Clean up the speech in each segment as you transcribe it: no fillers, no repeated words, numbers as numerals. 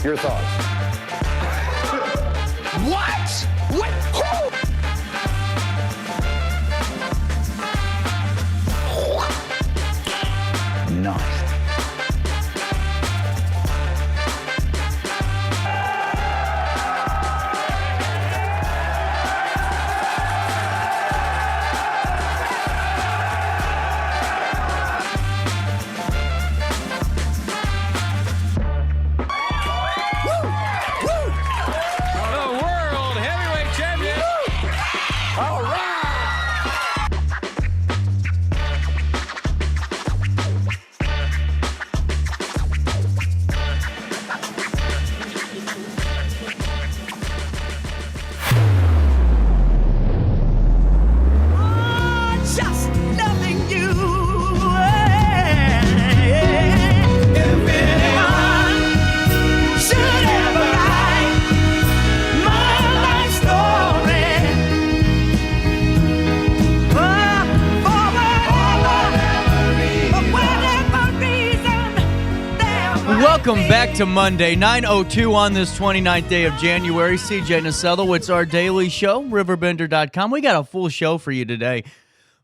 Your thoughts? What? What? Who? Nice. Welcome back to Monday, 9:02 on this 29th day of January. CJ Nasello, it's our daily show, RiverBender.com. We got a full show for you today.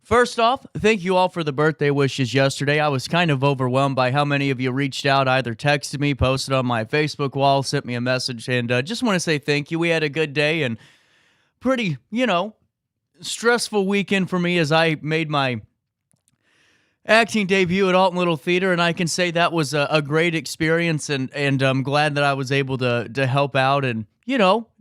First off, thank you all for the birthday wishes yesterday. I was kind of overwhelmed by how many of you reached out, either texted me, posted on my Facebook wall, sent me a message, and just want to say thank you. We had a good day and pretty, stressful weekend for me as I made my acting debut at Alton Little Theater, and I can say that was a great experience, and I'm glad that I was able to help out and,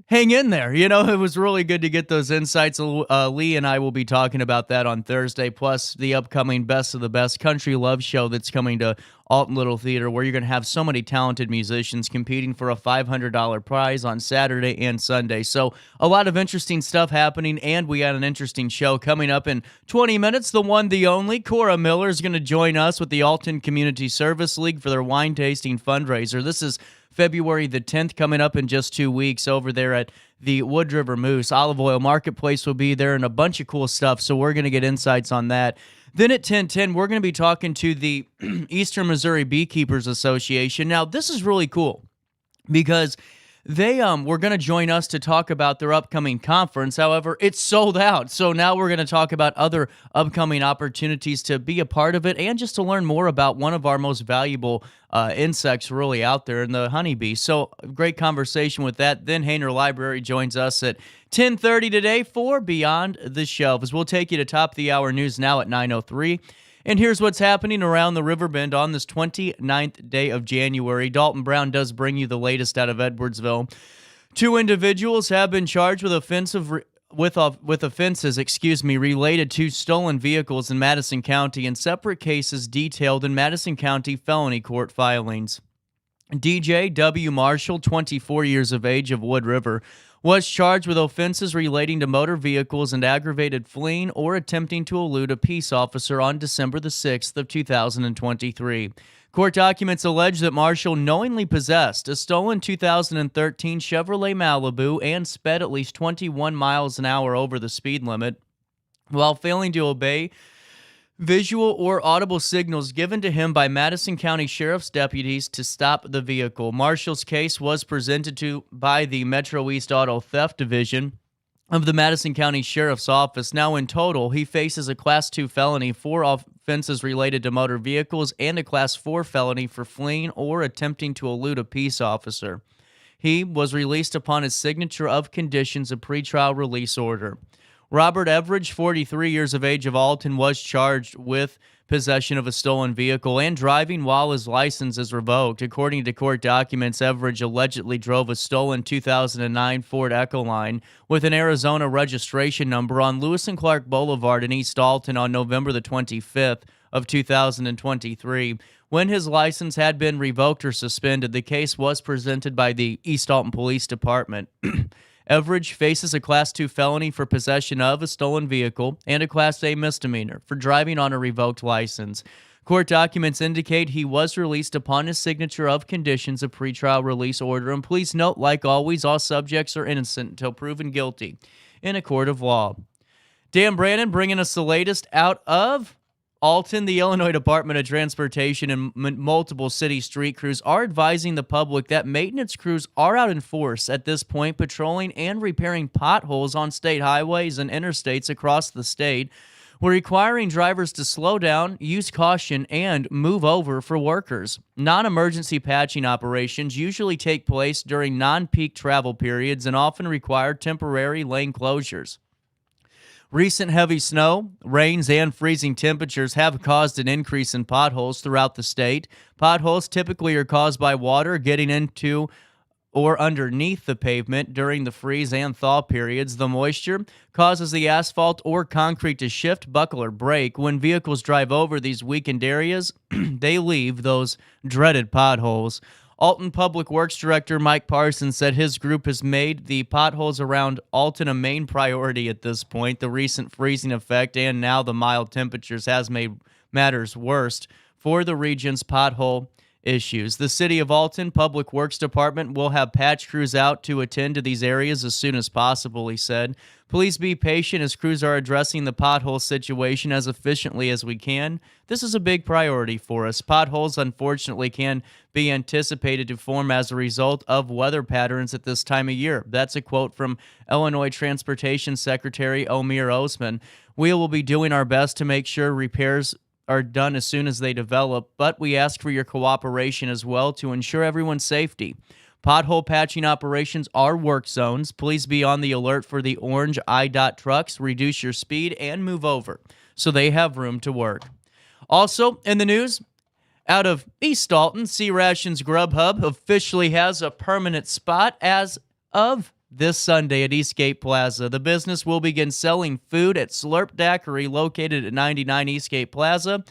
hang in there. It was really good to get those insights. Lee and I will be talking about that on Thursday, plus the upcoming Best of the Best Country Love Show that's coming to Alton Little Theater, where you're going to have so many talented musicians competing for a $500 prize on Saturday and Sunday. So a lot of interesting stuff happening, and we got an interesting show coming up in 20 minutes. The one, the only, Cora Miller is going to join us with the Alton Community Service League for their wine tasting fundraiser. This is February the 10th, coming up in just 2 weeks over there at the Wood River Moose. Olive Oil Marketplace will be there and a bunch of cool stuff, so we're going to get insights on that. Then at 10:10, we're going to be talking to the Eastern Missouri Beekeepers Association. Now, this is really cool because they were going to join us to talk about their upcoming conference. However, it's sold out. So now we're going to talk about other upcoming opportunities to be a part of it and just to learn more about one of our most valuable insects really out there in the honeybee. So great conversation with that. Then Hayner Library joins us at 10:30 today for Beyond the Shelves. We'll take you to top of the hour news now at 9:03. And here's what's happening around the Riverbend on this 29th day of January. Dalton Brown does bring you the latest out of Edwardsville. 2 individuals have been charged with offenses related to stolen vehicles in Madison County in separate cases detailed in Madison County felony court filings. DJ W. Marshall, 24 years of age, of Wood River, was charged with offenses relating to motor vehicles and aggravated fleeing or attempting to elude a peace officer on December the 6th of 2023. Court documents allege that Marshall knowingly possessed a stolen 2013 Chevrolet Malibu and sped at least 21 miles an hour over the speed limit while failing to obey visual or audible signals given to him by Madison County Sheriff's deputies to stop the vehicle. Marshall's case was presented to by the Metro East Auto Theft Division of the Madison County Sheriff's Office. Now, in total, he faces a Class 2 felony for offenses related to motor vehicles and a Class 4 felony for fleeing or attempting to elude a peace officer. He was released upon his signature of conditions of pretrial release order. Robert Everidge, 43 years of age, of Alton, was charged with possession of a stolen vehicle and driving while his license is revoked. According to court documents, Everidge allegedly drove a stolen 2009 Ford Ecoline with an Arizona registration number on Lewis and Clark Boulevard in East Alton on November the 25th of 2023. When his license had been revoked or suspended, the case was presented by the East Alton Police Department. Everidge faces a Class 2 felony for possession of a stolen vehicle and a Class A misdemeanor for driving on a revoked license. Court documents indicate he was released upon his signature of conditions of pretrial release order. And please note, like always, all subjects are innocent until proven guilty in a court of law. Dan Brannon bringing us the latest out of Alton, the Illinois Department of Transportation, and multiple city street crews are advising the public that maintenance crews are out in force at this point, patrolling and repairing potholes on state highways and interstates across the state. We're requiring drivers to slow down, use caution, and move over for workers. Non-emergency patching operations usually take place during non-peak travel periods and often require temporary lane closures. Recent heavy snow, rains, and freezing temperatures have caused an increase in potholes throughout the state. Potholes typically are caused by water getting into or underneath the pavement during the freeze and thaw periods. The moisture causes the asphalt or concrete to shift, buckle, or break. When vehicles drive over these weakened areas, they leave those dreaded potholes. Alton Public Works Director Mike Parsons said his group has made the potholes around Alton a main priority at this point. The recent freezing effect and now the mild temperatures has made matters worse for the region's pothole issues. The City of Alton Public Works Department will have patch crews out to attend to these areas as soon as possible, he said. Please be patient as crews are addressing the pothole situation as efficiently as we can. This is a big priority for us. Potholes, unfortunately, can be anticipated to form as a result of weather patterns at this time of year. That's a quote from Illinois Transportation Secretary Omir Osman. We will be doing our best to make sure repairs are done as soon as they develop, but we ask for your cooperation as well to ensure everyone's safety. Pothole patching operations are work zones. Please be on the alert for the orange IDOT trucks. Reduce your speed and move over so they have room to work. Also in the news, out of East Alton, C Rations Grubhub officially has a permanent spot as of this Sunday at Eastgate Plaza. The business will begin selling food at Slurp Daiquiri, located at 99 Eastgate Plaza,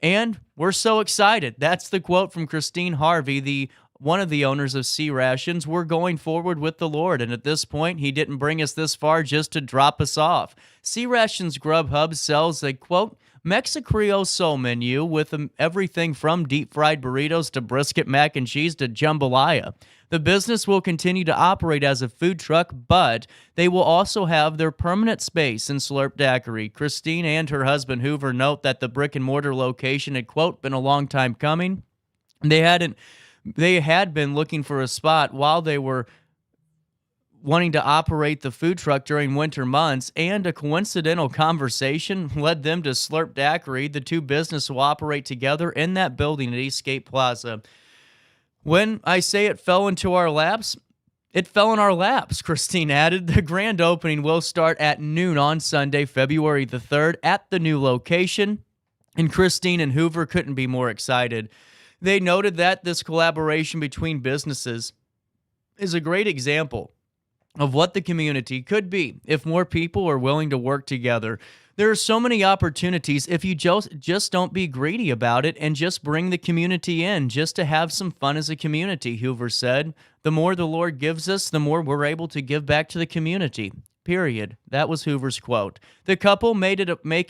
and we're so excited. That's the quote from Christine Harvey, one of the owners of C Rations. We're going forward with the Lord, and at this point, he didn't bring us this far just to drop us off. C Rations Grubhub sells a, quote, Mexican soul menu with everything from deep-fried burritos to brisket mac and cheese to jambalaya. The business will continue to operate as a food truck, but they will also have their permanent space in Slurp Daiquiri. Christine and her husband Hoover note that the brick-and-mortar location had, quote, been a long time coming. They had been looking for a spot while they were wanting to operate the food truck during winter months, and a coincidental conversation led them to Slurp Daiquiri. The two businesses will operate together in that building at Eastgate Plaza. When I say it fell into our laps, it fell in our laps, Christine added. The grand opening will start at noon on Sunday, February the 3rd, at the new location, and Christine and Hoover couldn't be more excited. They noted that this collaboration between businesses is a great example of what the community could be if more people are willing to work together. There are so many opportunities if you just don't be greedy about it and just bring the community in just to have some fun as a community, Hoover said. The more the Lord gives us, the more we're able to give back to the community. Period. That was Hoover's quote. The couple make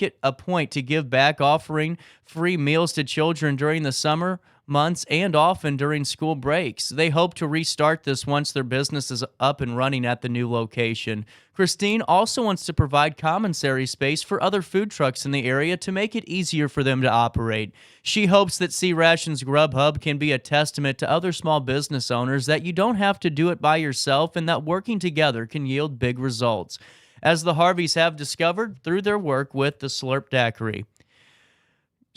it a point to give back, offering free meals to children during the summer months and often during school breaks. They hope to restart this once their business is up and running at the new location. Christine also wants to provide commissary space for other food trucks in the area to make it easier for them to operate. She hopes that C Rations Grubhub can be a testament to other small business owners that you don't have to do it by yourself and that working together can yield big results, as the Harveys have discovered through their work with the Slurp Daiquiri.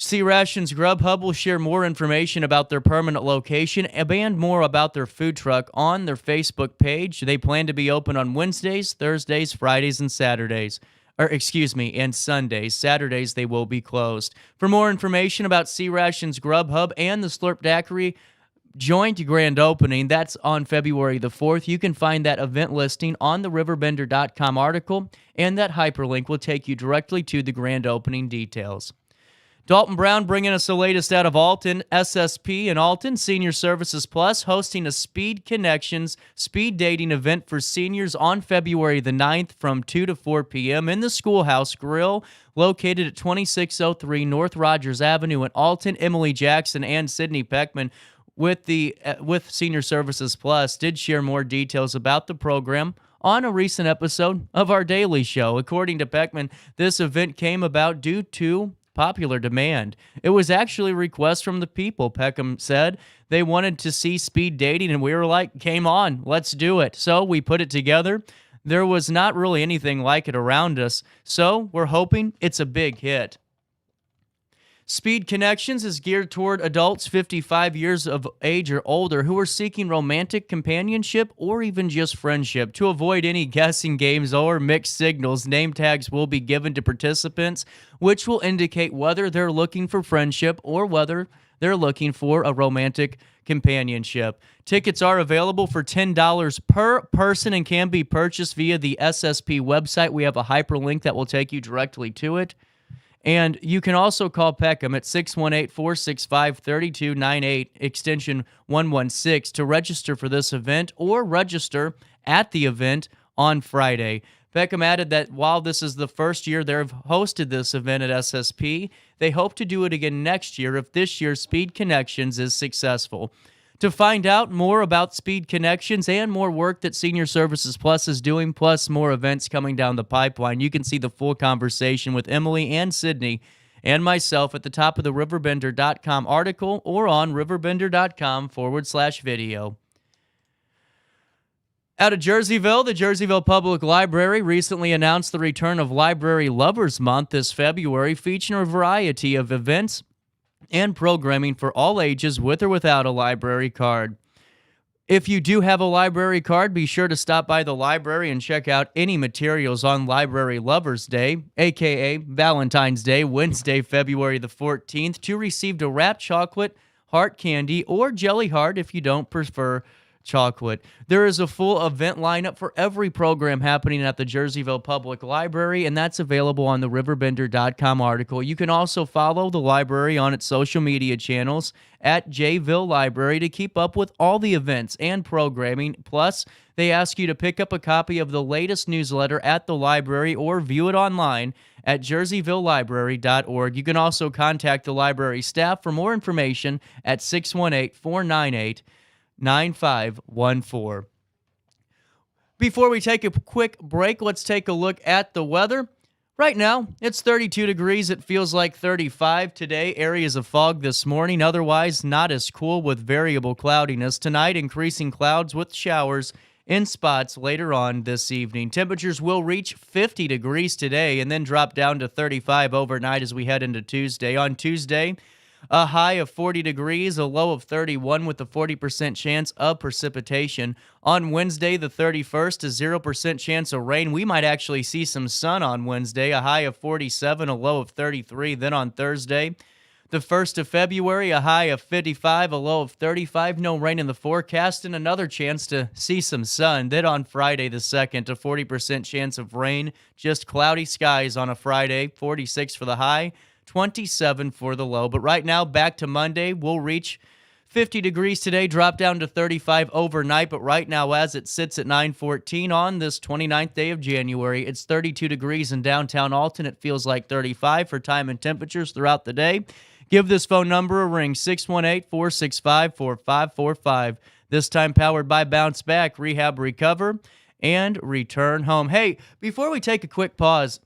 C Rations Grubhub will share more information about their permanent location and more about their food truck on their Facebook page. They plan to be open on Wednesdays, Thursdays, Fridays, and Saturdays. And Sundays. Saturdays they will be closed. For more information about C Rations Grubhub and the Slurp Daiquiri joint grand opening, that's on February the 4th. You can find that event listing on the RiverBender.com article, and that hyperlink will take you directly to the grand opening details. Dalton Brown bringing us the latest out of Alton. SSP and Alton Senior Services Plus hosting a Speed Connections speed dating event for seniors on February the 9th from 2 to 4 p.m. in the Schoolhouse Grill, located at 2603 North Rogers Avenue in Alton. Emily Jackson and Sydney Peckman with Senior Services Plus did share more details about the program on a recent episode of our daily show. According to Peckman, this event came about due to popular demand. It was actually a request from the people, Peckham said. They wanted to see speed dating, and we were like, came on, let's do it. So we put it together. There was not really anything like it around us, so we're hoping it's a big hit. Speed Connections is geared toward adults 55 years of age or older who are seeking romantic companionship or even just friendship. To avoid any guessing games or mixed signals, name tags will be given to participants, which will indicate whether they're looking for friendship or whether they're looking for a romantic companionship. Tickets are available for $10 per person and can be purchased via the SSP website. We have a hyperlink that will take you directly to it. And you can also call Peckham at 618-465-3298, extension 116, to register for this event or register at the event on Friday. Peckham added that while this is the first year they've hosted this event at SSP, they hope to do it again next year if this year's Speed Connections is successful. To find out more about Speed Connections and more work that Senior Services Plus is doing, plus more events coming down the pipeline, you can see the full conversation with Emily and Sydney and myself at the top of the RiverBender.com article or on RiverBender.com/video. Out of Jerseyville, the Jerseyville Public Library recently announced the return of Library Lovers Month this February, featuring a variety of events and programming for all ages with or without a library card. If you do have a library card, be sure to stop by the library and check out any materials on Library Lovers Day, aka Valentine's Day, Wednesday, February the 14th, to receive a wrapped chocolate, heart candy, or jelly heart if you don't prefer chocolate. There is a full event lineup for every program happening at the Jerseyville Public Library, and that's available on the RiverBender.com article. You can also follow the library on its social media channels at Jville Library to keep up with all the events and programming. Plus, they ask you to pick up a copy of the latest newsletter at the library or view it online at jerseyvillelibrary.org. You can also contact the library staff for more information at 618-498-9514. Before we take a quick break, let's take a look at the weather. Right now, it's 32 degrees. It feels like 35 today. Areas of fog this morning. Otherwise, not as cool with variable cloudiness. Tonight, increasing clouds with showers in spots later on this evening. Temperatures will reach 50 degrees today and then drop down to 35 overnight as we head into Tuesday. On Tuesday, a high of 40 degrees, a low of 31 with a 40% chance of precipitation. On Wednesday, the 31st, a 0% chance of rain. We might actually see some sun on Wednesday, a high of 47, a low of 33. Then on Thursday, the 1st of February, a high of 55, a low of 35. No rain in the forecast and another chance to see some sun. Then on Friday, the 2nd, a 40% chance of rain. Just cloudy skies on a Friday, 46 for the high, 27 for the low. But right now, back to Monday, we'll reach 50 degrees today, drop down to 35 overnight. But right now, as it sits at 9:14 on this 29th day of January, it's 32 degrees in downtown Alton. It feels like 35 for time and temperatures throughout the day. Give this phone number a ring, 618-465-4545. This time powered by Bounce Back, Rehab, Recover, and Return Home. Hey, before we take a quick pause,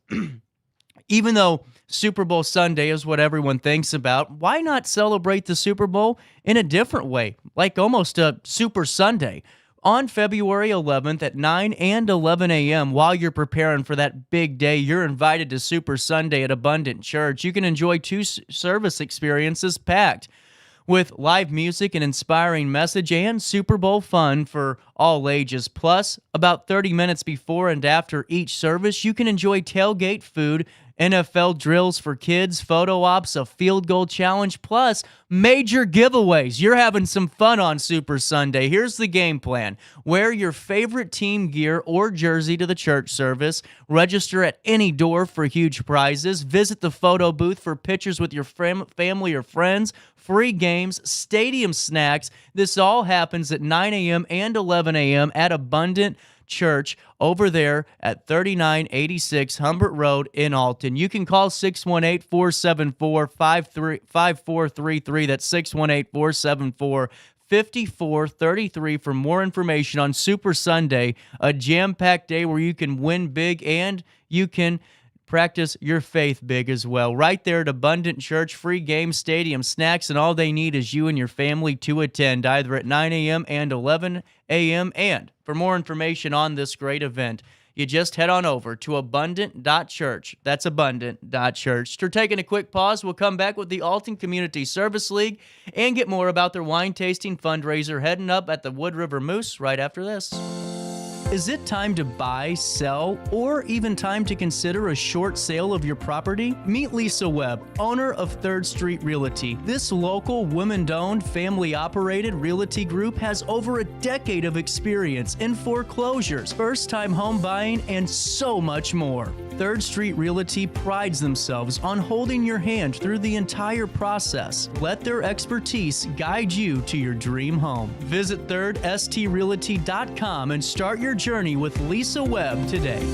even though Super Bowl Sunday is what everyone thinks about, why not celebrate the Super Bowl in a different way, like almost a Super Sunday? On February 11th at 9 and 11 a.m., while you're preparing for that big day, you're invited to Super Sunday at Abundant Church. You can enjoy two service experiences packed with live music, an inspiring message, and Super Bowl fun for all ages. Plus, about 30 minutes before and after each service, you can enjoy tailgate food, NFL drills for kids, photo ops, a field goal challenge, plus major giveaways. You're having some fun on Super Sunday. Here's the game plan. Wear your favorite team gear or jersey to the church service. Register at any door for huge prizes. Visit the photo booth for pictures with your family or friends. Free games, stadium snacks. This all happens at 9 a.m. and 11 a.m. at Abundant Church over there at 3986 Humbert Road in Alton. You can call 618-474-5433. That's 618-474-5433 for more information on Super Sunday, a jam-packed day where you can win big and you can practice your faith big as well. Right there at Abundant Church, free game, stadium, snacks, and all they need is you and your family to attend, either at 9 a.m. and 11 a.m. And for more information on this great event, you just head on over to abundant.church. That's abundant.church. We're taking a quick pause. We'll come back with the Alton Community Service League and get more about their wine tasting fundraiser heading up at the Wood River Moose right after this. Is it time to buy, sell, or even time to consider a short sale of your property? Meet Lisa Webb, owner of 3rd Street Realty. This local, woman-owned, family-operated realty group has over a decade of experience in foreclosures, first-time home buying, and so much more. 3rd Street Realty prides themselves on holding your hand through the entire process. Let their expertise guide you to your dream home. Visit 3rdstrealty.com and start your journey with Lisa Webb today.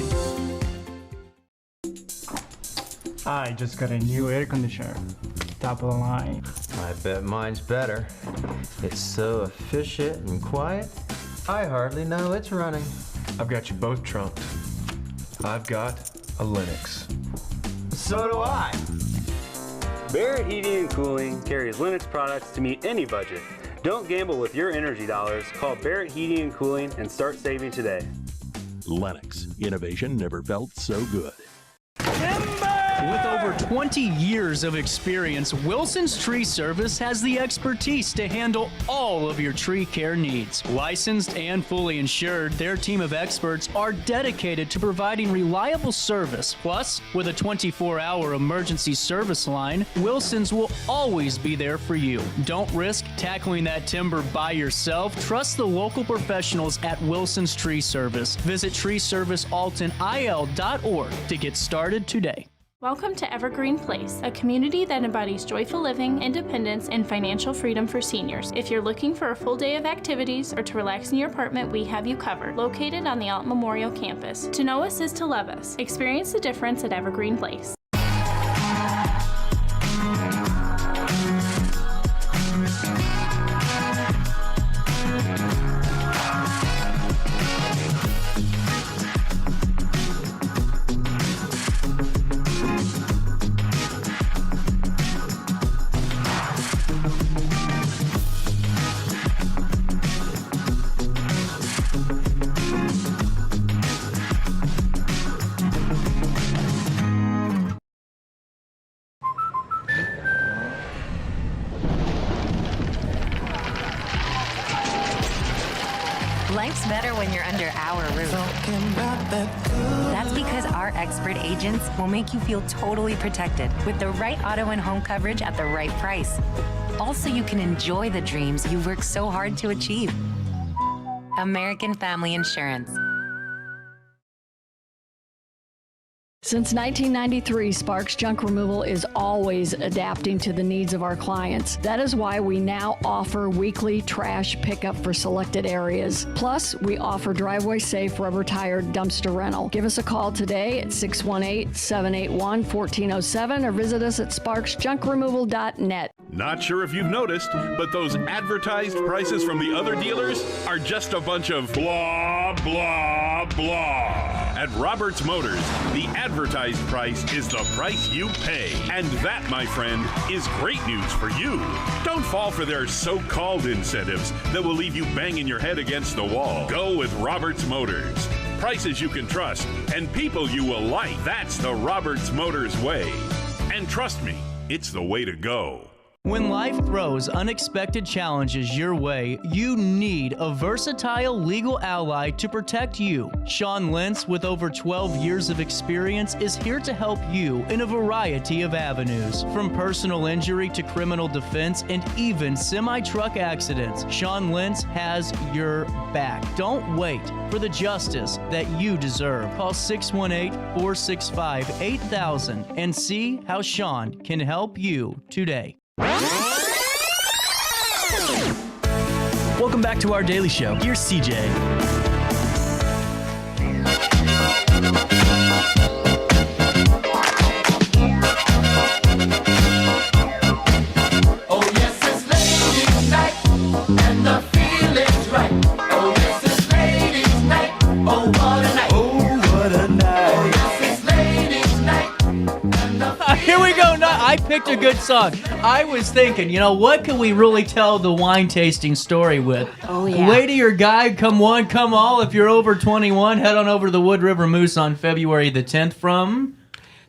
I just got a new air conditioner. Top of the line. I bet mine's better. It's so efficient and quiet, I hardly know it's running. I've got you both trumped. I've got a Linux. So do I. Barrett Heating and Cooling carries Linux products to meet any budget. Don't gamble with your energy dollars. Call Barrett Heating and Cooling and start saving today. Lennox. Innovation never felt so good. With over 20 years of experience, Wilson's Tree Service has the expertise to handle all of your tree care needs. Licensed and fully insured, their team of experts are dedicated to providing reliable service. Plus, with a 24-hour emergency service line, Wilson's will always be there for you. Don't risk tackling that timber by yourself. Trust the local professionals at Wilson's Tree Service. Visit treeservicealtonil.org to get started today. Welcome to Evergreen Place, a community that embodies joyful living, independence, and financial freedom for seniors. If you're looking for a full day of activities or to relax in your apartment, we have you covered. Located on the Alton Memorial Campus. To know us is to love us. Experience the difference at Evergreen Place. Life's better when you're under our roof. That's because our expert agents will make you feel totally protected with the right auto and home coverage at the right price. Also, you can enjoy the dreams you've worked so hard to achieve. American Family Insurance. Since 1993, Sparks Junk Removal is always adapting to the needs of our clients. That is why we now offer weekly trash pickup for selected areas. Plus, we offer driveway-safe rubber-tired dumpster rental. Give us a call today at 618-781-1407 or visit us at sparksjunkremoval.net. Not sure if you've noticed, but those advertised prices from the other dealers are just a bunch of blah, blah, blah. At Roberts Motors, the advertised price is the price you pay. And that, my friend, is great news for you. Don't fall for their so-called incentives that will leave you banging your head against the wall. Go with Roberts Motors. Prices you can trust and people you will like. That's the Roberts Motors way. And trust me, it's the way to go. When life throws unexpected challenges your way, you need a versatile legal ally to protect you. Sean Lentz, with over 12 years of experience, is here to help you in a variety of avenues. From personal injury to criminal defense and even semi-truck accidents, Sean Lentz has your back. Don't wait for the justice that you deserve. Call 618-465-8000 and see how Sean can help you today. Welcome back to our daily show. Here's CJ. Oh yes, it's ladies' night, and the feeling's right. Oh yes, it's ladies' night. Oh what a night. Oh what a night. Oh yes, it's ladies' night. I picked a good song. I was thinking, what can we really tell the wine tasting story with? Oh, yeah. Lady or guy, come one, come all. If you're over 21, head on over to the Wood River Moose on February the 10th from...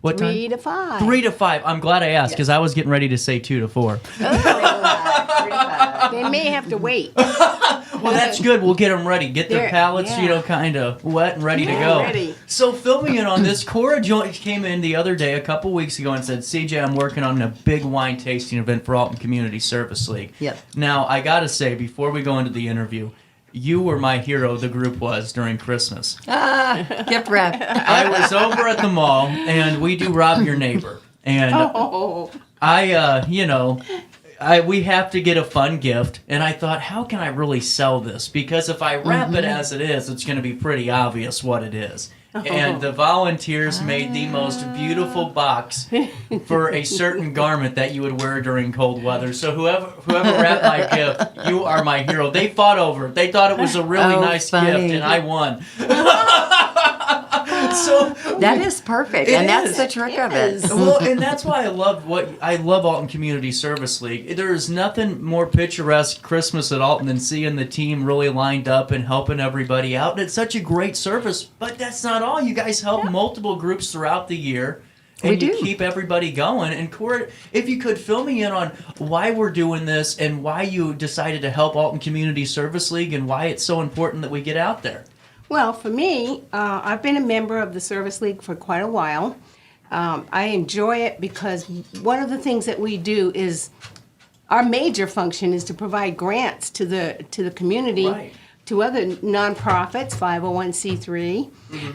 What time? 3 to 5. 3 to 5. I'm glad I asked because I was getting ready to say 2 to 4. 3 to 5. They may have to wait. Well, that's good. We'll get them ready. Get their palates, kind of wet and ready to go. Ready. So filming in on this, Cora came in the other day, a couple weeks ago, and said, CJ, I'm working on a big wine tasting event for Alton Community Service League. Yep. Now, I got to say, before we go into the interview, you were my hero, the group was, during Christmas. Gift wrap. I was over at the mall, and we do Rob Your Neighbor. And we have to get a fun gift, and I thought, how can I really sell this? Because if I wrap it as it is, it's going to be pretty obvious what it is. And the volunteers made the most beautiful box for a certain garment that you would wear during cold weather. So whoever wrapped my gift, you are my hero. They fought over it. They thought it was a really nice funny. gift, and I won. So that is perfect, and that's the trick of it. Well, and that's why I love Alton Community Service League. There is nothing more picturesque Christmas at Alton than seeing the team really lined up and helping everybody out. And it's such a great service, but that's not all. You guys help multiple groups throughout the year. And you keep everybody going. And Cora, if you could fill me in on why we're doing this and why you decided to help Alton Community Service League and why it's so important that we get out there. Well, for me, I've been a member of the Service League for quite a while. I enjoy it because one of the things that we do is our major function is to provide grants to the community, to other nonprofits, 501c3,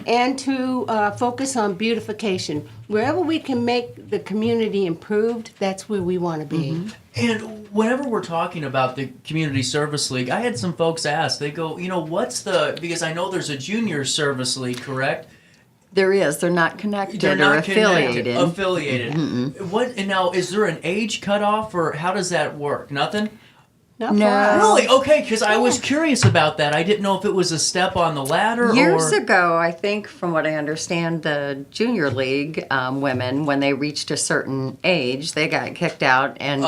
and to focus on beautification. Wherever we can make the community improved, that's where we want to be. And whenever we're talking about the Community Service League, I had some folks ask, they go, because I know there's a junior service league, correct? There is. They're not connected or affiliated. And now, is there an age cutoff, or how does that work? Nothing? Not for us. Really? Okay, because I was curious about that. I didn't know if it was a step on the ladder. Years ago, I think, from what I understand, the junior league women, when they reached a certain age, they got kicked out and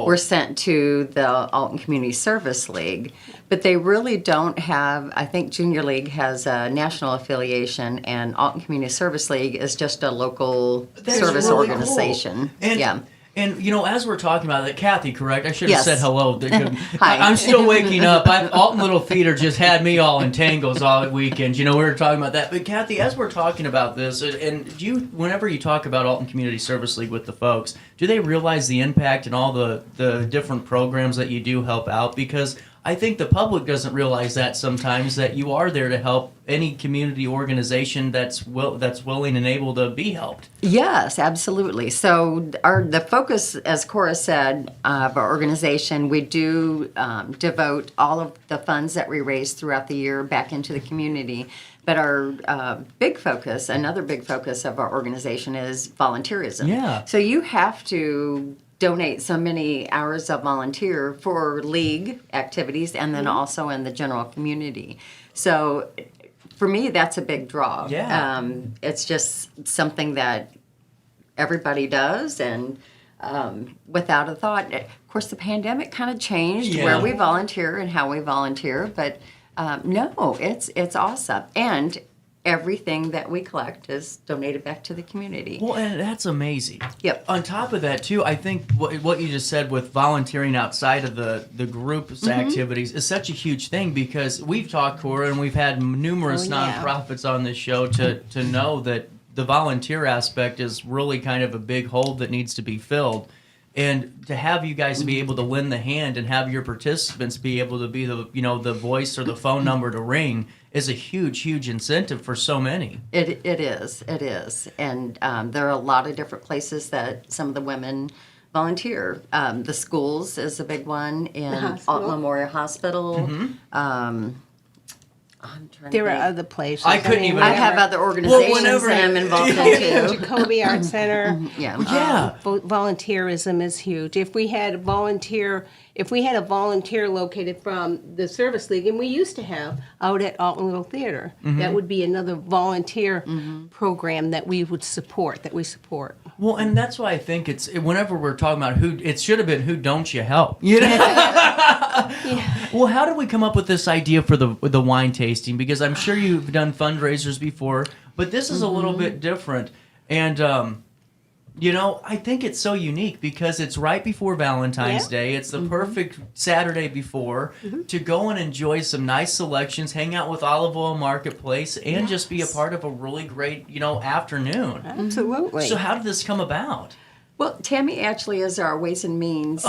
were sent to the Alton Community Service League. But they really don't have, I think Junior League has a national affiliation, and Alton Community Service League is just a local service really organization. Cool. And, as we're talking about it, Kathy, correct? I should have said hello. Hi. I'm still waking up. Alton Little Feeder just had me all in tangles all weekend. We were talking about that. But, Kathy, as we're talking about this, and whenever you talk about Alton Community Service League with the folks, do they realize the impact and all the different programs that you do help out? Because I think the public doesn't realize that sometimes, that you are there to help any community organization that's willing and able to be helped. Yes, absolutely. So the focus, as Cora said, of our organization, we do devote all of the funds that we raise throughout the year back into the community. But our another big focus of our organization is volunteerism. Yeah. So you have to donate so many hours of volunteer for league activities and then also in the general community. So for me, that's a big draw. Yeah. It's just something that everybody does, and without a thought. Of course, the pandemic kind of changed where we volunteer and how we volunteer, but no, it's awesome. And everything that we collect is donated back to the community. Well, and that's amazing. Yep. On top of that, too, I think what you just said with volunteering outside of the group's activities is such a huge thing, because we've talked, Cora, and we've had numerous nonprofits on this show to know that the volunteer aspect is really kind of a big hole that needs to be filled. And to have you guys be able to lend the hand and have your participants be able to be the voice or the phone number to ring is a huge, huge incentive for so many. It is. And there are a lot of different places that some of the women volunteer. The schools is a big one in Alton Memorial Hospital. There are other places. I have other organizations that I'm involved in too. Jacoby Art Center. Volunteerism is huge. If we had a volunteer located from the Service League, and we used to have out at Alton Little Theater, that would be another volunteer program that we support. Well, and that's why I think it's whenever we're talking about it should have been who don't you help? You know? Well, how did we come up with this idea for the wine tasting? Because I'm sure you've done fundraisers before, but this is a little bit different. And I think it's so unique because it's right before Valentine's Day. It's the perfect Saturday before to go and enjoy some nice selections, hang out with Olive Oil Marketplace, and just be a part of a really great, afternoon. Absolutely. So how did this come about? Well, Tammy actually is our Ways and Means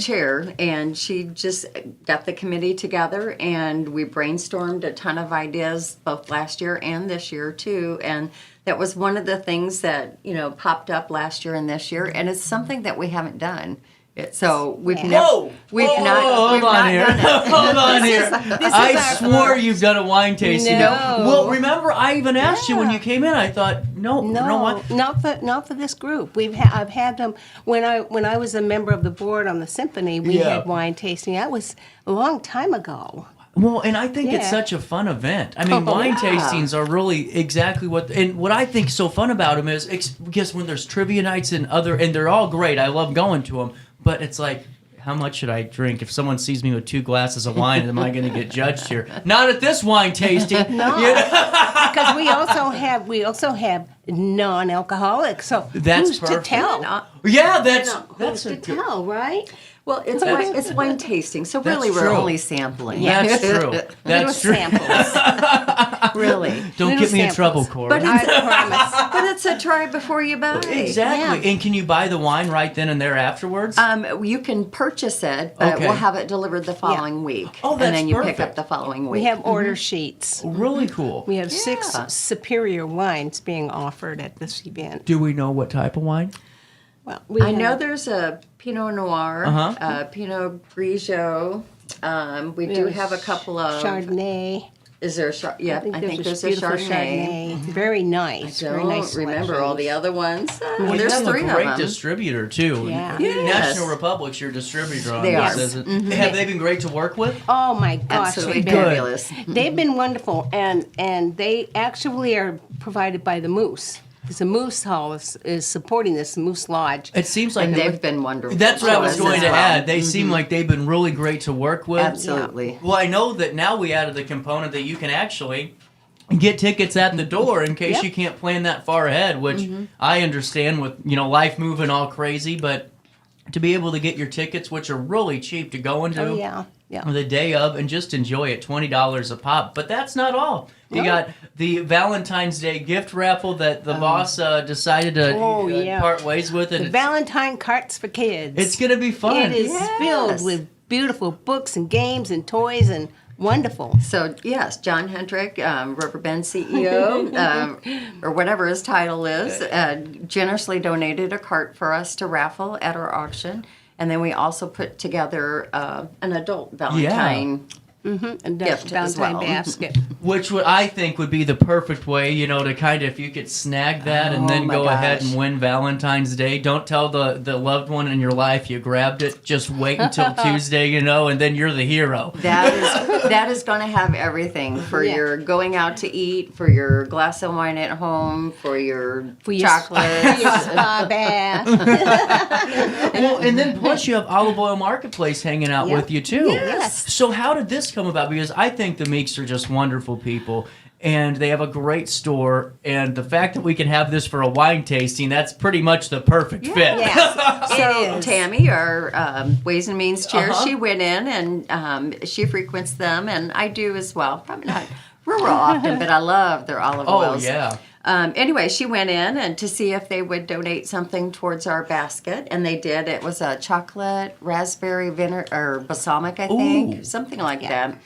chair, and she just got the committee together, and we brainstormed a ton of ideas both last year and this year, too, and that was one of the things that, popped up last year and this year, and it's something that we haven't done. So we've never done it. Hold on here. I swore you've done a wine tasting. No. Well, remember, I even asked you when you came in. I thought, no, not for this group. I've had them when I was a member of the board on the symphony. We had wine tasting. That was a long time ago. Well, and I think it's such a fun event. I mean, wine tastings are really exactly what I think so fun about them is because when there's trivia nights and they're all great. I love going to them, but it's like, how much should I drink? If someone sees me with 2 glasses of wine, am I going to get judged here? Not at this wine tasting. No, because we also have non-alcoholic. So that's who's perfect. to tell? Yeah, that's who's to tell, right? Well, it's wine tasting, so really we're only sampling. That's true. That's true. Samples. Really. Don't get me in trouble, Cora. But it's a try before you buy. Exactly. Yeah. And can you buy the wine right then and there afterwards? You can purchase it, but we'll have it delivered the following week. Oh, that's and then you perfect. pick up the following week. We have order sheets. Really cool. We have 6 superior wines being offered at this event. Do we know what type of wine? Well, I know there's a Pinot Noir, Pinot Grigio. We do have a couple of Chardonnay. Is there a I think there's a Chardonnay. Very nice. I very nice remember all the other ones. Well, there's you have 3 a of great them. distributor, too. Yeah. National Republic's your distributor on They this, are. isn't it? Have they been great to work with? Oh, my gosh. Absolutely fabulous. They've been wonderful, and they actually are provided by the Moose. Because the Moose Hall is supporting this Moose Lodge. It seems like they've been wonderful. That's what I was going to add. They seem like they've been really great to work with. Absolutely. Yeah. Well, I know that now we added the component that you can actually get tickets at the door in case you can't plan that far ahead, which I understand with life moving all crazy, but to be able to get your tickets, which are really cheap to go into the day of and just enjoy it, $20 a pop. But that's not all. You got the Valentine's Day gift raffle that the boss decided to part ways with. The Valentine carts for kids. It's going to be fun. It is filled with beautiful books and games and toys and wonderful. So, yes, John Hendrick, Riverbend CEO, or whatever his title is, generously donated a cart for us to raffle at our auction. And then we also put together an adult Valentine and gift as Valentine well. basket. Which I think would be the perfect way, to kind of, if you could snag that and then go ahead and win Valentine's Day. Don't tell the loved one in your life you grabbed it. Just wait until Tuesday, and then you're the hero. That is going to have everything for your going out to eat, for your glass of wine at home, for your chocolate, for your spa bath. Well, and then plus you have Olive Oil Marketplace hanging out with you too. Yes. So how did this come about? Because I think the Meeks are just wonderful people, and they have a great store, and the fact that we can have this for a wine tasting, that's pretty much the perfect fit. Yes. So Tammy, our Ways and Means chair, she went in and she frequents them, and I do as well. Probably not real often, but I love their olive oils. Oh, yeah. Anyway, she went in and to see if they would donate something towards our basket, and they did. It was a chocolate, raspberry vinegar, or balsamic, I think, something like that.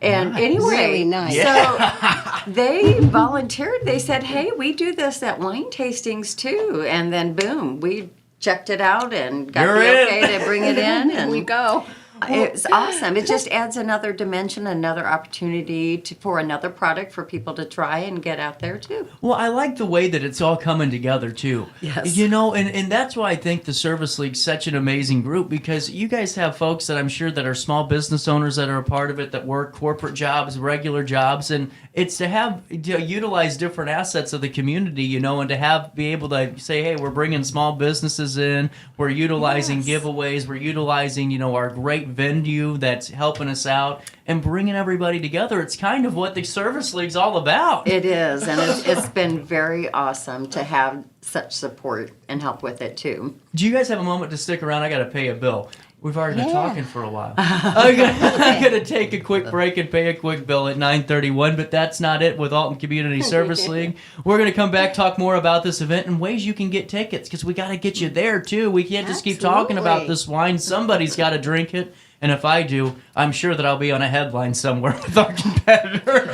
And anyway, really nice. So they volunteered. They said, "Hey, we do this at wine tastings too." And then, boom, we checked it out and got the okay to bring it in, and we go. It's awesome. It just adds another dimension, another opportunity for another product for people to try and get out there too. Well, I like the way that it's all coming together too. Yes. And that's why I think the Service League's such an amazing group, because you guys have folks that I'm sure that are small business owners that are a part of it, that work corporate jobs, regular jobs, and it's to utilize different assets of the community, and to be able to say, hey, we're bringing small businesses in, we're utilizing giveaways, we're utilizing, our great venue that's helping us out, and bringing everybody together. It's kind of what the Service League's all about. It is, and it's been very awesome to have such support and help with it, too. Do you guys have a moment to stick around? I got to pay a bill. We've already been talking for a while. I'm going to take a quick break and pay a quick bill at 9:31, but that's not it with Alton Community Service League. We're going to come back, talk more about this event and ways you can get tickets, because we got to get you there, too. We can't just keep talking about this wine. Somebody's got to drink it. And if I do, I'm sure that I'll be on a headline somewhere with our competitor.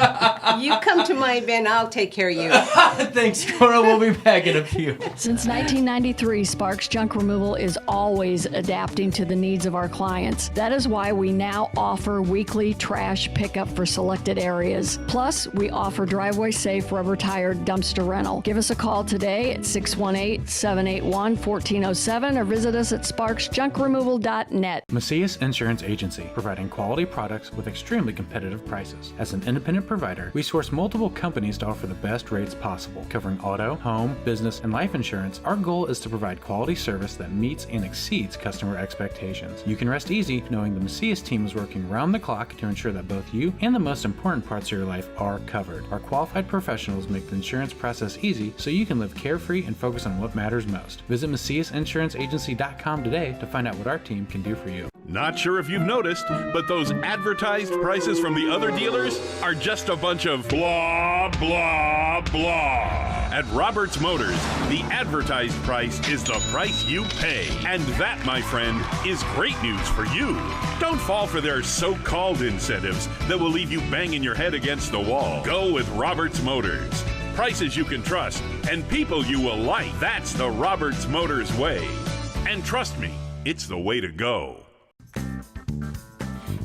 You come to my event, I'll take care of you. Thanks, Cora. We'll be back in a few. Since 1993, Sparks Junk Removal is always adapting to the needs of our clients. That is why we now offer weekly trash pickup for selected areas. Plus, we offer driveway-safe rubber-tired dumpster rental. Give us a call today at 618-781-1407 or visit us at sparksjunkremoval.net. Macias Insurance Agency, providing quality products with extremely competitive prices. As an independent provider, we source multiple companies to offer the best rates possible, covering auto, home, business, and life insurance. Our goal is to provide quality service that meets and exceeds customer expectations. You can rest easy knowing the Macias team is working round the clock to ensure that both you and the most important parts of your life are covered. Our qualified professionals make the insurance process easy so you can live carefree and focus on what matters most. Visit MaciasInsuranceAgency.com today to find out what our team can do for you. Not sure if you've noticed, but those advertised prices from the other dealers are just a bunch of blah, blah, blah. At Roberts Motors, the advertised price is the price you pay. And that, my friend, is great news for you. Don't fall for their so-called incentives that will leave you banging your head against the wall. Go with Roberts Motors. Prices you can trust and people you will like. That's the Roberts Motors way. And trust me, it's the way to go.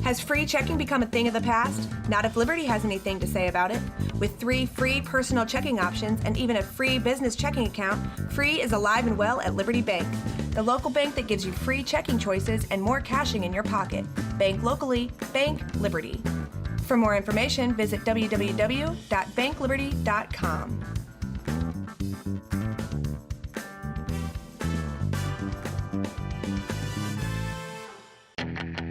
Has free checking become a thing of the past? Not if Liberty has anything to say about it. With 3 free personal checking options and even a free business checking account, free is alive and well at Liberty Bank. The local bank that gives you free checking choices and more cashing in your pocket. Bank locally, bank Liberty. For more information, visit www.bankliberty.com.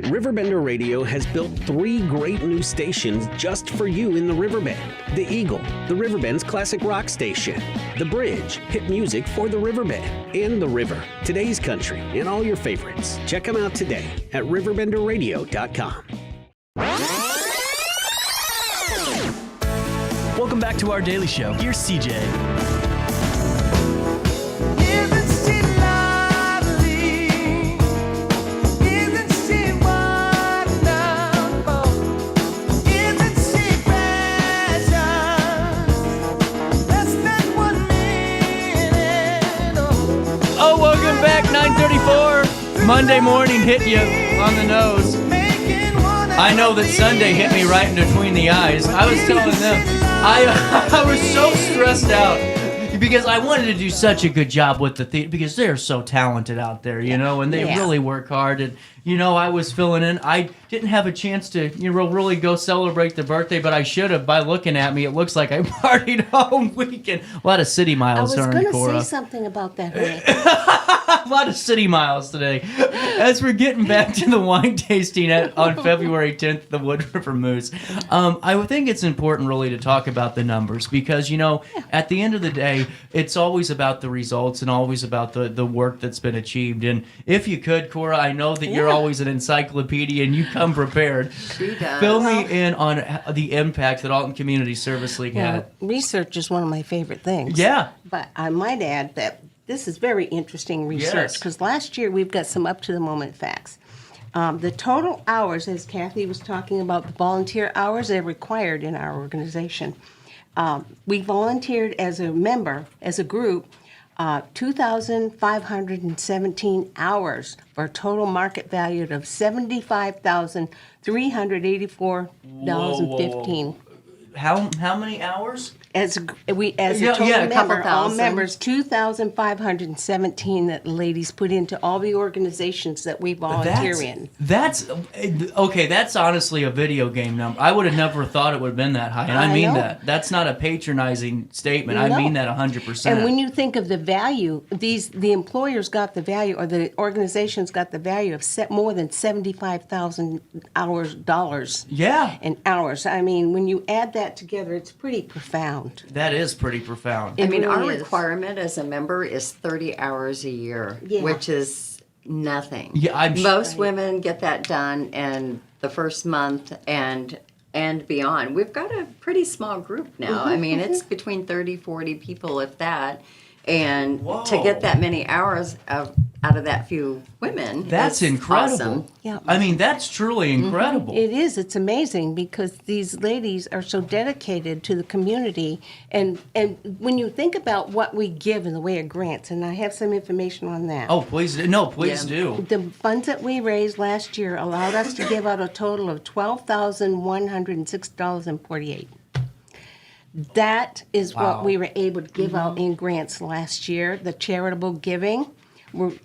RiverBender Radio has built 3 great new stations just for you in the Riverbend. The Eagle, the Riverbend's classic rock station. The Bridge, hit music for the Riverbend. And The River, today's country, and all your favorites. Check them out today at RiverBenderRadio.com. Welcome back to our daily show. Here's CJ. Welcome back, 9:34. Monday morning hit you on the nose. I know that Sunday hit me right in between the eyes. I was telling them, I was so stressed out because I wanted to do such a good job with the theater because they're so talented out there, and they really work hard. And, I was filling in. I didn't have a chance to, really go celebrate the birthday, but I should have. By looking at me, it looks like I partied all weekend. A lot of city miles, I was going to Cora. say something about that, honey. A lot of city miles today. As we're getting back to the wine tasting on February 10th, the Wood River Moose, I would think it's important really to talk about the numbers because, at the end of the day, it's always about the results and always about the work that's been achieved. And if you could, Cora, I know that you're always an encyclopedia and you come prepared. She does. Fill me in on the impact that Alton Community Service League had. Research is one of my favorite things. Yeah. But I might add that this is very interesting research because last year we've got some up-to-the-moment facts. The total hours, as Kathy was talking about, the volunteer hours that are required in our organization. We volunteered as a member, as a group, 2,517 hours for a total market value of $75,384.15. How many hours? As a Yeah, total yeah, a couple member, all thousand. members, 2,517 that ladies put into all the organizations that we volunteer in. That's okay. That's honestly a video game number. I would have never thought it would have been that high, and I mean know. that. That's not a patronizing statement. I No. mean that 100%. And when you think of the value, the employers got the value, or the organizations got the value of more than 75,000 dollars. Yeah. In hours. I mean, when you add that together, it's pretty profound. That is pretty profound. I mean, really our is. requirement as a member is 30 hours a year, Yeah. which is nothing. Yeah, Most women get that done in the first month and beyond. We've got a pretty small group now. I mean, it's between 30, 40 people, if that. And to get that many hours out of that few women, That's is incredible. awesome. Yeah. I mean, that's truly incredible. It is. It's amazing because these ladies are so dedicated to the community. And when you think about what we give in the way of grants, and I have some information on that. Oh, please do. No, please do. The funds that we raised last year allowed us to give out a total of $12,106.48. That is what we were able to give out in grants last year. The charitable giving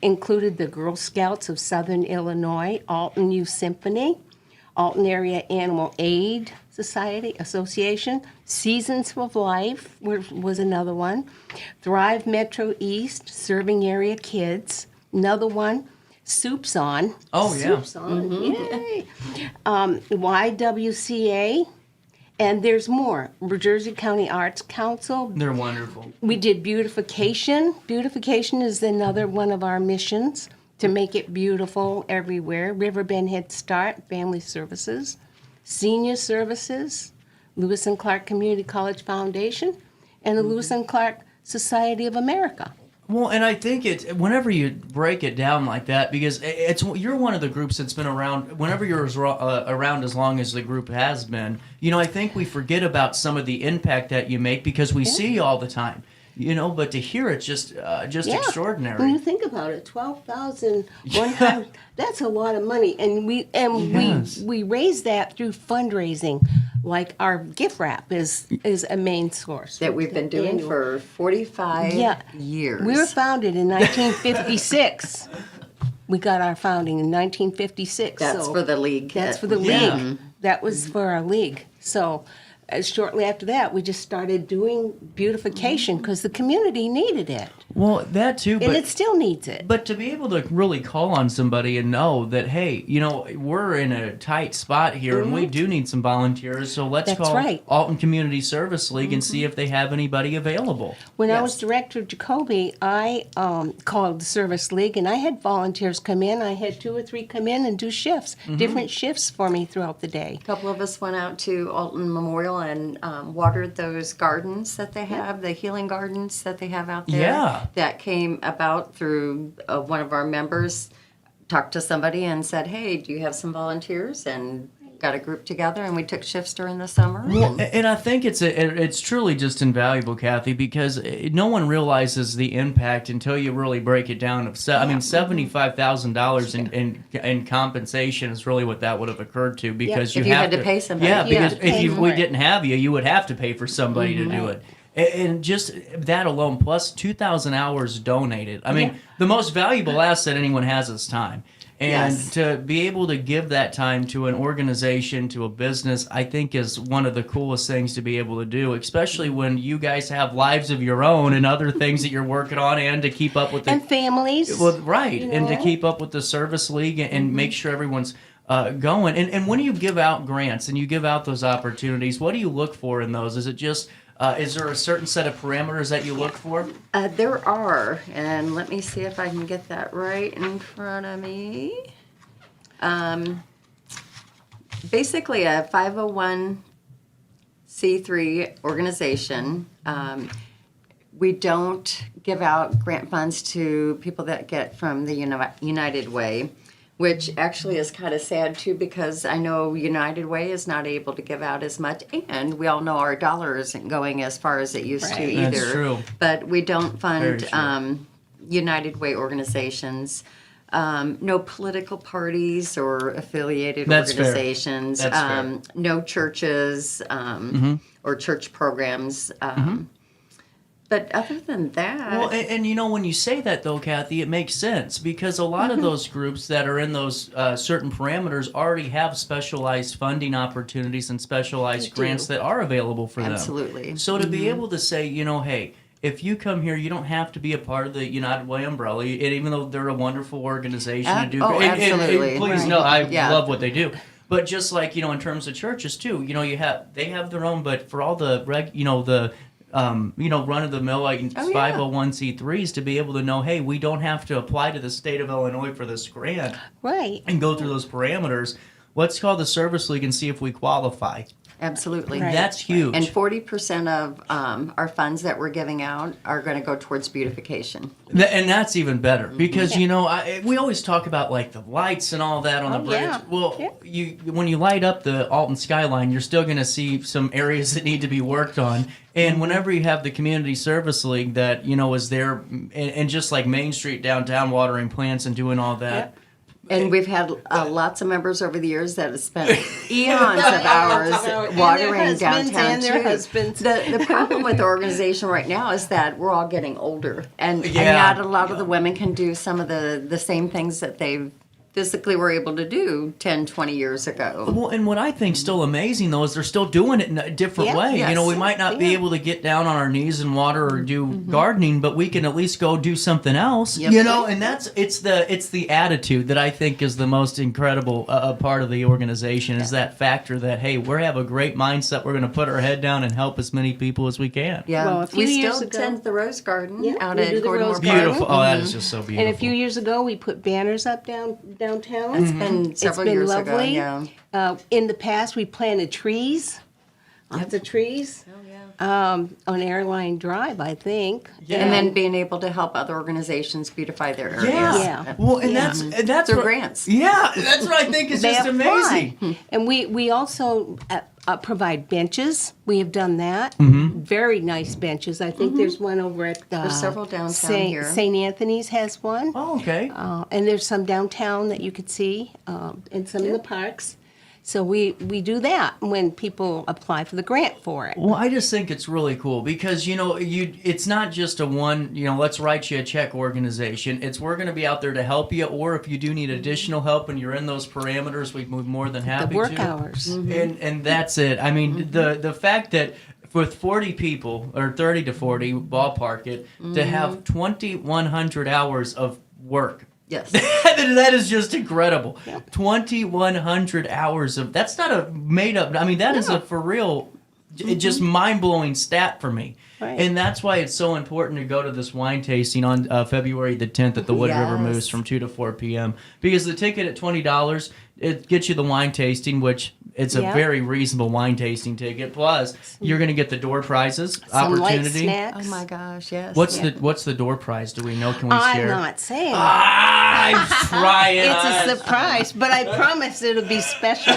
included the Girl Scouts of Southern Illinois, Alton Youth Symphony, Alton Area Animal Aid Society Association, Seasons of Life was another one, Thrive Metro East, Serving Area Kids, another one, Soup's On. Oh, yeah. Soup's On, yay. YWCA, and there's more. Jersey County Arts Council. They're wonderful. We did beautification. Beautification is another one of our missions, to make it beautiful everywhere. Riverbend Head Start, Family Services, Senior Services, Lewis and Clark Community College Foundation, and the Lewis and Clark Society of America. Well, and I think whenever you break it down like that, because you're one of the groups that's been around. Whenever you're around as long as the group has been, I think we forget about some of the impact that you make because we see you all the time. But to hear it just extraordinary. When you think about it, 12,100, that's a lot of money, and we raise that through fundraising. Like our gift wrap is a main source That we've been doing for 45 years. We were founded in 1956. We got our founding in 1956. That's for the league. That's for the league. That was for our league. So shortly after that, we just started doing beautification because the community needed it. Well, that too. And it still needs it. But to be able to really call on somebody and know that, hey, we're in a tight spot here and we do need some volunteers, so let's call Alton Community Service League and see if they have anybody available. When I was director of Jacoby, I called the Service League, and I had volunteers come in. I had 2 or 3 come in and do shifts, different shifts for me throughout the day. A couple of us went out to Alton Memorial and watered those gardens that they have, the healing gardens that they have out there. Yeah. That came about through one of our members talked to somebody and said, hey, do you have some volunteers? And got a group together, and we took shifts during the summer. Well, and I think it's truly just invaluable, Kathy, because no one realizes the impact until you really break it down. I mean, $75,000 in compensation is really what that would have occurred to, because if you had to pay somebody. Yeah, because if we didn't have you would have to pay for somebody to do it. And just that alone, plus 2,000 hours donated. I mean, the most valuable asset anyone has is time. And to be able to give that time to an organization, to a business, I think is one of the coolest things to be able to do, especially when you guys have lives of your own and other things that you're working on, and to keep up with and families. Well, right, and to keep up with the Service League and make sure everyone's going. And when you give out grants and you give out those opportunities, what do you look for in those? Is it just is there a certain set of parameters that you look for? There are, and let me see if I can get that right in front of me. Basically, a 501c3 organization. We don't give out grant funds to people that get from the United Way, which actually is kind of sad too, because I know United Way is not able to give out as much, and we all know our dollar isn't going as far as it used to either. That's true. But we don't fund United Way organizations. No political parties or affiliated organizations. Fair. No churches. or church programs. But other than that... Well, and you know, when you say that, though, Kathy, it makes sense because a lot of those groups that are in those certain parameters already have specialized funding opportunities and specialized grants that are available for them. Absolutely. So to be able to say, you know, hey, if you come here, you don't have to be a part of the United Way umbrella, and even though they're a wonderful organization to do... absolutely. And please know, I love what they do. But just like, you know, in terms of churches, too, you know, they have their own, but for all the, run-of-the-mill, like 501c3s, to be able to know, hey, we don't have to apply to the state of Illinois for this grant. Right. And go through those parameters. Let's call the Service League and see if we qualify. Absolutely. Right. That's huge. And 40% of our funds that we're giving out are going to go towards beautification. And that's even better because, you know, we always talk about, like, the lights and all that on the bridge. Yeah. Well, when you light up the Alton skyline, you're still going to see some areas that need to be worked on. And whenever you have the Community Service League that, you know, is there, and just like Main Street downtown watering plants and doing all that. And we've had lots of members over the years that have spent eons of hours watering downtown too. The problem with the organization right now is that we're all getting older, and not a lot of the women can do some of the same things that they've physically were able to do 10, 20 years ago. Well, and what I think is still amazing, though, is they're still doing it in a different way. Yes. You know, we might not be able to get down on our knees and water or do gardening, but we can at least go do something else. Yep. You know, and it's the attitude that I think is the most incredible part of the organization is that factor that, hey, we have a great mindset. We're going to put our head down and help as many people as we can. Yeah, well, we still tend the Rose Garden out at Gordon Moore Park. Beautiful. Oh, that is just so beautiful. And a few years ago, we put banners up downtown. It's been several years lovely. ago, yeah. In the past, we planted trees, lots of trees. On Airline Drive, I think. Yeah. And then being able to help other organizations beautify their areas. Yeah. Well, and that's their grants. Yeah, that's what I think is just amazing. And we also provide benches. We have done that. Very nice benches. I think there's one over at there's several downtown here. St. Anthony's has one. Oh, okay. And there's some downtown that you could see, and some in the parks. So we do that when people apply for the grant for it. Well, I just think it's really cool because, you know, it's not just a one, you know, let's write you a check organization. We're going to be out there to help you, or if you do need additional help and you're in those parameters, we'd be more than happy to. The work hours. And that's it. I mean, the fact that with 40 people, or 30 to 40, ballpark it, to have 2,100 hours of work. Yes. That is just incredible. 2,100 hours of, that's not a made up, I mean, that is a for real, just mind blowing stat for me. Right. And that's why it's so important to go to this wine tasting on February the 10th at the Wood River Moose from 2 to 4 p.m. Because the ticket at $20, it gets you the wine tasting, which it's a very reasonable wine tasting ticket. Plus, you're going to get the door prizes, some opportunity. Light snacks. Oh my gosh, yes. What's the door prize? Do we know? Can we share? I'm not saying. I'm trying. It's a surprise, but I promise it'll be special.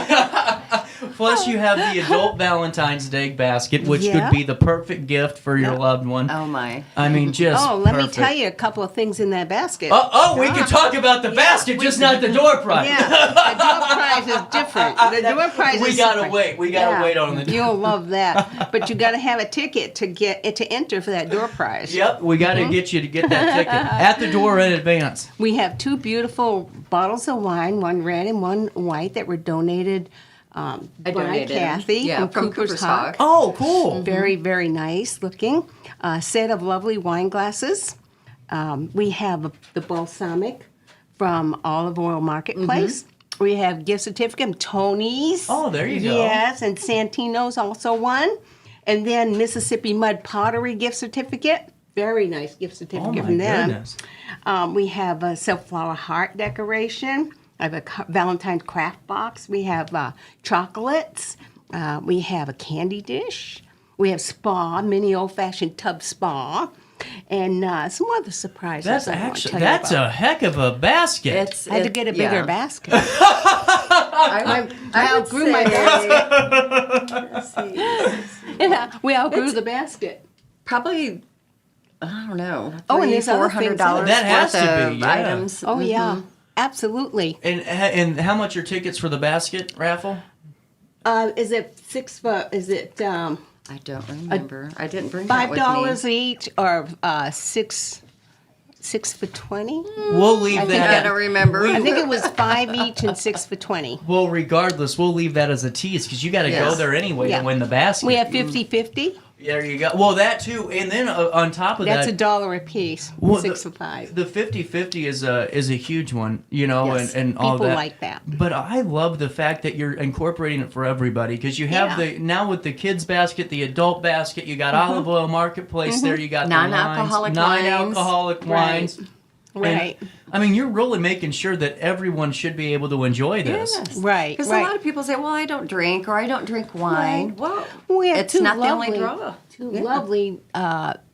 Plus, you have the adult Valentine's Day basket, which could be the perfect gift for your loved one. Oh my! I mean, just let me tell you a couple of things in that basket. We can talk about the basket, just not the door prize. Yeah, the door prize is different. The door prize we is gotta different. wait. We gotta wait on the door. You'll love that, but you gotta have a ticket to enter for that door prize. Yep, we gotta get you to get that ticket at the door in advance. We have 2 beautiful bottles of wine, one red and one white, that were donated. By Kathy from Cooper's Hawk. Oh, cool. Very, very nice looking. Set of lovely wine glasses. We have the balsamic from Olive Oil Marketplace. We have gift certificate from Tony's. Oh, there you go. Yes, and Santino's also one. And then Mississippi Mud Pottery gift certificate. Very nice gift certificate from them. Goodness. We have a self-flower heart decoration. I have a Valentine craft box. We have chocolates. We have a candy dish. We have spa, mini old-fashioned tub spa, and some other surprises. That's a heck of a basket. I had to get a bigger basket. I outgrew my basket. Let's see. Yeah, we outgrew the basket. Probably, I don't know. And there's other $400 things. That has to be items. Oh yeah. Absolutely. And how much are tickets for the basket raffle? Is it $6? Is it I don't remember. I didn't bring that with me. $5 each, or 6 for $20. We'll leave that. I don't remember. I think it was 5 each and 6 for $20. Well, regardless, we'll leave that as a tease because you got to go there anyway to win the basket. We have 50-50. There you go. Well, that too, and then on top of That's that, $1 a piece. 6 for $5. The 50-50 is a huge one, you know, Yes, and all people that. like that. But I love the fact that you're incorporating it for everybody because you have now with the kids basket, the adult basket, you got Olive Oil Marketplace there, you got non-alcoholic non-alcoholic wines. Right. And, I mean, you're really making sure that everyone should be able to enjoy this. Yes. Right. Because a lot of people say, well, I don't drink or I don't drink wine. Right. Well, We have it's two not lovely, the only draw. Two lovely,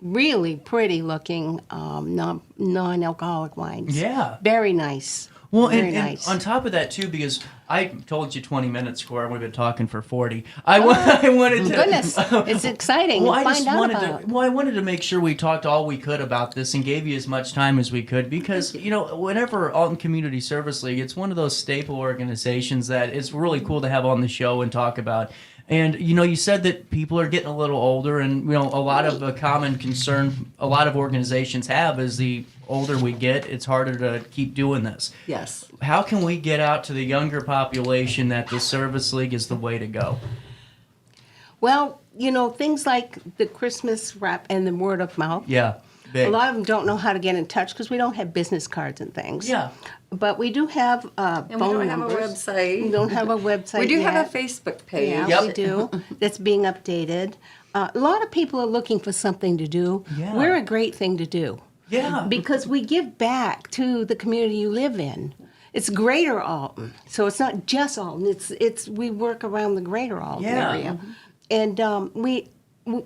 really pretty looking non-alcoholic wines. Yeah. Very nice. Well, Very and nice. on top of that too, because I told you 20 minutes, Cora, and we've been talking for 40. I wanted to. Goodness, it's exciting. Well, I wanted to make sure we talked all we could about this and gave you as much time as we could because you know, whenever Alton Community Service League, it's one of those staple organizations that it's really cool to have on the show and talk about. And, you know, you said that people are getting a little older, and, you know, a lot of a common concern a lot of organizations have is the older we get, it's harder to keep doing this. Yes. How can we get out to the younger population that the Service League is the way to go? Well, you know, things like the Christmas wrap and the word of mouth. Yeah. Big. A lot of them don't know how to get in touch because we don't have business cards and things. Yeah. But we do have phone And we don't numbers. have a website. We don't have a website We do yet. have a Facebook page. Yeah, we do. That's being updated. A lot of people are looking for something to do. Yeah. We're a great thing to do. Yeah. Because we give back to the community you live in. It's greater Alton. So it's not just Alton. It's we work around the greater Alton area. And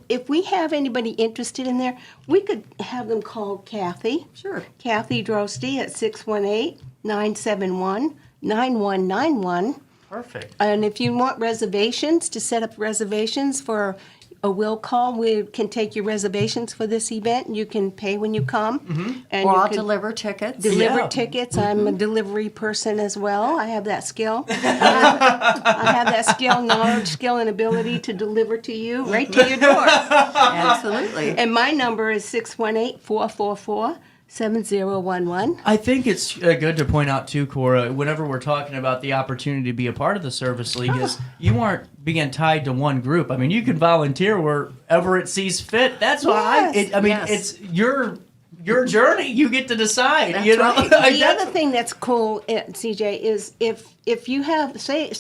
if we have anybody interested in there, we could have them call Kathy. Sure. Kathy Drosty at 618-971-9191. Perfect. And if you want reservations, to set up reservations for a will call, we can take your reservations for this event. You can pay when you come. And Or you I'll can deliver tickets. deliver tickets. I'm a delivery person as well. I have that skill. I have that skill, knowledge, skill, and ability to deliver to you right to your door. Absolutely. And my number is 618-444-7011. I think it's good to point out too, Cora, whenever we're talking about the opportunity to be a part of the Service League, is you aren't being tied to one group. I mean, you can volunteer wherever it sees fit. That's why it's your journey. You get to decide. That's you know, right. The other thing that's cool, CJ, is if you have say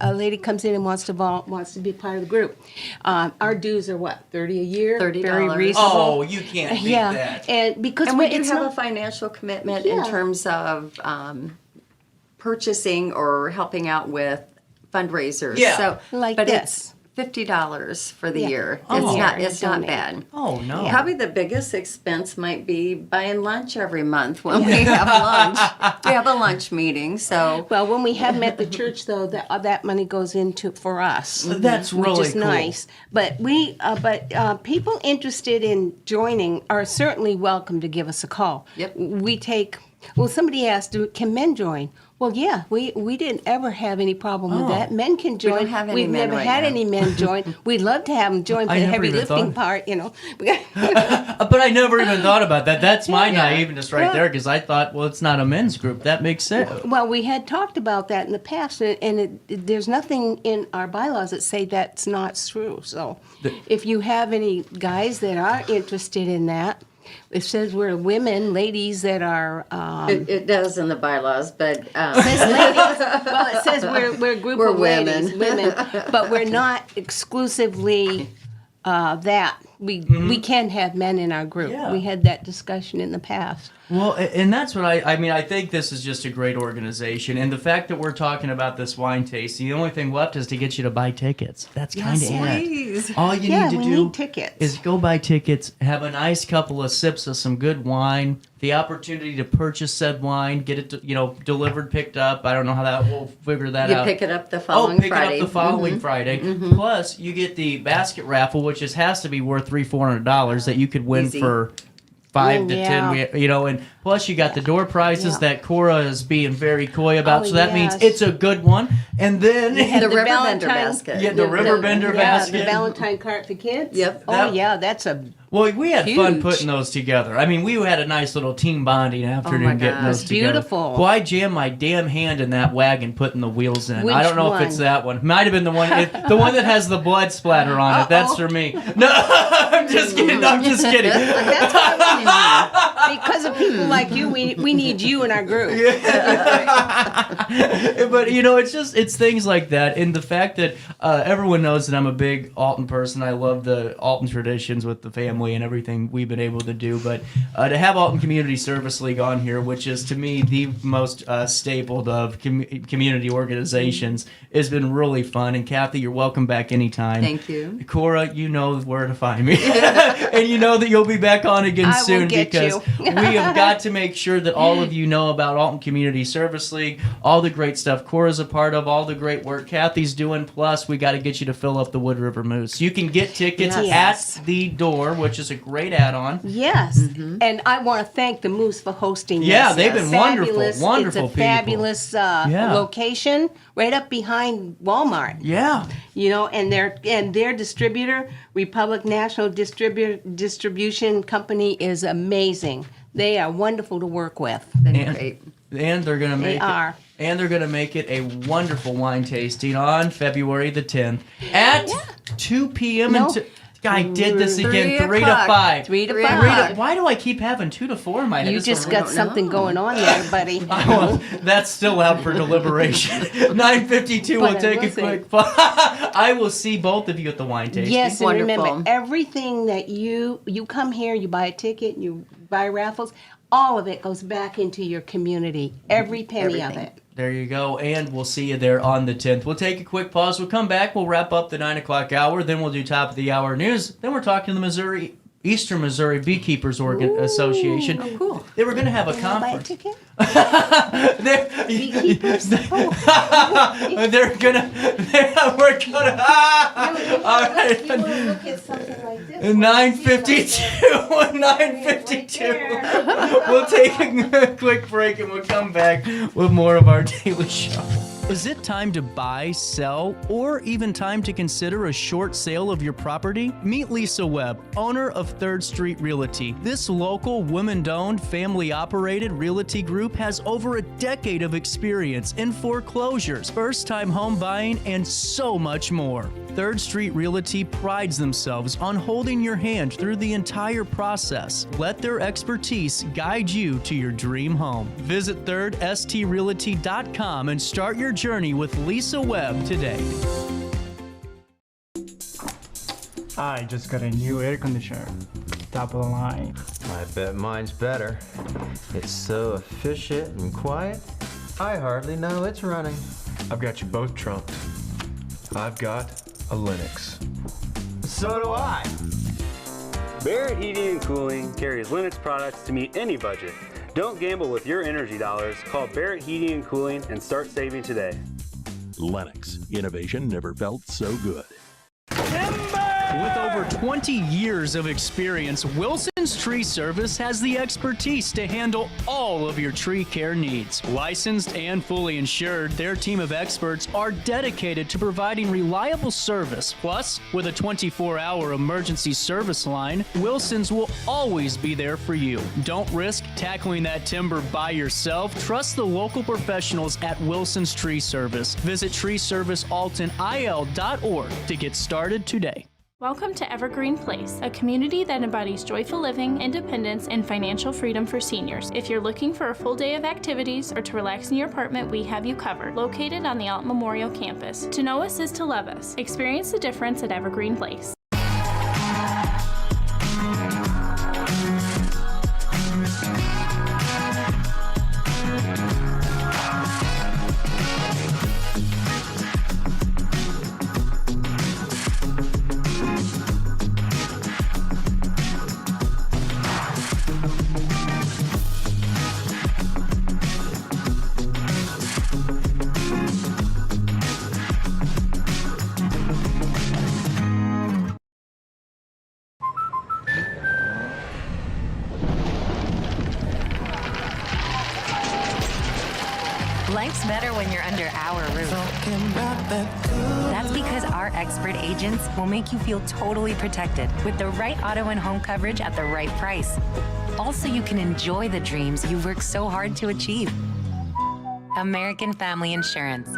a lady comes in and wants to be part of the group, our dues are what, $30 a year? $30. Very reasonable. Oh, you can't beat that. And because we do it's have not a financial commitment in terms of purchasing or helping out with fundraisers. Yeah. So, Like but this. it's $50 for the year. Oh. It's not bad. Oh, no. Probably the biggest expense might be buying lunch every month when we have lunch. We have a lunch meeting, so. Well, when we have them at the church, though, that money goes into for us. That's really which is cool. nice. But people interested in joining are certainly welcome to give us a call. Yep. We take. Well, somebody asked, can men join? Well, yeah, we didn't ever have any problem with that. Men can join. don't have any We've men never right had now. any men join. We'd love to have them join for I the never heavy even lifting thought. part, you know. But I never even thought about that. That's my naiveness right there, because I thought, well, it's not a men's group. That makes sense. Well, we had talked about that in the past, and there's nothing in our bylaws that say that's not true. So if you have any guys that are interested in that, it says we're women, ladies that are... It does in the bylaws, but... It says ladies. Well, it says we're a group We're of ladies, women. but we're not exclusively that. We can have men in our group. Yeah. We had that discussion in the past. Well, and that's what I mean, I think this is just a great organization. And the fact that we're talking about this wine tasting, the only thing left is to get you to buy tickets. That's kind of please. it. All you Yeah, need to we do need tickets. is go buy tickets, have a nice couple of sips of some good wine, the opportunity to purchase said wine, get it delivered, picked up. I don't know how that we'll figure that out. You pick it up the following Friday. Pick it up the following Friday. Plus, you get the basket raffle, which has to be worth $300-$400 that you could win Easy. for 5 to 10, and plus you got the door prizes that Cora is being very coy about, so that means it's a good one. And then the RiverBender basket. Yeah, the RiverBender basket. The Valentine cart for kids. Yep. That's a Well, we had fun huge. putting those together. I mean, we had a nice little team bonding afternoon getting those together. Beautiful. Well, I jammed my damn hand in that wagon putting the wheels in. Which I don't know if it's that one. Might have been the one that has the blood splatter on it. That's for me. No, I'm just kidding. That's what I mean. Because of people like you, we need you in our group. But it's things like that, and the fact that everyone knows that I'm a big Alton person. I love the Alton traditions with the family and everything we've been able to do. But to have Alton Community Service League on here, which is to me the most stapled of community organizations, has been really fun. And Kathy, you're welcome back anytime. Thank you. Cora, you know where to find me. And you know that you'll be back on again soon, because we have got to make sure that all of you know about Alton Community Service League, all the great stuff Cora's a part of, all the great work Kathy's doing, plus we got to get you to fill up the Wood River Moose. You can get tickets at the door, which is a great add-on. Yes, and I want to thank the Moose for hosting this. Yeah, they've been wonderful It's people. a fabulous location right up behind Walmart. Yeah. And their distributor, Republic National Distribution Company, is amazing. They are wonderful to work with. Great. And they're going to make And they're going to make it a wonderful wine tasting on February the 10th at 2 p.m. I did this again. 3 to 5. 3 to 5. Why do I keep having 2 to 4 in my head? You just got something going on there, buddy. That's still out for deliberation. 9:52. We'll take a quick. I will see both of you at the wine tasting. Yes, and remember, everything that you come here, you buy a ticket, you buy raffles, all of it goes back into your community. Every penny of it. There you go, and we'll see you there on the 10th. We'll take a quick pause. We'll come back. We'll wrap up the 9 o'clock hour. Then we'll do top of the hour news. Then we're talking to the Eastern Missouri Beekeepers Association. Oh, cool. They were going to have a conference. Buy a ticket? Beekeepers? We're gonna. All right. 9:52. We'll take a quick break and we'll come back with more of our daily show. Is it time to buy, sell, or even time to consider a short sale of your property? Meet Lisa Webb, owner of 3rd Street Realty. This local, woman-owned, family-operated realty group has over a decade of experience in foreclosures, first-time home buying, and so much more. 3rd Street Realty prides themselves on holding your hand through the entire process. Let their expertise guide you to your dream home. Visit 3rdstrealty.com and start your journey with Lisa Webb today. I just got a new air conditioner. Top of the line. I bet mine's better. It's so efficient and quiet, I hardly know it's running. I've got you both trumped. I've got a Linux. So do I. Barrett Heating and Cooling carries Linux products to meet any budget. Don't gamble with your energy dollars. Call Barrett Heating and Cooling and start saving today. Lennox. Innovation never felt so good. With over 20 years of experience, Wilson's Tree Service has the expertise to handle all of your tree care needs. Licensed and fully insured, their team of experts are dedicated to providing reliable service. Plus, with a 24-hour emergency service line, Wilson's will always be there for you. Don't risk tackling that timber by yourself. Trust the local professionals at Wilson's Tree Service. Visit treeservicealtonil.org to get started today. Welcome to Evergreen Place, a community that embodies joyful living, independence, and financial freedom for seniors. If you're looking for a full day of activities or to relax in your apartment, we have you covered. Located on the Alton Memorial Campus. To know us is to love us. Experience the difference at Evergreen Place. Life's better when you're under our roof. That's because our expert agents will make you feel totally protected with the right auto and home coverage at the right price. Also, you can enjoy the dreams you've worked so hard to achieve. American Family Insurance.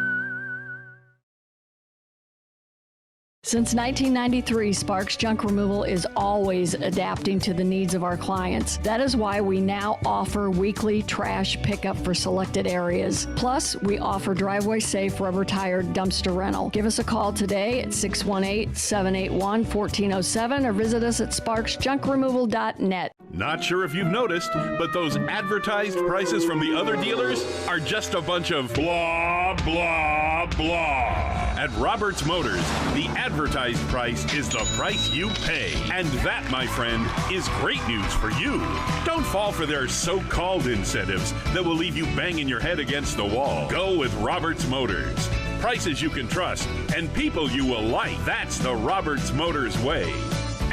Since 1993, Sparks Junk Removal is always adapting to the needs of our clients. That is why we now offer weekly trash pickup for selected areas. Plus, we offer driveway-safe rubber-tired dumpster rental. Give us a call today at 618-781-1407 or visit us at sparksjunkremoval.net. Not sure if you've noticed, but those advertised prices from the other dealers are just a bunch of blah, blah, blah. At Roberts Motors, the advertised price is the price you pay. And that, my friend, is great news for you. Don't fall for their so-called incentives that will leave you banging your head against the wall. Go with Roberts Motors. Prices you can trust and people you will like. That's the Roberts Motors way.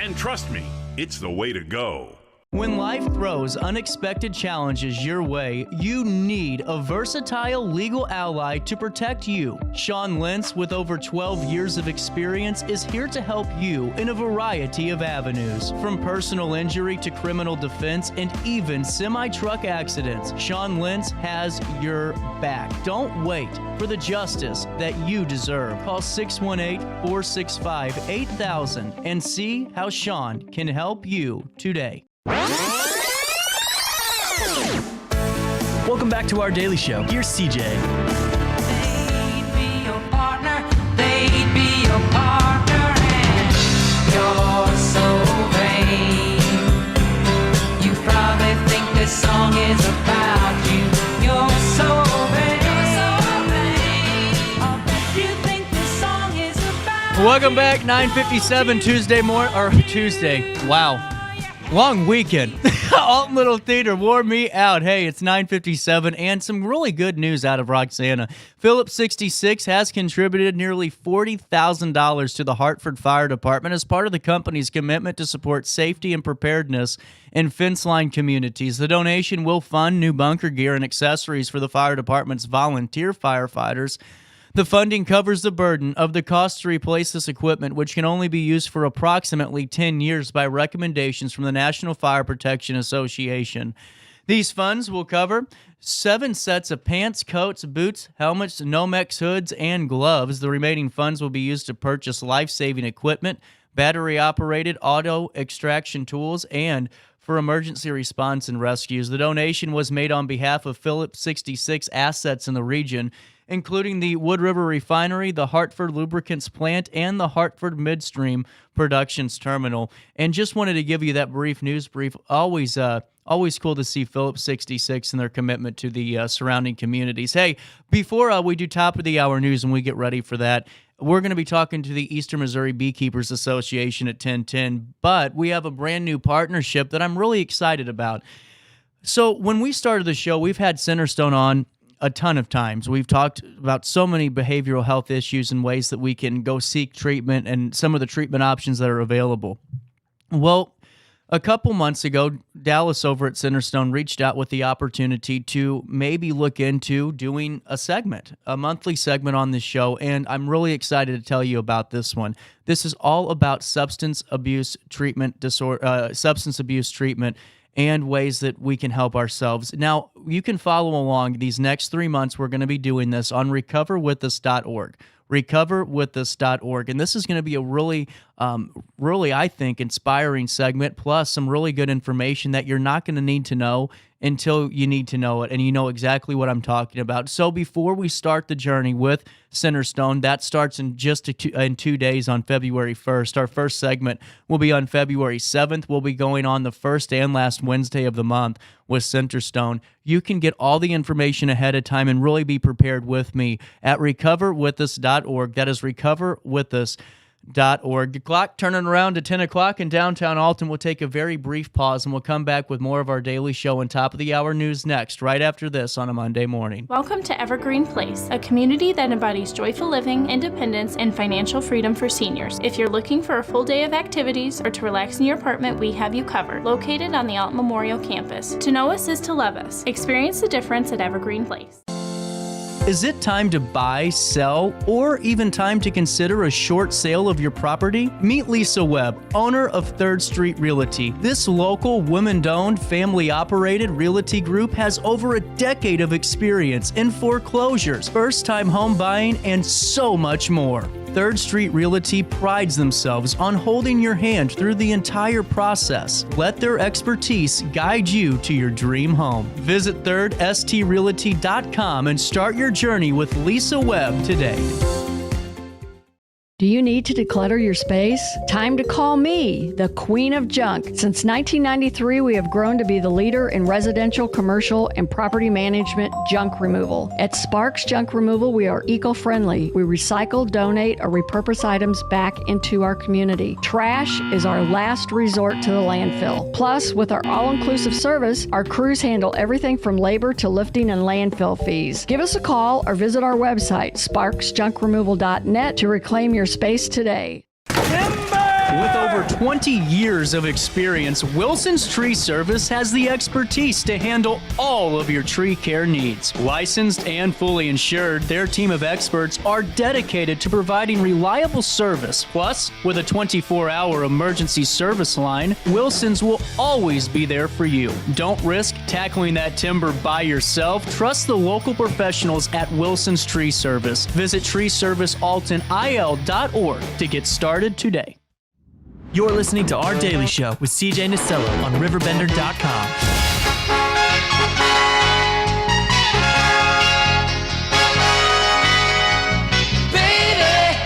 And trust me, it's the way to go. When life throws unexpected challenges your way, you need a versatile legal ally to protect you. Sean Lentz, with over 12 years of experience, is here to help you in a variety of avenues. From personal injury to criminal defense and even semi-truck accidents, Sean Lentz has your back. Don't wait for the justice that you deserve. Call 618-465-8000 and see how Sean can help you today. Welcome back to our daily show. Here's CJ. They'd be your partner, they'd be your partner, and you're so vain. You probably think this song is about you. You're so vain. I bet you think this song is about Welcome back, 9:57 Tuesday. Wow. Long weekend. Alton Little Theater wore me out. Hey, it's 9:57 and some really good news out of Roxana. Phillips 66 has contributed nearly $40,000 to the Hartford Fire Department as part of the company's commitment to support safety and preparedness in fence-line communities. The donation will fund new bunker gear and accessories for the fire department's volunteer firefighters. The funding covers the burden of the cost to replace this equipment, which can only be used for approximately 10 years by recommendations from the National Fire Protection Association. These funds will cover 7 sets of pants, coats, boots, helmets, Nomex hoods, and gloves. The remaining funds will be used to purchase life-saving equipment, battery-operated auto extraction tools, and for emergency response and rescues. The donation was made on behalf of Phillips 66 assets in the region, including the Wood River Refinery, the Hartford Lubricants Plant, and the Hartford Midstream Productions Terminal. And just wanted to give you that brief news brief. Always cool to see Phillips 66 and their commitment to the surrounding communities. Hey, before we do top of the hour news and we get ready for that, we're going to be talking to the Eastern Missouri Beekeepers Association at 10:10, but we have a brand new partnership that I'm really excited about. So when we started the show, we've had Centerstone on a ton of times. We've talked about so many behavioral health issues and ways that we can go seek treatment and some of the treatment options that are available. Well, a couple months ago, Dallas over at Centerstone reached out with the opportunity to maybe look into doing a monthly segment on this show, and I'm really excited to tell you about this one. This is all about substance abuse treatment and ways that we can help ourselves. Now, you can follow along these next 3 months. We're going to be doing this on recoverwithus.org. recoverwithus.org. And this is going to be a really, I think, inspiring segment, plus some really good information that you're not going to need to know until you need to know it, and you know exactly what I'm talking about. So before we start the journey with Centerstone, that starts in in 2 days on February 1st. Our first segment will be on February 7th. We'll be going on the first and last Wednesday of the month with Centerstone. You can get all the information ahead of time and really be prepared with me at recoverwithus.org. That is recoverwithus.org. The clock turning around to 10 o'clock in downtown Alton. We'll take a very brief pause and we'll come back with more of our daily show and top of the hour news next, right after this on a Monday morning. Welcome to Evergreen Place, a community that embodies joyful living, independence, and financial freedom for seniors. If you're looking for a full day of activities or to relax in your apartment, we have you covered. Located on the Alton Memorial Campus. To know us is to love us. Experience the difference at Evergreen Place. Is it time to buy, sell, or even time to consider a short sale of your property? Meet Lisa Webb, owner of 3rd Street Realty. This local, women-owned, family-operated realty group has over a decade of experience in foreclosures, first-time home buying, and so much more. 3rd Street Realty prides themselves on holding your hand through the entire process. Let their expertise guide you to your dream home. Visit 3rdstrealty.com and start your journey with Lisa Webb today. Do you need to declutter your space? Time to call me, the Queen of Junk. Since 1993, we have grown to be the leader in residential, commercial, and property management junk removal. At Sparks Junk Removal, we are eco-friendly. We recycle, donate, or repurpose items back into our community. Trash is our last resort to the landfill. Plus, with our all-inclusive service, our crews handle everything from labor to lifting and landfill fees. Give us a call or visit our website, sparksjunkremoval.net, to reclaim your space today. With over 20 years of experience, Wilson's Tree Service has the expertise to handle all of your tree care needs. Licensed and fully insured, their team of experts are dedicated to providing reliable service. Plus, with a 24-hour emergency service line, Wilson's will always be there for you. Don't risk tackling that timber by yourself. Trust the local professionals at Wilson's Tree Service. Visit treeservicealtonil.org to get started today. You're listening to Our Daily Show with CJ Nasello on RiverBender.com. Baby,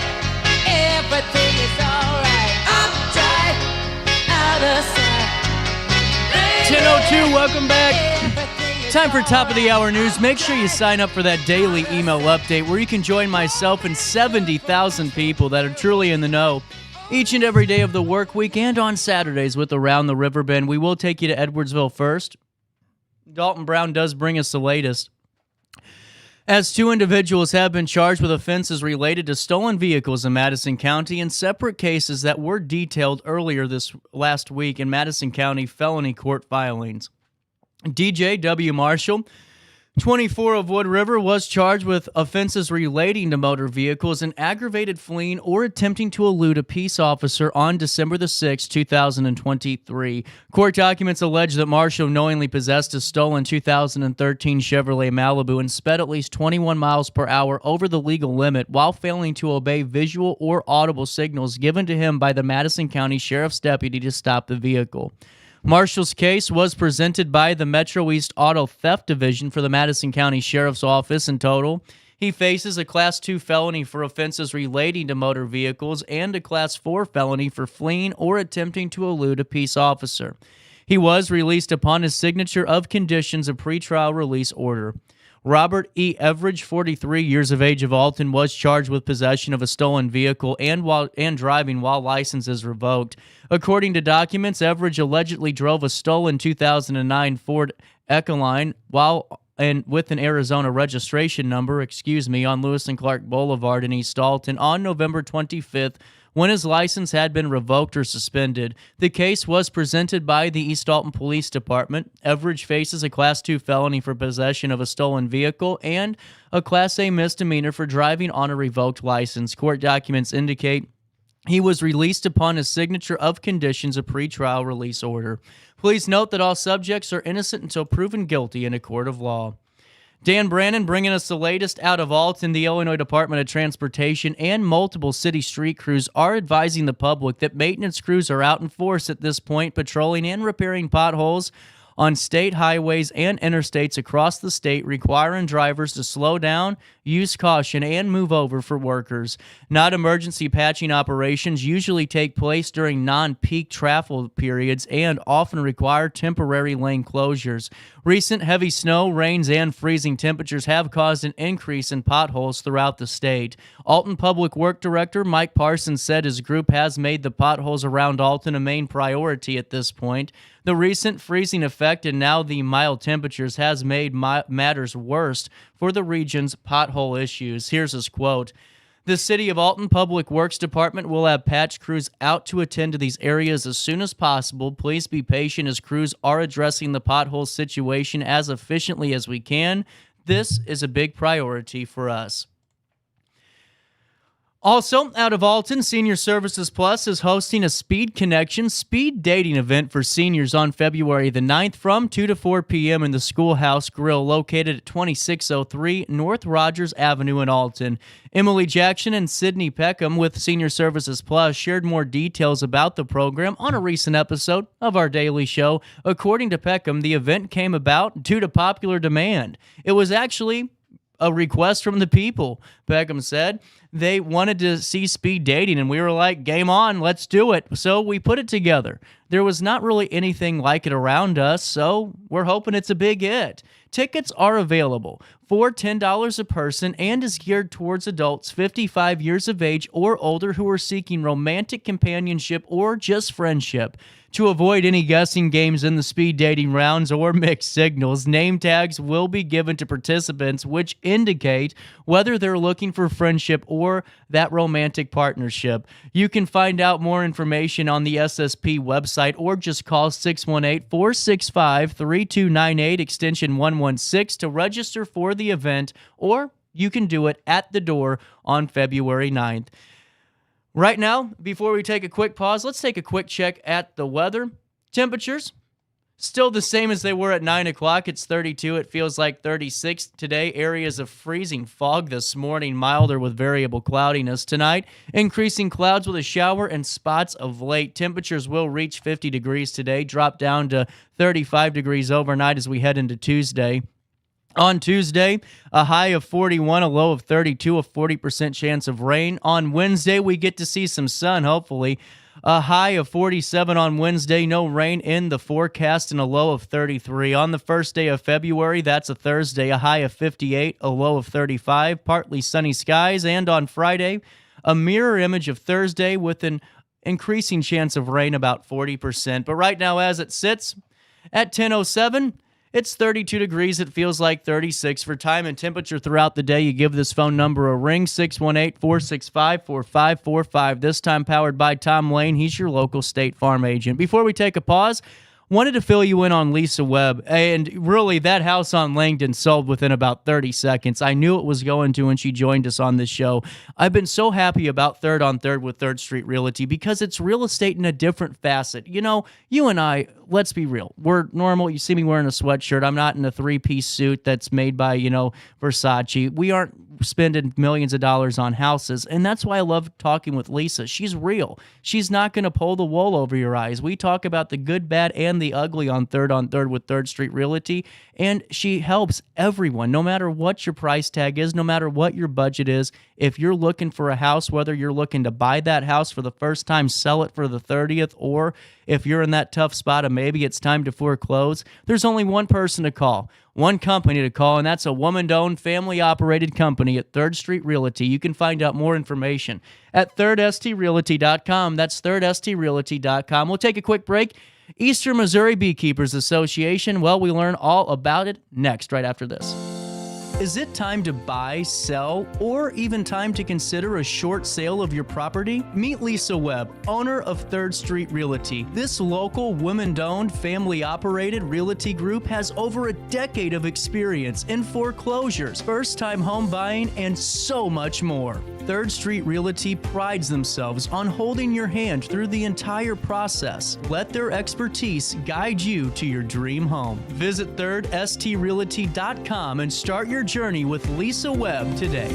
everything is alright. Uptight, out of sight. 10:02, welcome back. Time for top of the hour news. Make sure you sign up for that daily email update where you can join myself and 70,000 people that are truly in the know each and every day of the work week and on Saturdays with Around the Riverbend. We will take you to Edwardsville first. Dalton Brown does bring us the latest, as 2 individuals have been charged with offenses related to stolen vehicles in Madison County in separate cases that were detailed earlier this last week in Madison County felony court filings. DJ W. Marshall, 24 of Wood River, was charged with offenses relating to motor vehicles and aggravated fleeing or attempting to elude a peace officer on December the 6th, 2023. Court documents allege that Marshall knowingly possessed a stolen 2013 Chevrolet Malibu and sped at least 21 miles per hour over the legal limit while failing to obey visual or audible signals given to him by the Madison County Sheriff's deputy to stop the vehicle. Marshall's case was presented by the Metro East Auto Theft Division for the Madison County Sheriff's Office. In total, he faces a Class 2 felony for offenses relating to motor vehicles and a Class 4 felony for fleeing or attempting to elude a peace officer. He was released upon his signature of conditions of pretrial release order. Robert E. Everidge, 43 years of age, of Alton, was charged with possession of a stolen vehicle and driving while license is revoked. According to documents, Everidge allegedly drove a stolen 2009 Ford Ecoline with an Arizona registration number, on Lewis and Clark Boulevard in East Alton on November 25th, when his license had been revoked or suspended. The case was presented by the East Alton Police Department. Everidge faces a Class 2 felony for possession of a stolen vehicle and a Class A misdemeanor for driving on a revoked license. Court documents indicate he was released upon his signature of conditions of pretrial release order. Please note that all subjects are innocent until proven guilty in a court of law. Dan Brannon bringing us the latest out of Alton. The Illinois Department of Transportation and multiple city street crews are advising the public that maintenance crews are out in force at this point, patrolling and repairing potholes on state highways and interstates across the state, requiring drivers to slow down, use caution, and move over for workers. Non-emergency patching operations usually take place during non-peak traffic periods and often require temporary lane closures. Recent heavy snow, rains, and freezing temperatures have caused an increase in potholes throughout the state. Alton Public Work Director Mike Parsons said his group has made the potholes around Alton a main priority at this point. The recent freezing effect and now the mild temperatures has made matters worse for the region's pothole issues. Here's his quote. The City of Alton Public Works Department will have patch crews out to attend to these areas as soon as possible. Please be patient as crews are addressing the pothole situation as efficiently as we can. This is a big priority for us. Also, out of Alton, Senior Services Plus is hosting a Speed Connection speed dating event for seniors on February the 9th from 2 to 4 p.m. in the Schoolhouse Grill located at 2603 North Rogers Avenue in Alton. Emily Jackson and Sydney Peckham with Senior Services Plus shared more details about the program on a recent episode of our daily show. According to Peckham, the event came about due to popular demand. It was actually a request from the people. Peckham said they wanted to see speed dating, and we were like, game on, let's do it. So we put it together. There was not really anything like it around us, so we're hoping it's a big hit. Tickets are available for $10 a person and is geared towards adults 55 years of age or older who are seeking romantic companionship or just friendship. To avoid any guessing games in the speed dating rounds or mixed signals, name tags will be given to participants which indicate whether they're looking for friendship or that romantic partnership. You can find out more information on the SSP website or just call 618-465-3298 extension 116 to register for the event, or you can do it at the door on February 9th. Right now, before we take a quick pause, let's take a quick check at the weather. Temperatures, still the same as they were at 9 o'clock. It's 32. It feels like 36 today. Areas of freezing fog this morning, milder with variable cloudiness. Tonight, increasing clouds with a shower and spots of late. Temperatures will reach 50 degrees today, drop down to 35 degrees overnight as we head into Tuesday. On Tuesday, a high of 41, a low of 32, a 40% chance of rain. On Wednesday, we get to see some sun, hopefully. A high of 47 on Wednesday, no rain in the forecast, and a low of 33. On the first day of February, that's a Thursday, a high of 58, a low of 35, partly sunny skies. And on Friday, a mirror image of Thursday with an increasing chance of rain, about 40%. But right now, as it sits at 10:07, it's 32 degrees. It feels like 36. For time and temperature throughout the day, you give this phone number a ring, 618-465-4545. This time powered by Tom Lane. He's your local State Farm agent. Before we take a pause, wanted to fill you in on Lisa Webb. And really, that house on Langdon sold within about 30 seconds. I knew it was going to when she joined us on this show. I've been so happy about Third on Third with Third Street Realty because it's real estate in a different facet. You know, you and I, let's be real. We're normal. You see me wearing a sweatshirt. I'm not in a three-piece suit that's made by, Versace. We aren't spending millions of dollars on houses, and that's why I love talking with Lisa. She's real. She's not going to pull the wool over your eyes. We talk about the good, bad, and the ugly on Third with Third Street Realty, and she helps everyone, no matter what your price tag is, no matter what your budget is. If you're looking for a house, whether you're looking to buy that house for the first time, sell it for the 30th, or if you're in that tough spot of maybe it's time to foreclose, there's only one person to call, one company to call, and that's a woman-owned, family-operated company at Third Street Realty. You can find out more information at thirdstrealty.com. That's thirdstrealty.com. We'll take a quick break. Eastern Missouri Beekeepers Association, well, we learn all about it next, right after this. Is it time to buy, sell, or even time to consider a short sale of your property? Meet Lisa Webb, owner of Third Street Realty. This local, women-owned, family-operated realty group has over a decade of experience in foreclosures, first-time home buying, and so much more. Third Street Realty prides themselves on holding your hand through the entire process. Let their expertise guide you to your dream home. Visit thirdstrealty.com and start your journey with Lisa Webb today.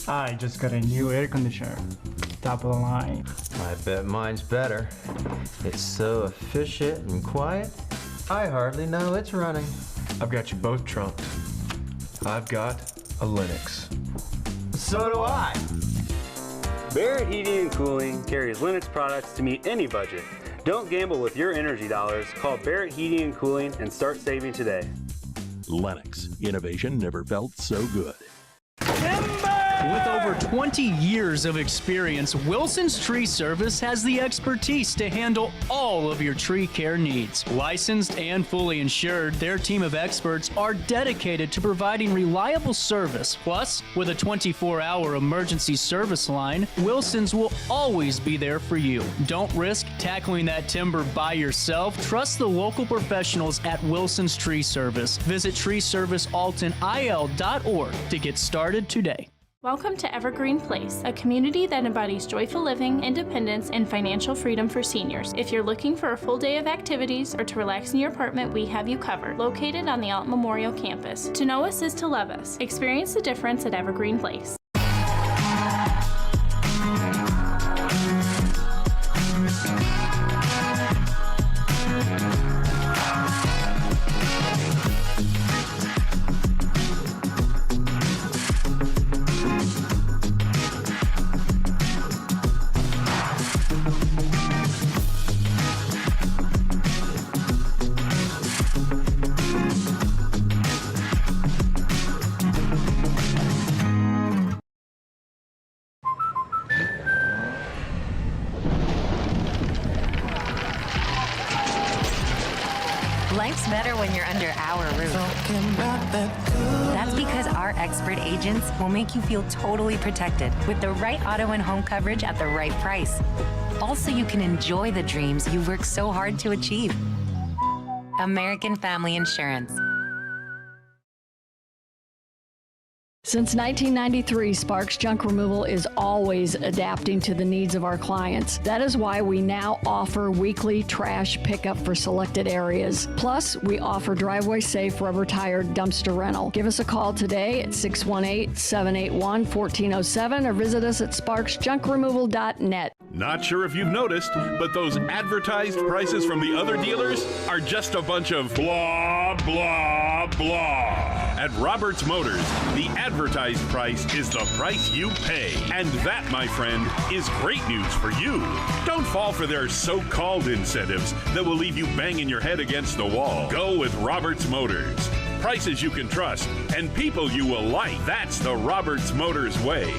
I just got a new air conditioner. Top of the line. I bet mine's better. It's so efficient and quiet, I hardly know it's running. I've got you both trunked. I've got a Linux. So do I. Barrett Heating and Cooling carries Linux products to meet any budget. Don't gamble with your energy dollars. Call Barrett Heating and Cooling and start saving today. Lennox. Innovation never felt so good. Timber! With over 20 years of experience, Wilson's Tree Service has the expertise to handle all of your tree care needs. Licensed and fully insured, their team of experts are dedicated to providing reliable service. Plus, with a 24-hour emergency service line, Wilson's will always be there for you. Don't risk tackling that timber by yourself. Trust the local professionals at Wilson's Tree Service. Visit treeservicealtonil.org to get started today. Welcome to Evergreen Place, a community that embodies joyful living, independence, and financial freedom for seniors. If you're looking for a full day of activities or to relax in your apartment, we have you covered. Located on the Alton Memorial Campus. To know us is to love us. Experience the difference at Evergreen Place. Life's better when you're under our roof. That's because our expert agents will make you feel totally protected with the right auto and home coverage at the right price. Also, you can enjoy the dreams you've worked so hard to achieve. American Family Insurance. Since 1993, Sparks Junk Removal is always adapting to the needs of our clients. That is why we now offer weekly trash pickup for selected areas. Plus, we offer driveway-safe rubber-tired dumpster rental. Give us a call today at 618-781-1407 or visit us at sparksjunkremoval.net. Not sure if you've noticed, but those advertised prices from the other dealers are just a bunch of blah, blah, blah. At Roberts Motors, the advertised price is the price you pay. And that, my friend, is great news for you. Don't fall for their so-called incentives that will leave you banging your head against the wall. Go with Roberts Motors. Prices you can trust and people you will like. That's the Roberts Motors way.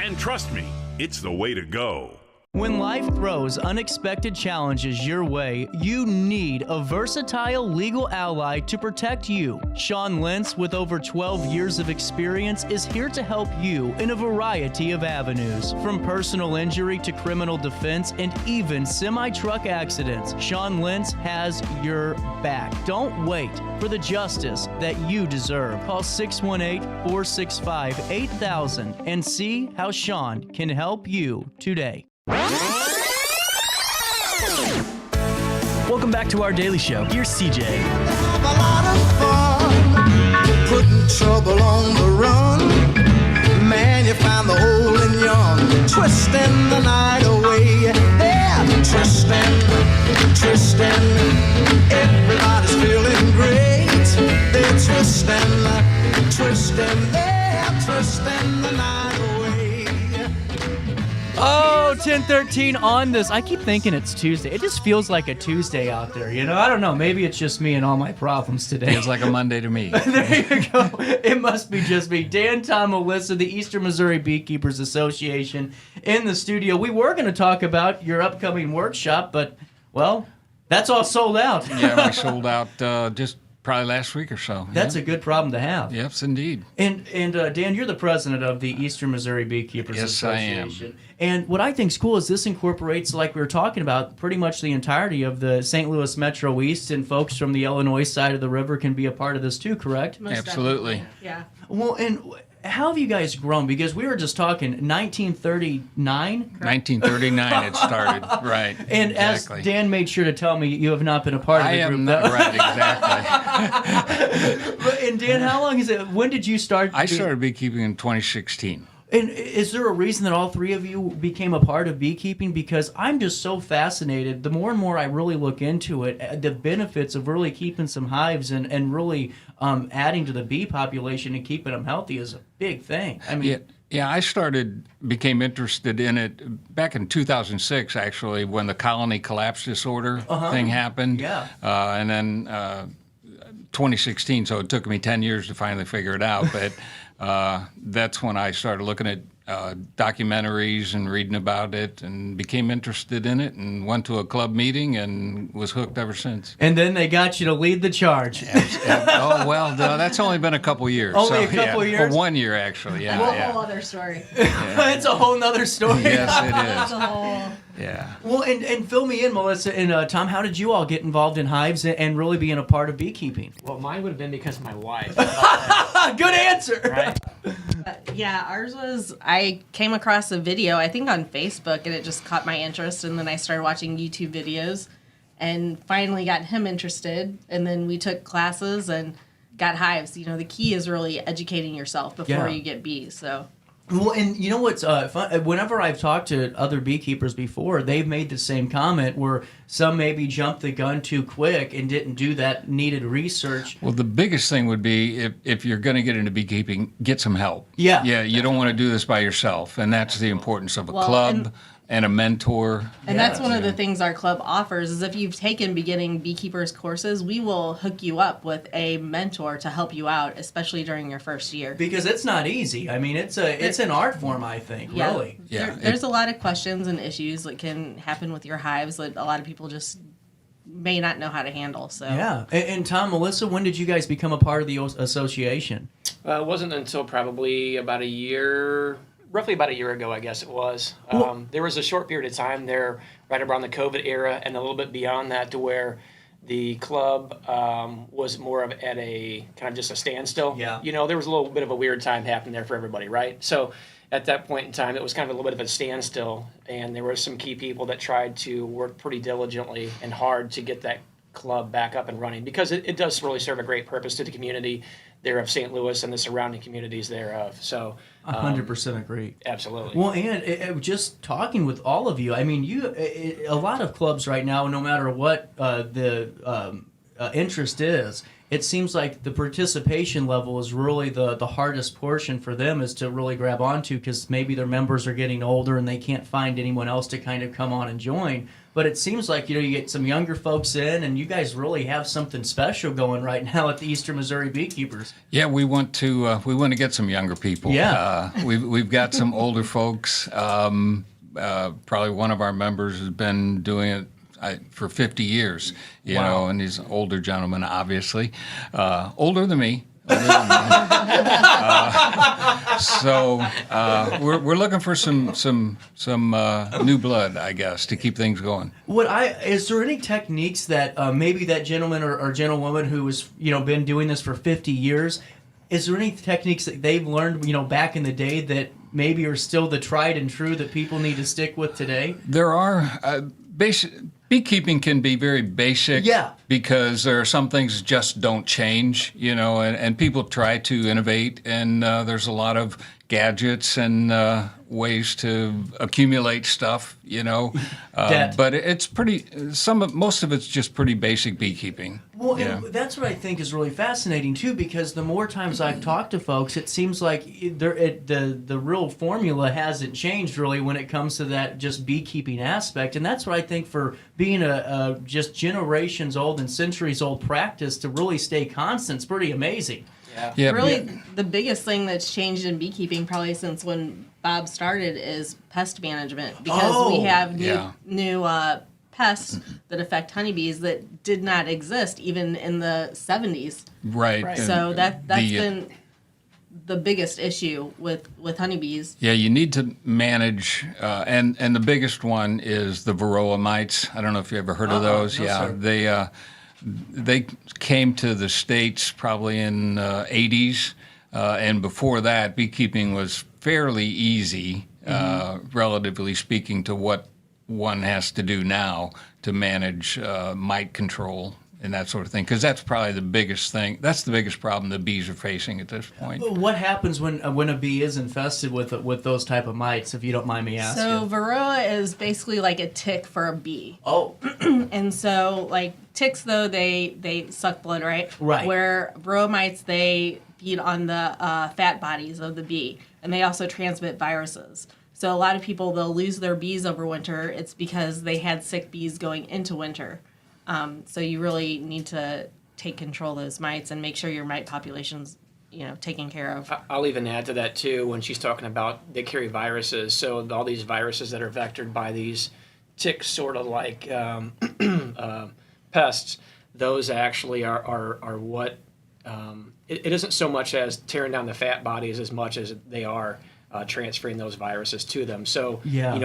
And trust me, it's the way to go. When life throws unexpected challenges your way, you need a versatile legal ally to protect you. Sean Lentz, with over 12 years of experience, is here to help you in a variety of avenues. From personal injury to criminal defense and even semi-truck accidents, Sean Lentz has your back. Don't wait for the justice that you deserve. Call 618-465-8000 and see how Sean can help you today. Welcome back to our daily show. Here's CJ. Have a lot of fun putting trouble on the run. Man, you find the old and young, twisting the night away. They're twisting. Everybody's feeling great. They're twisting. They're twisting the night away. Oh, 10:13 on this. I keep thinking it's Tuesday. It just feels like a Tuesday out there. You know, I don't know. Maybe it's just me and all my problems today. Feels like a Monday to me. There you go. It must be just me. Dan, Tom, Melissa, the Eastern Missouri Beekeepers Association in the studio. We were going to talk about your upcoming workshop, but, well, that's all sold out. Yeah, we sold out just probably last week or so. That's a good problem to have. Yes, indeed. And Dan, you're the president of the Eastern Missouri Beekeepers Association. Yes, I am. And what I think is cool is this incorporates, like we were talking about, pretty much the entirety of the St. Louis Metro East, and folks from the Illinois side of the river can be a part of this too, correct? Most Absolutely. Definitely. Yeah. Well, and how have you guys grown? Because we were just talking 1939? 1939 it started, right. And exactly. As Dan made sure to tell me, you have not been a part of the group. Right, exactly. And Dan, how long is it? When did you start? I started beekeeping in 2016. And is there a reason that all three of you became a part of beekeeping? Because I'm just so fascinated. The more and more I really look into it, the benefits of really keeping some hives and really adding to the bee population and keeping them healthy is a big thing. I mean, yeah, I became interested in it back in 2006, actually, when the colony collapse disorder thing happened. Yeah. And then 2016, so it took me 10 years to finally figure it out. But that's when I started looking at documentaries and reading about it and became interested in it and went to a club meeting and was hooked ever since. And then they got you to lead the charge. Oh, well, no, that's only been a couple years. Only a couple years? For 1 year, actually, yeah. That's a whole other story. It's a whole nother story. Yes, it is. That's a whole... Yeah. Well, and fill me in, Melissa and Tom, how did you all get involved in hives and really being a part of beekeeping? Well, mine would have been because of my wife. Good answer. Right? Yeah, ours was, I came across a video, I think on Facebook, and it just caught my interest, and then I started watching YouTube videos and finally got him interested, and then we took classes and got hives. You know, the key is really educating yourself before you get bees, so... Well, and you know what's fun? Whenever I've talked to other beekeepers before, they've made the same comment where some maybe jumped the gun too quick and didn't do that needed research. Well, the biggest thing would be if you're going to get into beekeeping, get some help. Yeah. Yeah, you don't want to do this by yourself, and that's the importance of a club and a mentor. And that's one of the things our club offers is if you've taken beginning beekeepers courses, we will hook you up with a mentor to help you out, especially during your first year. Because it's not easy. I mean, it's an art form, I think, really. Yeah. There's a lot of questions and issues that can happen with your hives that a lot of people just may not know how to handle. So Yeah. And Tom, Melissa, when did you guys become a part of the association? It wasn't until probably roughly about a year ago, I guess it was. There was a short period of time there right around the COVID era and a little bit beyond that to where the club was more of at a kind of just a standstill. Yeah. You know, there was a little bit of a weird time happening there for everybody, right? So at that point in time, it was kind of a little bit of a standstill, and there were some key people that tried to work pretty diligently and hard to get that club back up and running because it does really serve a great purpose to the community there of St. Louis and the surrounding communities thereof. So 100% agree. Absolutely. Well, and just talking with all of you, I mean, a lot of clubs right now, no matter what the interest is, it seems like the participation level is really the hardest portion for them is to really grab onto because maybe their members are getting older and they can't find anyone else to kind of come on and join. But it seems like, you get some younger folks in, and you guys really have something special going right now at the Eastern Missouri Beekeepers. Yeah, we want to get some younger people. Yeah. We've got some older folks. Probably one of our members has been doing it for 50 years, you know, and he's an older gentleman, obviously. Older than me. So we're looking for some new blood, I guess, to keep things going. Is there any techniques that maybe that gentleman or gentlewoman who has been doing this for 50 years? Is there any techniques that they've learned back in the day that maybe are still the tried and true that people need to stick with today? There are beekeeping can be very basic because there are some things that just don't change, and people try to innovate, and there's a lot of gadgets and ways to accumulate stuff, but it's most of it's just pretty basic beekeeping. Well, and that's what I think is really fascinating too, because the more times I've talked to folks, it seems like the real formula hasn't changed really when it comes to that just beekeeping aspect, and that's what I think for being a just generations old and centuries old practice to really stay constant is pretty amazing. Yeah. Really, the biggest thing that's changed in beekeeping probably since when Bob started is pest management because we have new pests that affect honeybees that did not exist even in the 70s. Right. So that's been the biggest issue with honeybees. Yeah, you need to manage, and the biggest one is the varroa mites. I don't know if you ever heard of those. No, sir. They came to the States probably in 80s, and before that, beekeeping was fairly easy, relatively speaking, to what one has to do now to manage mite control and that sort of thing, because that's probably the biggest thing. That's the biggest problem the bees are facing at this point. What happens when a bee is infested with those type of mites, if you don't mind me asking? So varroa is basically like a tick for a bee. Oh. And so like ticks though, they suck blood, right? Right. Where varroa mites, they feed on the fat bodies of the bee, and they also transmit viruses. So a lot of people, they'll lose their bees over winter. It's because they had sick bees going into winter. So you really need to take control of those mites and make sure your mite population's taken care of. I'll even add to that too when she's talking about they carry viruses. So all these viruses that are vectored by these tick sort of like pests, those actually are what it isn't so much as tearing down the fat bodies as much as they are transferring those viruses to them. So,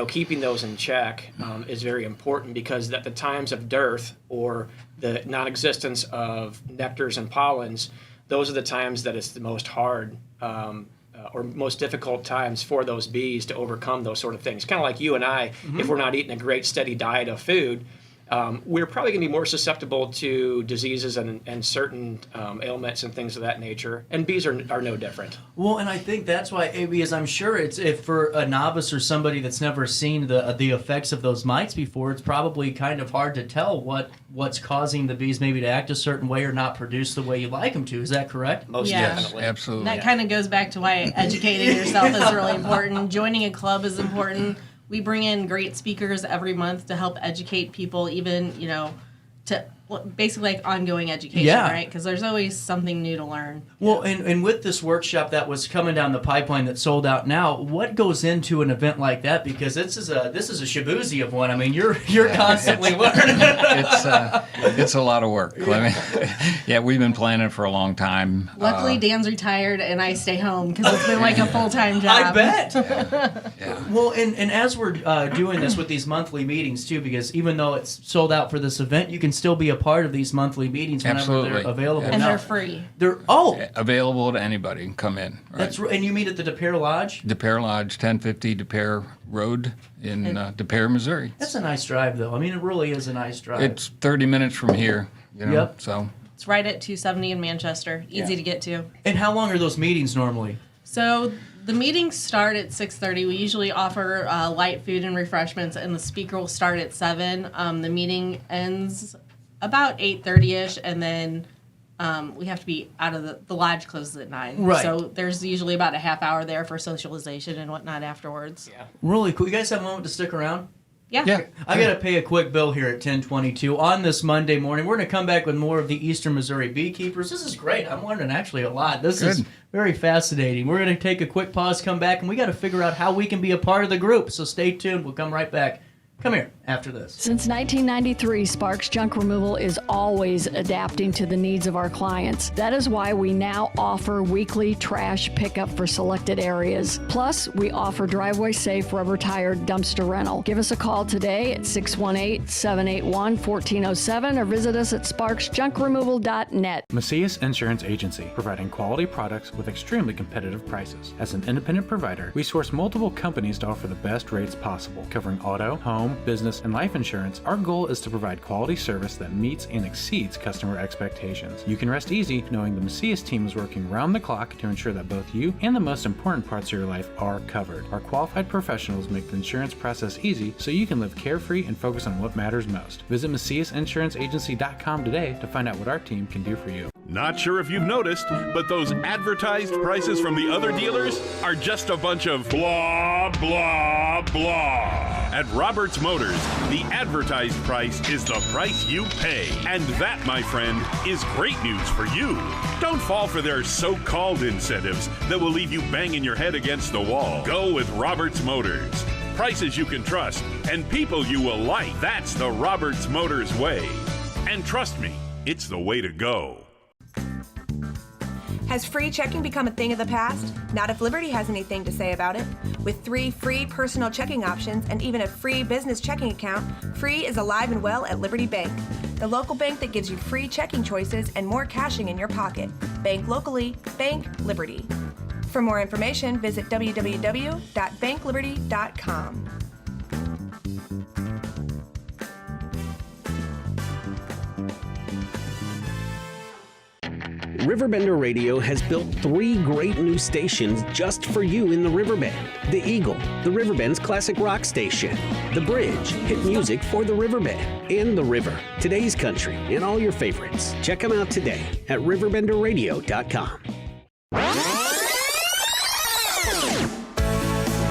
keeping those in check is very important because at the times of dearth or the non-existence of nectars and pollens, those are the times that it's the most hard or most difficult times for those bees to overcome those sort of things. Kind of like you and I, if we're not eating a great steady diet of food, we're probably going to be more susceptible to diseases and certain ailments and things of that nature. And bees are no different. Well, and I think that's why, because I'm sure if for a novice or somebody that's never seen the effects of those mites before, it's probably kind of hard to tell what's causing the bees maybe to act a certain way or not produce the way you like them to. Is that correct? Most definitely. Absolutely. That kind of goes back to why educating yourself is really important. Joining a club is important. We bring in great speakers every month to help educate people, even, to basically like ongoing education, right? Because there's always something new to learn. Well, and with this workshop that was coming down the pipeline that sold out now, what goes into an event like that? Because this is a shabuzi of one. I mean, you're constantly learning. It's a lot of work. We've been planning for a long time. Luckily, Dan's retired and I stay home because it's been like a full-time job. I bet. Well, and as we're doing this with these monthly meetings too, because even though it's sold out for this event, you can still be a part of these monthly meetings whenever they're available. And they're free. They're available to anybody. Come in. Right? That's right. And you meet at the DePere Lodge? DePere Lodge, 1050 DePere Road in DePere, Missouri. That's a nice drive, though. I mean, it really is a nice drive. It's 30 minutes from here. Yep. So it's right at 270 in Manchester. Easy to get to. And how long are those meetings normally? So the meetings start at 6:30. We usually offer light food and refreshments, and the speaker will start at 7. The meeting ends about 8:30ish, and then we have to be out of the lodge closes at 9. Right. So there's usually about a half hour there for socialization and whatnot afterwards. Yeah. Really cool. You guys have a moment to stick around? Yeah. I got to pay a quick bill here at 10:22 on this Monday morning. We're going to come back with more of the Eastern Missouri Beekeepers. This is great. I'm learning actually a lot. This is very fascinating. We're going to take a quick pause, come back, and we got to figure out how we can be a part of the group. So stay tuned. We'll come right back. Come here after this. Since 1993, Sparks Junk Removal is always adapting to the needs of our clients. That is why we now offer weekly trash pickup for selected areas. Plus, we offer driveway-safe rubber-tired dumpster rental. Give us a call today at 618-781-1407 or visit us at sparksjunkremoval.net. Macias Insurance Agency, providing quality products with extremely competitive prices. As an independent provider, we source multiple companies to offer the best rates possible, covering auto, home, business, and life insurance. Our goal is to provide quality service that meets and exceeds customer expectations. You can rest easy knowing the Macias team is working round the clock to ensure that both you and the most important parts of your life are covered. Our qualified professionals make the insurance process easy so you can live carefree and focus on what matters most. Visit MaciasInsuranceAgency.com today to find out what our team can do for you. Not sure if you've noticed, but those advertised prices from the other dealers are just a bunch of blah, blah, blah. At Roberts Motors, the advertised price is the price you pay. And that, my friend, is great news for you. Don't fall for their so-called incentives that will leave you banging your head against the wall. Go with Roberts Motors. Prices you can trust and people you will like. That's the Roberts Motors way. And trust me, it's the way to go. Has free checking become a thing of the past? Not if Liberty has anything to say about it. With 3 free personal checking options and even a free business checking account, free is alive and well at Liberty Bank, the local bank that gives you free checking choices and more cashing in your pocket. Bank locally, bank Liberty. For more information, visit www.bankliberty.com. RiverBender Radio has built 3 great new stations just for you in the Riverbend. The Eagle, the Riverbend's classic rock station. The Bridge, hit music for the Riverbend. And The River, today's country, and all your favorites. Check them out today at RiverBenderRadio.com.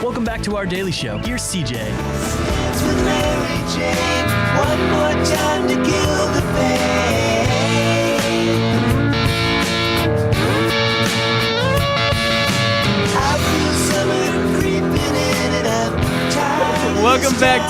Welcome back to our daily show. Here's CJ. Dance with Mary Jane, one more time to kill the pain. Welcome back,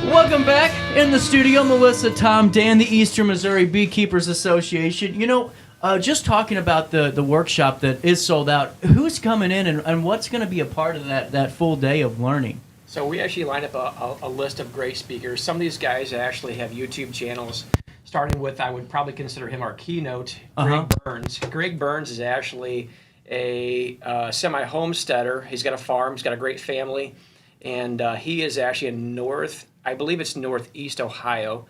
1024. Welcome back in the studio, Melissa, Tom, Dan, the Eastern Missouri Beekeepers Association. You know, just talking about the workshop that is sold out, who's coming in and what's going to be a part of that full day of learning? So we actually lined up a list of great speakers. Some of these guys actually have YouTube channels, starting with, I would probably consider him our keynote, Greg Burns. Greg Burns is actually a semi-homesteader. He's got a farm, he's got a great family, and he is actually in northeast Ohio.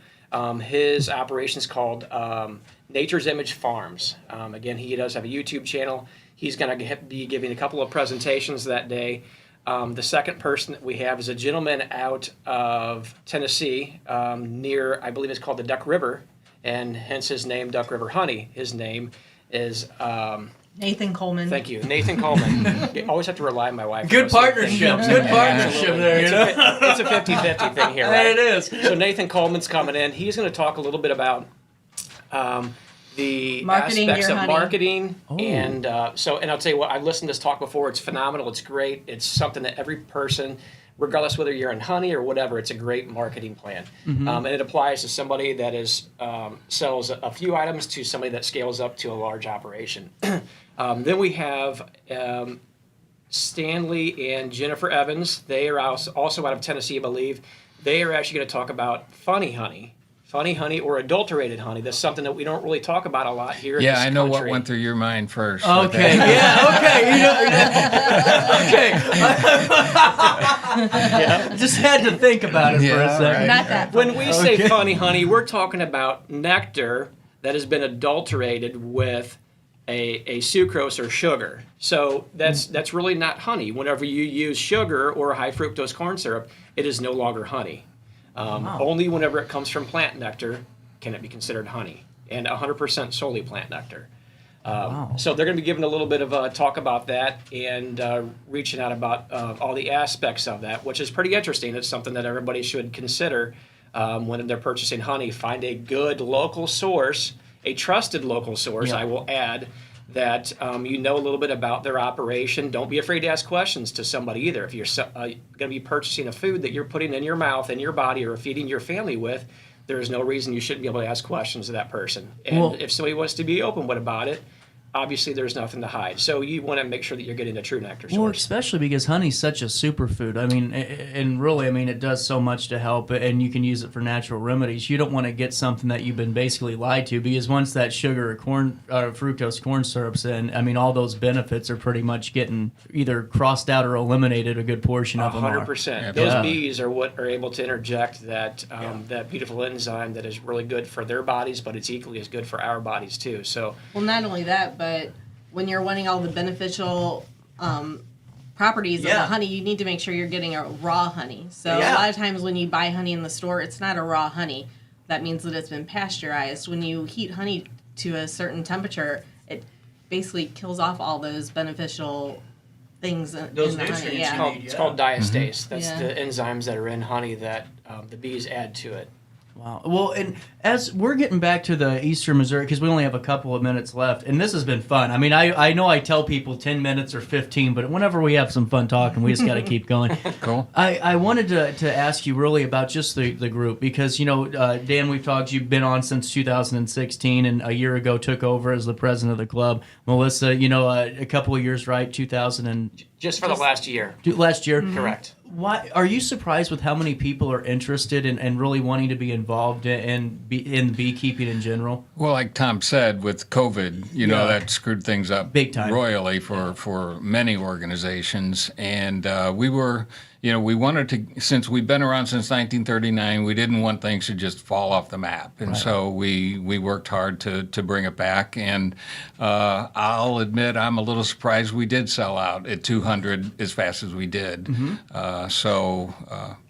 His operation is called Nature's Image Farms. Again, he does have a YouTube channel. He's going to be giving a couple of presentations that day. The second person that we have is a gentleman out of Tennessee, near, I believe it's called the Duck River, and hence his name, Duck River Honey. His name is... Nathan Coleman. Thank you. Nathan Coleman. I always have to rely on my wife. Good partnership. Good partnership there. It's a 50-50 thing here, right? It is. So Nathan Coleman's coming in. He's going to talk a little bit about the Marketing aspects your of honey. marketing. And and I'll tell you what, I've listened to this talk before. It's phenomenal. It's great. It's something that every person, regardless whether you're in honey or whatever, it's a great marketing plan. And it applies to somebody that sells a few items to somebody that scales up to a large operation. Then we have Stanley and Jennifer Evans. They are also out of Tennessee, I believe. They are actually going to talk about funny honey or adulterated honey. That's something that we don't really talk about a lot here in this I know country. what went through your mind first. Okay, okay. Just had to think about it for a second. right. Not that When we say Okay. funny honey, we're talking about nectar that has been adulterated with a sucrose or sugar. So that's really not honey. Whenever you use sugar or high fructose corn syrup, it is no longer honey. Only whenever it comes from plant nectar can it be considered honey, and 100% solely plant nectar. So they're going to be giving a little bit of a talk about that and reaching out about all the aspects of that, which is pretty interesting. It's something that everybody should consider when they're purchasing honey. Find a good local source, a trusted local source, I will add, that you know a little bit about their operation. Don't be afraid to ask questions to somebody either. If you're going to be purchasing a food that you're putting in your mouth, in your body, or feeding your family with, there's no reason you shouldn't be able to ask questions to that person. And if somebody wants to be open about it, obviously there's nothing to hide. So you want to make sure that you're getting a true nectar source. Well, especially because honey's such a superfood. I mean, and really, I mean, it does so much to help, and you can use it for natural remedies. You don't want to get something that you've been basically lied to, because once that sugar or fructose corn syrup's in, I mean, all those benefits are pretty much getting either crossed out or eliminated. A good portion of them are. 100%. Those bees are what are able to interject that beautiful enzyme that is really good for their bodies, but it's equally as good for our bodies too. So, Well, not only that, but when you're wanting all the beneficial properties of the honey, you need to make sure you're getting a raw honey. So a lot of times when you buy honey in the store, it's not a raw honey. That means that it's been pasteurized. When you heat honey to a certain temperature, it basically kills off all those beneficial things in the honey. It's called diastase. That's the enzymes that are in honey that the bees add to it. Wow. Well, and as we're getting back to the Eastern Missouri, because we only have a couple of minutes left, and this has been fun. I mean, I know I tell people 10 minutes or 15, but whenever we have some fun talking, we just got to keep going. Cool. I wanted to ask you really about just the group, because, you know, Dan, we've talked, you've been on since 2016, and a year ago took over as the president of the club. Melissa, you know, a couple of years, right? 2000 and... Just for the last year. Last year? Correct. Why are you surprised with how many people are interested in and really wanting to be involved in beekeeping in general? Well, like Tom said, with COVID, you know, that screwed things up big time, royally for many organizations. And we were, you know, we wanted to, since we've been around since 1939, we didn't want things to just fall off the map. And so we worked hard to bring it back. And I'll admit I'm a little surprised we did sell out at 200 as fast as we did.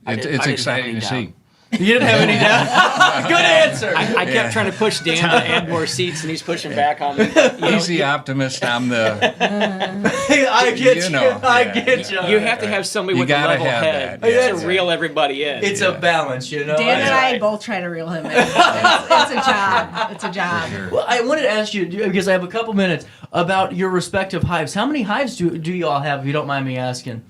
It's exciting to see. You didn't have any doubt? Good answer. I kept trying to push Dan to add more seats, and he's pushing back on me. He's the optimist. I'm the... I get you. I get you. You have to have somebody with a level head to reel everybody in. It's a balance, you know? Dan and I both try to reel him in. It's a job. It's a job. Well, I wanted to ask you, because I have a couple minutes, about your respective hives. How many hives do you all have, if you don't mind me asking?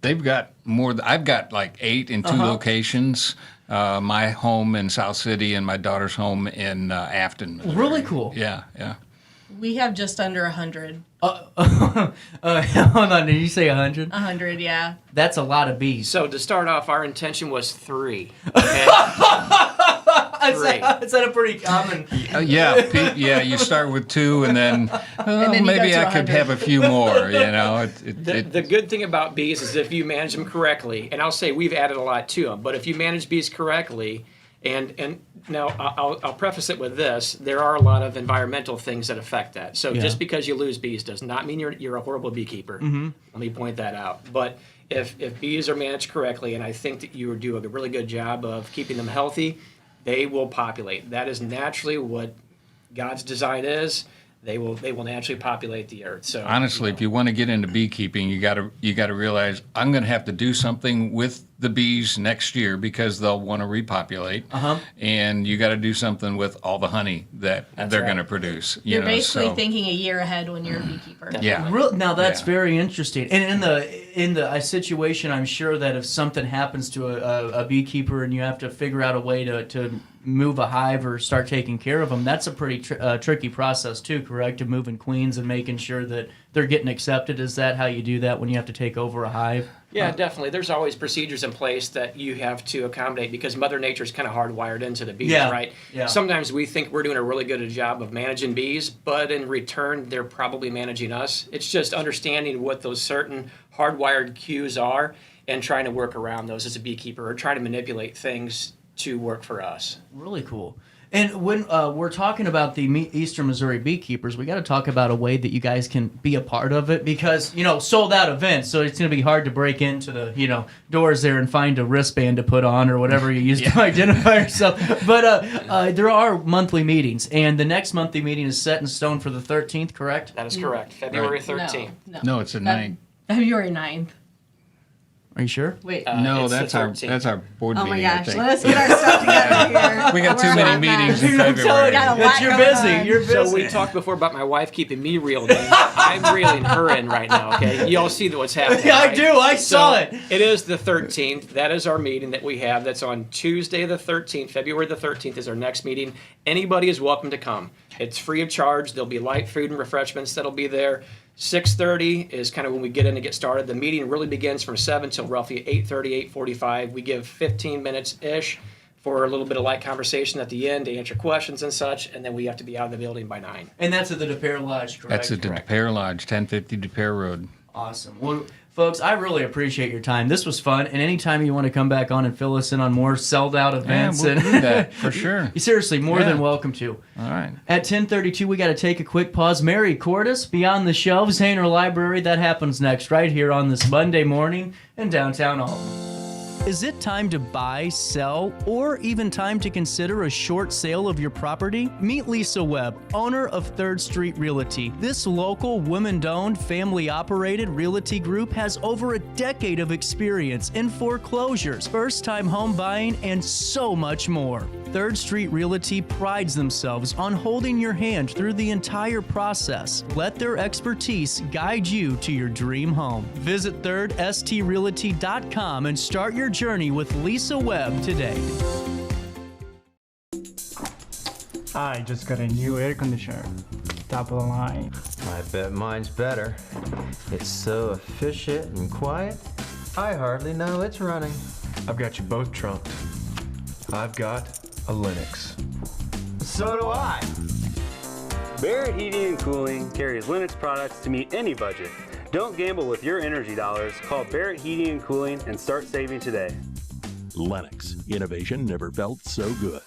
They've got more. I've got like 8 in 2 locations. My home in South City and my daughter's home in Afton, Missouri. Really cool. Yeah. We have just under 100. Hold on, did you say 100? 100, yeah. That's a lot of bees. So to start off, our intention was 3. Okay? Is that a pretty common? You start with 2, and then, then maybe I could have a few more. The good thing about bees is if you manage them correctly, and I'll say we've added a lot to them, but if you manage bees correctly, and now I'll preface it with this: there are a lot of environmental things that affect that. So just because you lose bees does not mean you're a horrible beekeeper. Let me point that out. But if bees are managed correctly, and I think that you do a really good job of keeping them healthy, they will populate. That is naturally what God's design is. They will naturally populate the earth. So honestly, if you want to get into beekeeping, you got to realize I'm going to have to do something with the bees next year because they'll want to repopulate, and you got to do something with all the honey that they're going to produce. You're basically thinking a year ahead when you're a beekeeper. Yeah. Now that's very interesting. And in the situation, I'm sure that if something happens to a beekeeper and you have to figure out a way to move a hive or start taking care of them, that's a pretty tricky process too, correct? Of moving queens and making sure that they're getting accepted. Is that how you do that when you have to take over a hive? Yeah, definitely. There's always procedures in place that you have to accommodate because Mother Nature's kind of hardwired into the bees, right? Yeah. Sometimes we think we're doing a really good job of managing bees, but in return, they're probably managing us. It's just understanding what those certain hardwired cues are and trying to work around those as a beekeeper or try to manipulate things to work for us. Really cool. And when we're talking about the Eastern Missouri Beekeepers, we got to talk about a way that you guys can be a part of it because, sold out events, so it's going to be hard to break into the, doors there and find a wristband to put on or whatever you use to identify yourself. But there are monthly meetings, and the next monthly meeting is set in stone for the 13th, correct? That is correct. February 13th. No, it's the 9th. February 9th. Are you sure? Wait. No, that's our board meeting. Oh my gosh, I think. let us get our stuff together here. We got too many meetings in February. You're busy. You're busy. So we talked before about my wife keeping me reeled in. I'm reeling her in right now, okay? You all see what's happening, Yeah, right? I do. I saw it. It is the 13th. That is our meeting that we have. That's on Tuesday the 13th. February the 13th is our next meeting. Anybody is welcome to come. It's free of charge. There'll be light food and refreshments that'll be there. 6:30 is kind of when we get in to get started. The meeting really begins from 7 till roughly 8:30, 8:45. We give 15 minutes-ish for a little bit of light conversation at the end to answer questions and such, and then we have to be out of the building by 9. And that's at the DePere Lodge, correct? That's at the DePere Lodge, 1050 DePere Road. Awesome. Well, folks, I really appreciate your time. This was fun, and anytime you want to come back on and fill us in on more sold-out events, we'll do that, for sure. Seriously, more than welcome to. All right. At 10:32, we got to take a quick pause. Mary Cordes, Beyond the Shelves, Hayner Library. That happens next, right here on this Monday morning in downtown Alton. Is it time to buy, sell, or even time to consider a short sale of your property? Meet Lisa Webb, owner of 3rd Street Realty. This local, women-owned, family-operated realty group has over a decade of experience in foreclosures, first-time home buying, and so much more. 3rd Street Realty prides themselves on holding your hand through the entire process. Let their expertise guide you to your dream home. Visit 3rdstrealty.com and start your journey with Lisa Webb today. I just got a new air conditioner. Top of the line. I bet mine's better. It's so efficient and quiet, I hardly know it's running. I've got you both trunked. I've got a Linux. So do I. Barrett Heating and Cooling carries Linux products to meet any budget. Don't gamble with your energy dollars. Call Barrett Heating and Cooling and start saving today. Lennox. Innovation never felt so good.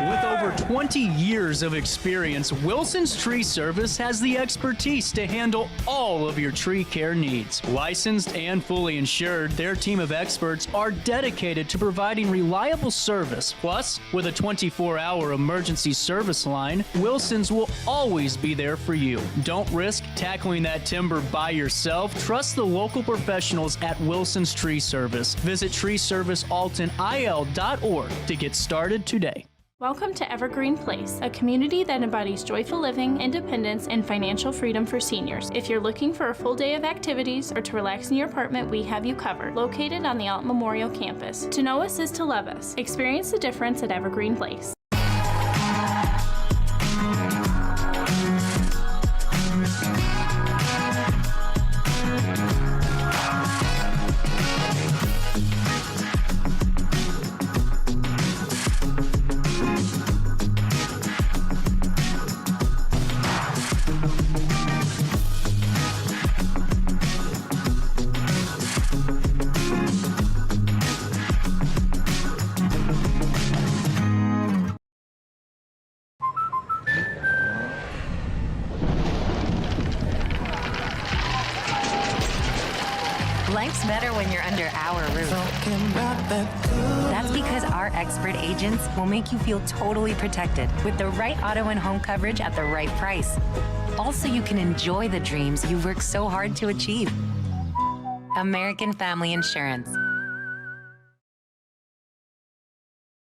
With over 20 years of experience, Wilson's Tree Service has the expertise to handle all of your tree care needs. Licensed and fully insured, their team of experts are dedicated to providing reliable service. Plus, with a 24-hour emergency service line, Wilson's will always be there for you. Don't risk tackling that timber by yourself. Trust the local professionals at Wilson's Tree Service. Visit treeservicealtonil.org to get started today. Welcome to Evergreen Place, a community that embodies joyful living, independence, and financial freedom for seniors. If you're looking for a full day of activities or to relax in your apartment, we have you covered. Located on the Alton Memorial Campus. To know us is to love us. Experience the difference at Evergreen Place. Life's better when you're under our roof. That's because our expert agents will make you feel totally protected with the right auto and home coverage at the right price. Also, you can enjoy the dreams you've worked so hard to achieve. American Family Insurance.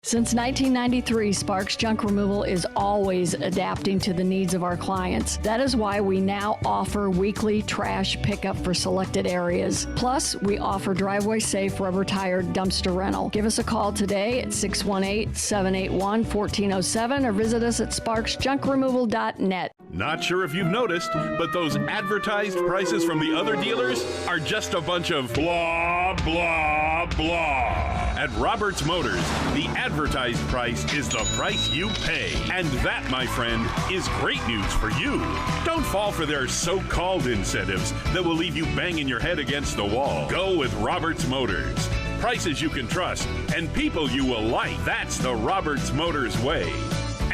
Since 1993, Sparks Junk Removal is always adapting to the needs of our clients. That is why we now offer weekly trash pickup for selected areas. Plus, we offer driveway-safe rubber-tired dumpster rental. Give us a call today at 618-781-1407 or visit us at sparksjunkremoval.net. Not sure if you've noticed, but those advertised prices from the other dealers are just a bunch of blah, blah, blah. At Roberts Motors, the advertised price is the price you pay. And that, my friend, is great news for you. Don't fall for their so-called incentives that will leave you banging your head against the wall. Go with Roberts Motors. Prices you can trust and people you will like. That's the Roberts Motors way.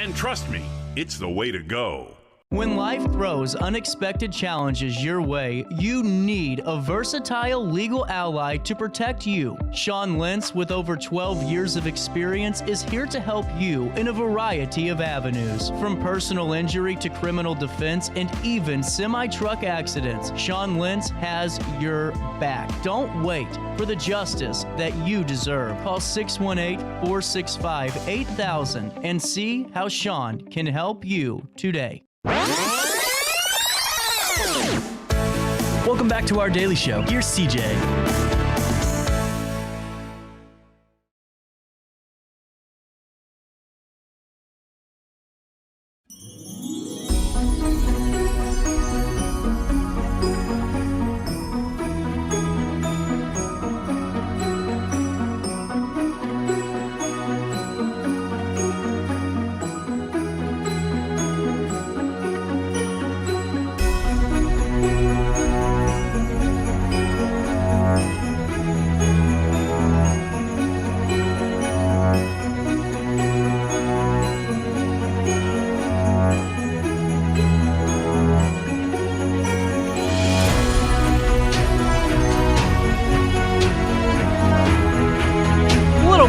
And trust me, it's the way to go. When life throws unexpected challenges your way, you need a versatile legal ally to protect you. Sean Lentz, with over 12 years of experience, is here to help you in a variety of avenues. From personal injury to criminal defense and even semi-truck accidents, Sean Lentz has your back. Don't wait for the justice that you deserve. Call 618-465-8000 and see how Sean can help you today. Welcome back to our daily show. Here's CJ.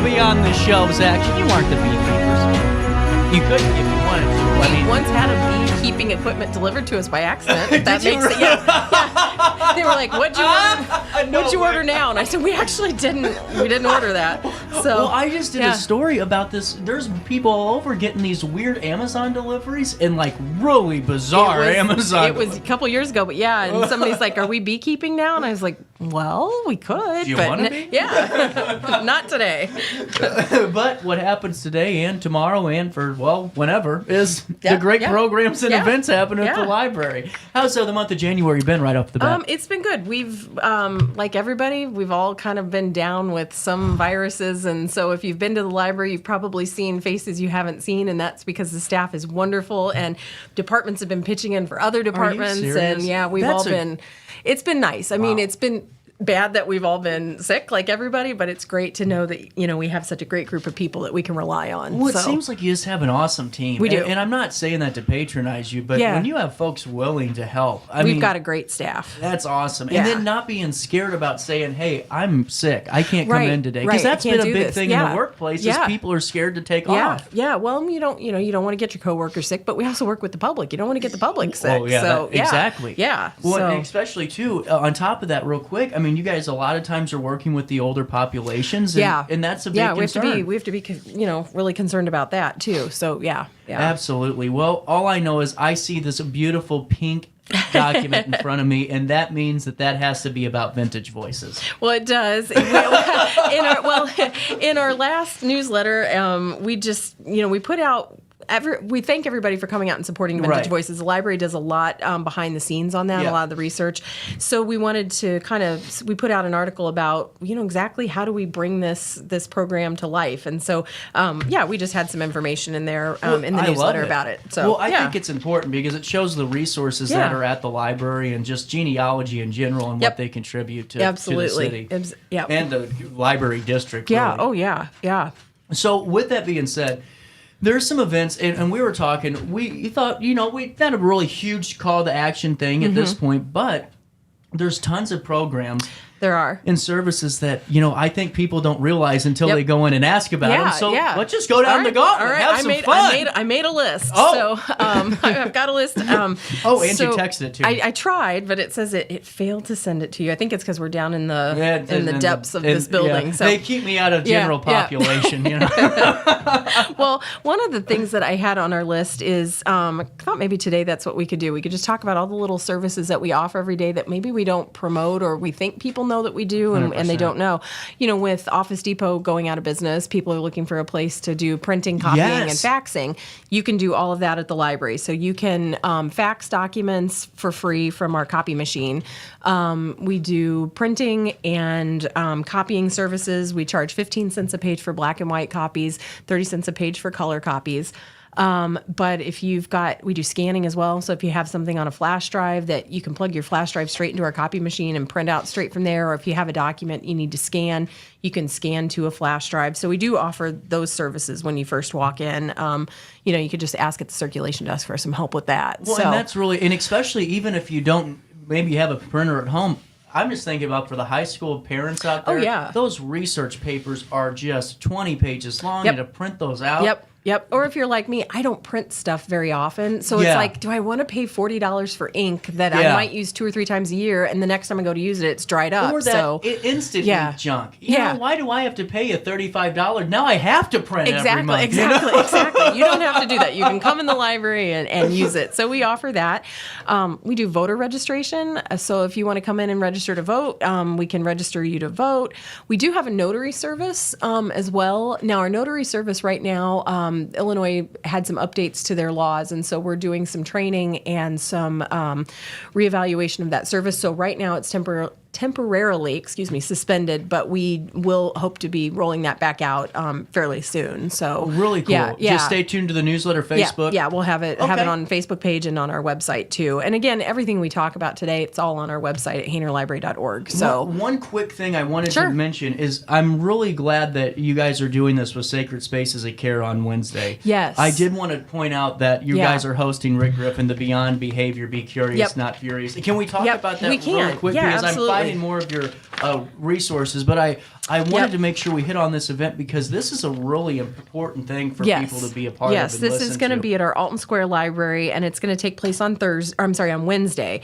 Beyond the shelves action. You aren't the beekeepers. You could if you wanted to. I mean, once had a beekeeping equipment delivered to us by accident. If that makes it, yeah. They were like, "What'd you order? What'd you order now?" And I said, "We actually didn't. We didn't order that." So, well, I just did a story about this. There's people all over getting these weird Amazon deliveries and like really bizarre Amazon. It was a couple years ago, but yeah. And somebody's like, "Are we beekeeping now?" And I was like, "Well, we could." Do you want to be? Yeah, not today. But what happens today and tomorrow and for whenever is the great programs and events happening at the library. How's the month of January been right off the bat? It's been good. We've like everybody, we've all kind of been down with some viruses, and so if you've been to the library, you've probably seen faces you haven't seen, and that's because the staff is wonderful and departments have been pitching in for other departments, and we've all been. It's been nice. I mean, it's been bad that we've all been sick like everybody, but it's great to know that we have such a great group of people that we can rely on. Well, it seems like you just have an awesome team. We do. And I'm not saying that to patronize you, but when you have folks willing to help, we've got a great staff. That's awesome. And then not being scared about saying, "Hey, I'm sick. I can't come in today." Because that's been a big thing in the workplace is people are scared to take off. Yeah. Well, you don't want to get your coworkers sick, but we also work with the public. You don't want to get the public sick. Oh, yeah. Exactly. Yeah. Well, and especially too, on top of that, real quick, I mean, mean, you guys a lot of times are working with the older populations, and that's a big concern. We have to be, really concerned about that too. So yeah. Absolutely. Well, all I know is I see this beautiful pink document in front of me, and that means that has to be about vintage voices. Well, it does. In our last newsletter, we just, we put out. We thank everybody for coming out and supporting Vintage Voices. The library does a lot behind the scenes on that, a lot of the research. So we wanted to we put out an article about, exactly how do we bring this program to life. And so, we just had some information in there in the newsletter about it. So, I think it's important because it shows the resources that are at the library and just genealogy in general and what they contribute to the city. And the library district. Yeah, really. Yeah. So with that being said, there's some events, and we were talking, we thought, we had a really huge call to action thing at this point, but there's tons of programs. There are. And services that, I think people don't realize until they go in and ask about them. So let's just go down the gauntlet and have some fun. I made a list. So I've got a list. And you texted it to me. I tried, but it says it failed to send it to you. I think it's because we're down in the depths of this building. Yeah. So they keep me out of general population. Well, one of the things that I had on our list is, I thought maybe today that's what we could do. We could just talk about all the little services that we offer every day that maybe we don't promote or we think people know that we do and they don't know. With Office Depot going out of business, people are looking for a place to do printing, copying, and faxing. You can do all of that at the library. So you can fax documents for free from our copy machine. We do printing and copying services. We charge 15 cents a page for black and white copies, 30 cents a page for color copies. But if we do scanning as well. So if you have something on a flash drive that you can plug your flash drive straight into our copy machine and print out straight from there, or if you have a document you need to scan, you can scan to a flash drive. So we do offer those services when you first walk in. You could just ask at the circulation desk for some help with that. Well, and that's really, and especially even if you don't, maybe you have a printer at home, I'm just thinking about for the high school parents out there, those research papers are just 20 pages long, and to print those out. Yep. Or if you're like me, I don't print stuff very often. So it's like, do I want to pay $40 for ink that I might use 2 or 3 times a year, and the next time I go to use it, it's dried up? Or that instantly junk. Why do I have to pay a $35? Now I have to print every month. Exactly. You don't have to do that. You can come in the library and use it. So we offer that. We do voter registration. So if you want to come in and register to vote, we can register you to vote. We do have a notary service as well. Now, our notary service right now, Illinois had some updates to their laws, and so we're doing some training and some reevaluation of that service. So right now it's temporarily suspended, but we will hope to be rolling that back out fairly soon. So really cool. Just stay tuned to the newsletter, Facebook. Yeah, we'll have it on Facebook page and on our website too. And again, everything we talk about today, it's all on our website at HaynerLibrary.org. So one quick thing I wanted to mention is I'm really glad that you guys are doing this with Sacred Spaces of Care on Wednesday. Yes. I did want to point out that you guys are hosting Rick Griffin, the Beyond Behavior, Be Curious, Not Furious. Can we talk about that real quick? Because absolutely. I'm finding more of your resources, but I wanted to make sure we hit on this event because this is a really important thing for people to be a part of. Yes, this is going to be at our Alton Square Library, and it's going to take place on Wednesday.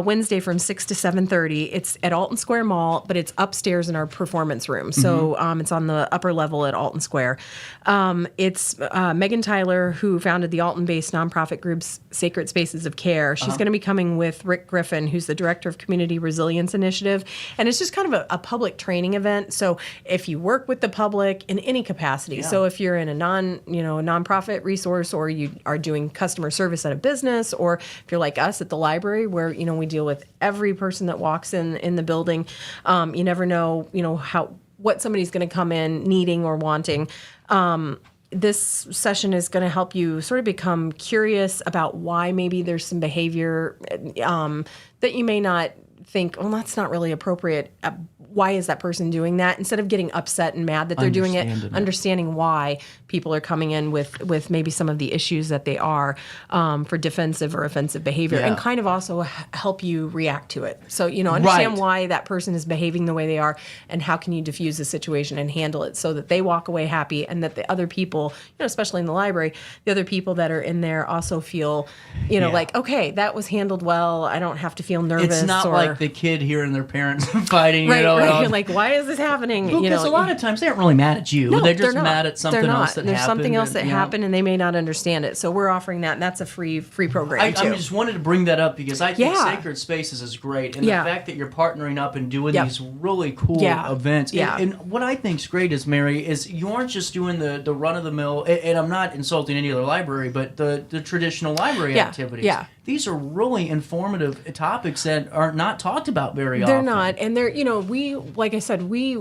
Wednesday from 6 to 7:30. It's at Alton Square Mall, but it's upstairs in our performance room. So it's on the upper level at Alton Square. It's Megan Tyler, who founded the Alton-based nonprofit group Sacred Spaces of Care. She's going to be coming with Rick Griffin, who's the director of Community Resilience Initiative, and it's just kind of a public training event. So if you work with the public in any capacity, so if you're in a nonprofit resource, or you are doing customer service at a business, or if you're like us at the library, where we deal with every person that walks in the building, you never know what somebody's going to come in needing or wanting. This session is going to help you sort of become curious about why maybe there's some behavior that you may not think, well, that's not really appropriate. why is that person doing that, instead of getting upset and mad that they're doing it, understanding why people are coming in with maybe some of the issues that they are for defensive or offensive behavior, and kind of also help you react to it. So, understand why that person is behaving the way they are, and how can you diffuse the situation and handle it so that they walk away happy, and that the other people, especially in the library, the other people that are in there also feel, like, okay, that was handled well. I don't have to feel nervous. It's not like the kid hearing their parents fighting. Right. You're like, why is this happening? Because a lot of times they aren't really mad at you. No, they're just not. mad at something else that There's happened. something else that happened, and they may not understand it. So we're offering that, and that's a free program I too. just wanted to bring that up because I think Sacred Spaces is great, and the fact that you're partnering up and doing these really cool events. And what I think's great is, Mary, is you aren't just doing the run of the mill. And I'm not insulting any other library, but the traditional library activities. Yeah. These are really informative topics that are not talked about very often. They're not, and they're we, like I said, we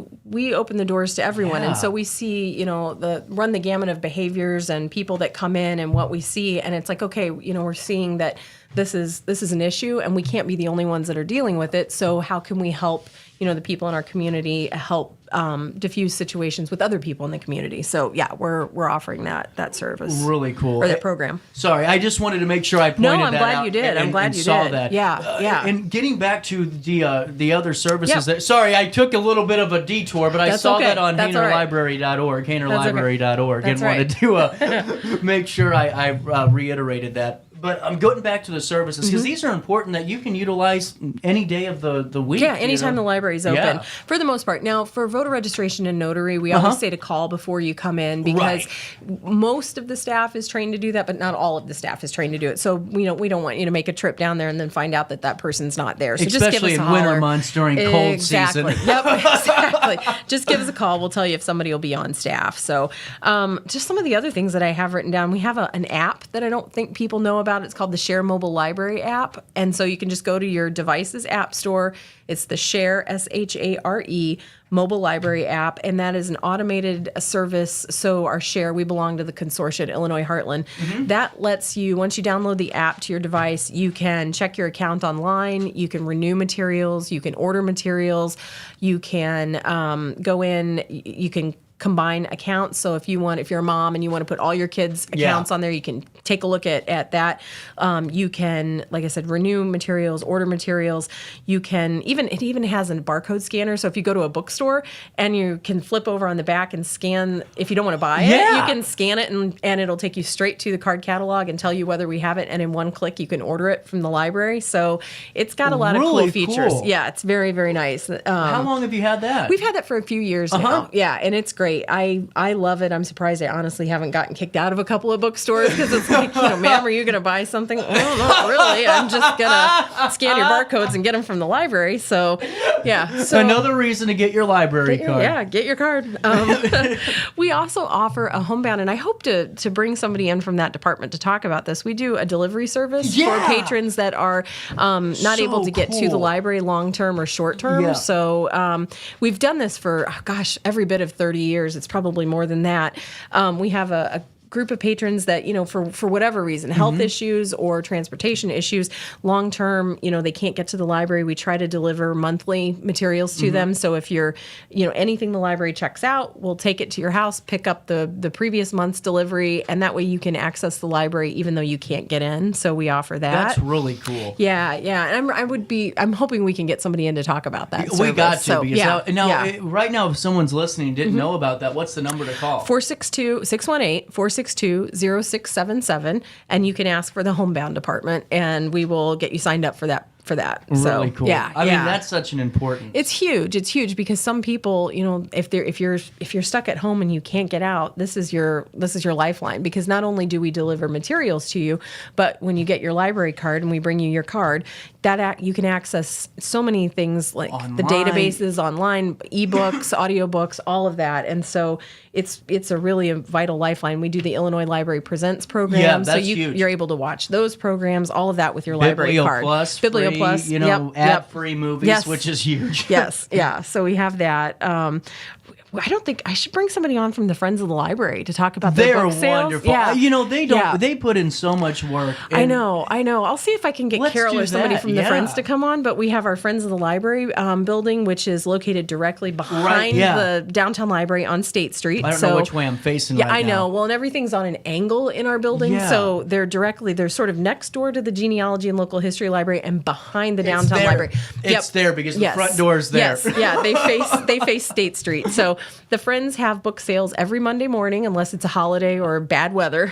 open the doors to everyone, and so we see run the gamut of behaviors and people that come in and what we see, and it's like, okay, we're seeing that this is an issue, and we can't be the only ones that are dealing with it. So how can we help the people in our community help diffuse situations with other people in the community? So we're offering that service. Really cool. Or that program. Sorry, I just wanted to make sure I pointed that out. No, I'm glad you did. I'm glad you saw did. That. Yeah. And getting back to the other services, sorry, I took a little bit of a detour, but I saw that on HaynerLibrary.org, HaynerLibrary.org, and wanted to make sure I reiterated that. But I'm going back to the services because these are important that you can utilize any day of the week. Yeah, anytime the library's open, for the most part. Now, for voter registration and notary, we always say to call before you come in because most of the staff is trained to do that, but not all of the staff is trained to do it. So we don't want you to make a trip down there and then find out that person's not there. So especially just give us a in holler. Winter months during cold season. Yep, exactly. Just give us a call. We'll tell you if somebody will be on staff. So just some of the other things that I have written down. We have an app that I don't think people know about. It's called the Share Mobile Library app. And so you can just go to your device's app store. It's the Share, SHARE, mobile library app. And that is an automated service. So our Share, we belong to the consortium at Illinois Heartland. That lets you, once you download the app to your device, you can check your account online. You can renew materials. You can order materials. You can go in. You can combine accounts. So if you're a mom and you want to put all your kids' accounts on there, you can take a look at that. You can, like I said, renew materials, order materials. You can it even has a barcode scanner. So if you go to a bookstore and you can flip over on the back and scan, if you don't want to buy it, you can scan it and it'll take you straight to the card catalog and tell you whether we have it. And in one click, you can order it from the library. So it's got a lot of cool features. Yeah, it's very, very nice. How long have you had that? We've had that for a few years now. Yeah, and it's great. I love it. I'm surprised I honestly haven't gotten kicked out of a couple of bookstores because it's like, ma'am, are you going to buy something? Oh, not really. I'm just going to scan your barcodes and get them from the library. So, yeah. So another reason to get your library card. Yeah, get your card. We also offer a homebound, and I hope to bring somebody in from that department to talk about this. We do a delivery service for patrons that are not able to get to the library long-term or short-term. Yeah. So we've done this for, every bit of 30 years. It's probably more than that. We have a group of patrons that, for whatever reason, health issues or transportation issues, long term, they can't get to the library. We try to deliver monthly materials to them. So if you're, anything the library checks out, we'll take it to your house, pick up the previous month's delivery, and that way you can access the library even though you can't get in. So we offer that. That's really cool. Yeah. And I'm hoping we can get somebody in to talk about that. We got to. Because right now, if someone's listening and didn't know about that, what's the number to call? 462-618-462-0677, and you can ask for the homebound department, and we will get you signed up for that. Really cool. Yeah, I mean, that's such an important. It's huge because some people, if you're stuck at home and you can't get out, this is your lifeline. Because not only do we deliver materials to you, but when you get your library card and we bring you your card, that you can access so many things like the databases online, ebooks, audiobooks, all of that, and so it's a really vital lifeline. We do the Illinois Library Presents program, yeah, that's so huge. You're able to watch those programs, all of that with your library card. Biblio Plus, ad-free movies, which is huge. Yes, yeah. So we have that. I don't think I should bring somebody on from the Friends of the Library to talk about They're their book sales. wonderful. Yeah. They put in so much work. I know. I'll see if I can get Let's Carol do or somebody that, from the yeah. Friends to come on, but we have our Friends of the Library building, which is located directly behind the downtown library on State Street. I don't know which way I'm facing Yeah, right I know. now. Well, and everything's on an angle in our building, Yeah. so they're sort of next door to the Genealogy and Local History Library and behind the downtown there. library. It's there because the front door is there. Yes, yeah, they face State Street. So the Friends have book sales every Monday morning, unless it's a holiday or bad weather.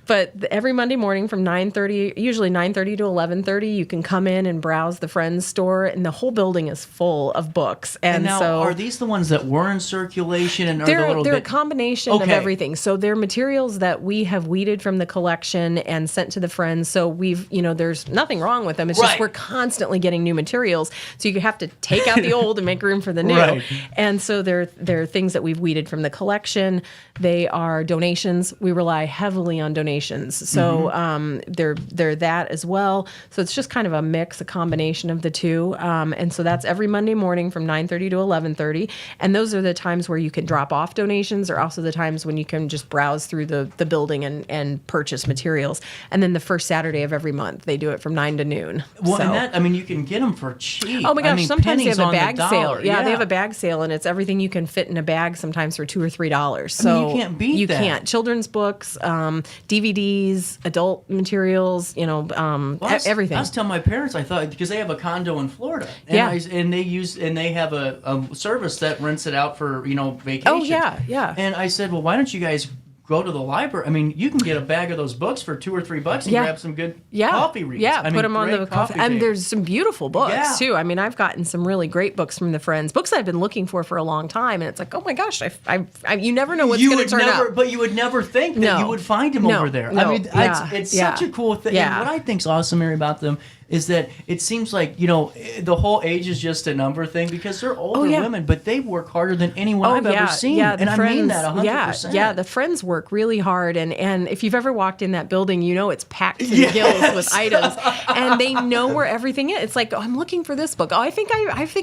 But every Monday morning from 9:30, usually 9:30 to 11:30, you can come in and browse the Friends store, and the whole building is full of books. And now, so are these the ones that were in circulation and are they're the little a bit? combination of everything. So they're materials that we have weeded from the collection and sent to the Friends. So we've, there's nothing wrong with them. It's just we're constantly getting new materials. So you have to take out the old and make room for the new. Right. And so they're things that we've weeded from the collection. They are donations. We rely heavily on donations. So they're that as well. So it's just kind of a mix, a combination of the two. And so that's every Monday morning from 9:30 to 11:30. And those are the times where you can drop off donations, or also the times when you can just browse through the building and purchase materials. And then the first Saturday of every month, they do it from 9 to noon. Well, So- and that, you can get them for cheap. Oh my gosh! Sometimes they have a bag dollar. sale. Yeah, they have a bag sale, and it's everything you can fit in a bag. Sometimes for $2 or $3. So you can't beat you that. can't. Children's books, DVDs, adult materials. Everything. I was telling my parents, I thought, because they have a condo in Florida, and they have a service that rents it out for vacations. Oh yeah. And I said, well, why don't you guys go to the library? You can get a bag of those books for $2 or $3 and grab some good coffee reads. Yeah, put them on the coffee. And table. there's some beautiful books Yeah. too. I've gotten some really great books from the Friends, books I've been looking for a long time, and it's like, oh my gosh, you never know what's going to turn out. But you would never think that you would find them over there. It's such a cool thing. Yeah. And what I think's awesome, Mary, about them is that it seems like, the whole age is just a number thing, because they're older women, but they work harder than anyone I've ever seen. Yeah, and I mean that 100%. Yeah, the Friends work really hard, and if you've ever walked in that building, it's packed to the gills with items, and they know where everything is. It's like, oh, I'm looking for this book. Oh, I think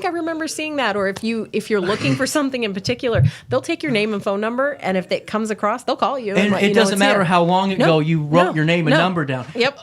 I remember seeing that. Or if you're looking for something in particular, they'll take your name and phone number, and if it comes across, they'll call you. And let it you know doesn't it's matter here. how long ago you wrote your name and number down. Yep.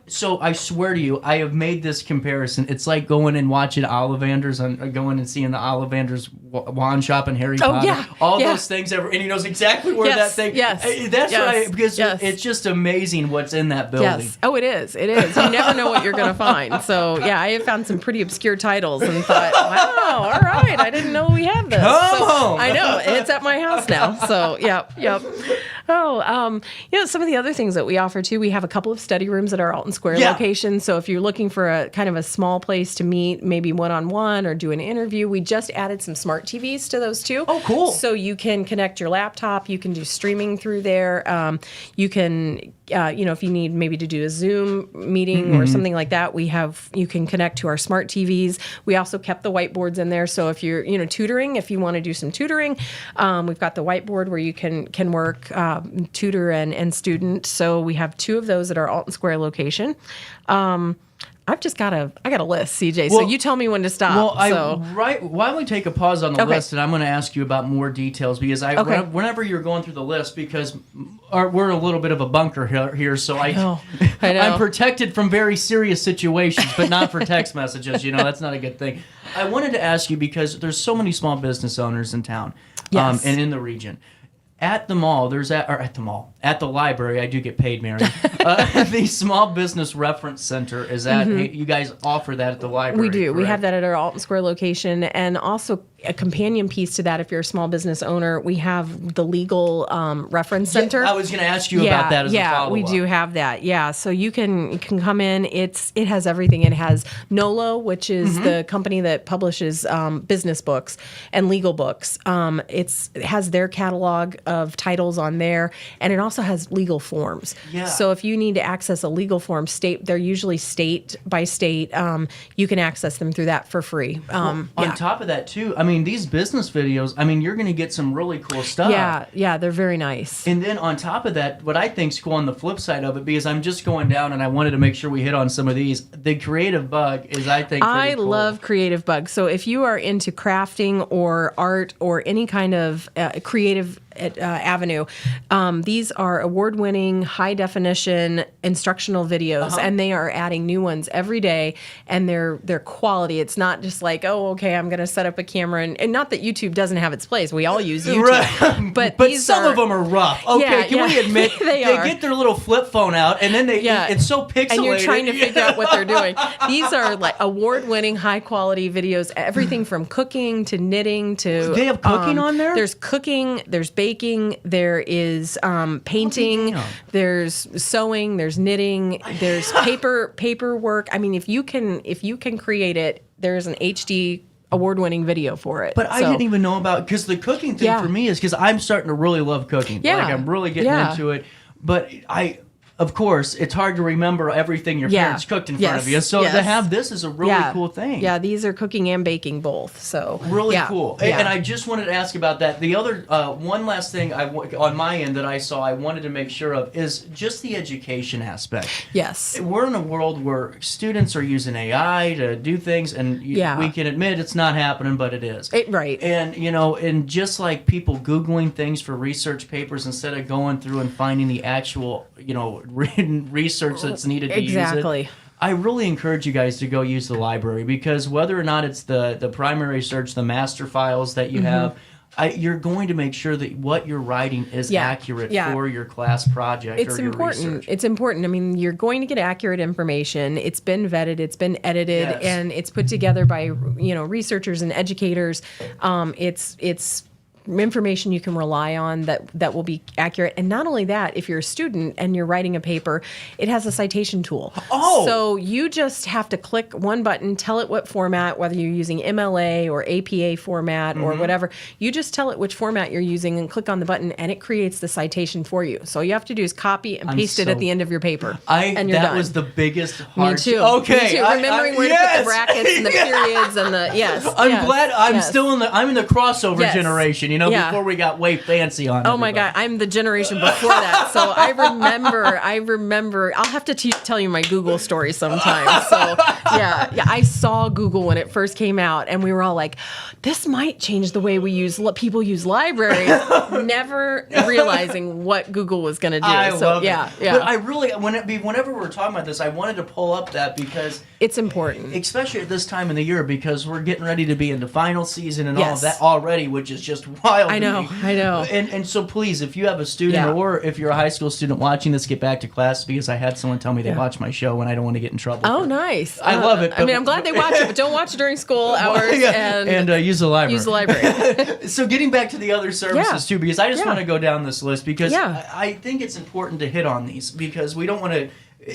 So I swear to you, I have made this comparison. It's like going and watching Ollivanders, going and seeing the Ollivanders wand shop and Harry Potter. Yeah. All those things, and he knows exactly where that thing. Yes. That's right, because Yes. it's just amazing what's in that building. Yes. Oh, it is. It is. You never know what you're going to find. So, yeah, I have found some pretty obscure titles and thought, wow, all right, I didn't know we had this. Come on. I know. It's at my house now. So, yep. Oh, some of the other things that we offer too, we have a couple of study rooms at our Alton Square location. So if you're looking for a kind of a small place to meet, maybe one-on-one or do an interview, we just added some smart TVs to those too. Oh, cool. So you can connect your laptop, you can do streaming through there. You can, if you need maybe to do a Zoom meeting or something like that, you can connect to our smart TVs. We also kept the whiteboards in there. So if you're, tutoring, if you want to do some tutoring, we've got the whiteboard where you can work tutor and student. So we have 2 of those at our Alton Square location. I've just got a list, CJ. So you tell me when to stop. Well, why don't we take a pause on the list, and I'm going to ask you about more details, because whenever you're going through the list, because we're a little bit of a bunker here, so I know. I'm protected from very serious situations, but not for text messages. That's not a good thing. I wanted to ask you, because there's so many small business owners in town, and in the region. At the mall, at the library, I do get paid, Mary. The Small Business Reference Center is at, you guys offer that at the library. We do. Correct? We have that at our Alton Square location, and also a companion piece to that, if you're a small business owner, we have the Legal Reference Center. I was going to ask you about that as a follow-up. We do have that. Yeah, so you can come in. It has everything. It has NOLO, which is the company that publishes business books and legal books. It has their catalog of titles on there, and it also has legal forms. Yeah. So if you need to access a legal form, they're usually state by state. You can access them through that for free. On top of that, too, mean, these business videos, I mean, you're going to get some really cool stuff. Yeah, they're very nice. And then on top of that, what I think's cool on the flip side of it, because I'm just going down and I wanted to make sure we hit on some of these, the Creative Bug is, I think, pretty cool. love Creative Bug. So if you are into crafting or art or any kind of creative avenue, these are award-winning, high-definition instructional videos, and they are adding new ones every day, and they're quality. It's not just like, oh, okay, I'm going to set up a camera, and not that YouTube doesn't have its place. We all use YouTube. Right. But some of them are rough. Okay, can we admit they get their little flip phone out, and then it's so pixelated. And you're trying to figure out what they're doing. These are like award-winning, high-quality videos, everything from cooking to knitting to... They have cooking on there? There's cooking, there's baking, there is painting, there's sewing, there's knitting, there's paperwork. I mean, if you can create it, there's an HD award-winning video for it. But I didn't even know about, because the cooking thing for me is because I'm starting to really love cooking. Yeah. Like, I'm really getting into it. But of course, it's hard to remember everything your parents cooked in front of you. So to have this is a really cool thing. Yeah, these are cooking and baking both. So really cool. Yeah. And I just wanted to ask about that. The other one last thing on my end that I saw I wanted to make sure of is just the education aspect. Yes. We're in a world where students are using AI to do things, and we can admit it's not happening, but it is. Right. And, and just like people Googling things for research papers instead of going through and finding the actual, written research that's needed to use it. I really encourage you guys to go use the library, because whether or not it's the primary search, the master files that you have, you're going to make sure that what you're writing is accurate for your class project or your research. It's important. I mean, you're going to get accurate information. It's been vetted, it's been edited, and it's put together by researchers and educators. It's information you can rely on that will be accurate. And not only that, if you're a student and you're writing a paper, it has a citation tool. So you just have to click one button, tell it what format, whether you're using MLA or APA format or whatever. You just tell it which format you're using and click on the button, and it creates the citation for you. So all you have to do is copy and paste it at the end of your paper. And you're done. That was the biggest hard... Me too. Okay. Me too. Remembering where to put the brackets and the periods and the... I'm glad I'm still I'm in the crossover generation. Before we got way fancy on it. Oh my God, I'm the generation before that. So I remember, I'll have to tell you my Google story sometime. So yeah, I saw Google when it first came out, and we were all like, this might change the way people use libraries, never realizing what Google was going to do. I love it. But I really, whenever we're talking about this, I wanted to pull up that because it's important. Especially at this time of the year, because we're getting ready to be into final season and all of that already, which is just wild. I know. And so please, if you have a student or if you're a high school student watching this, get back to class, because I had someone tell me they watch my show and I don't want to get in trouble. Oh, nice. I love it. I mean, I'm glad they watch it, but don't watch it during school hours. And use the library. Use the library. So getting back to the other services too, because I just want to go down this list, because I think it's important to hit on these, because we don't want to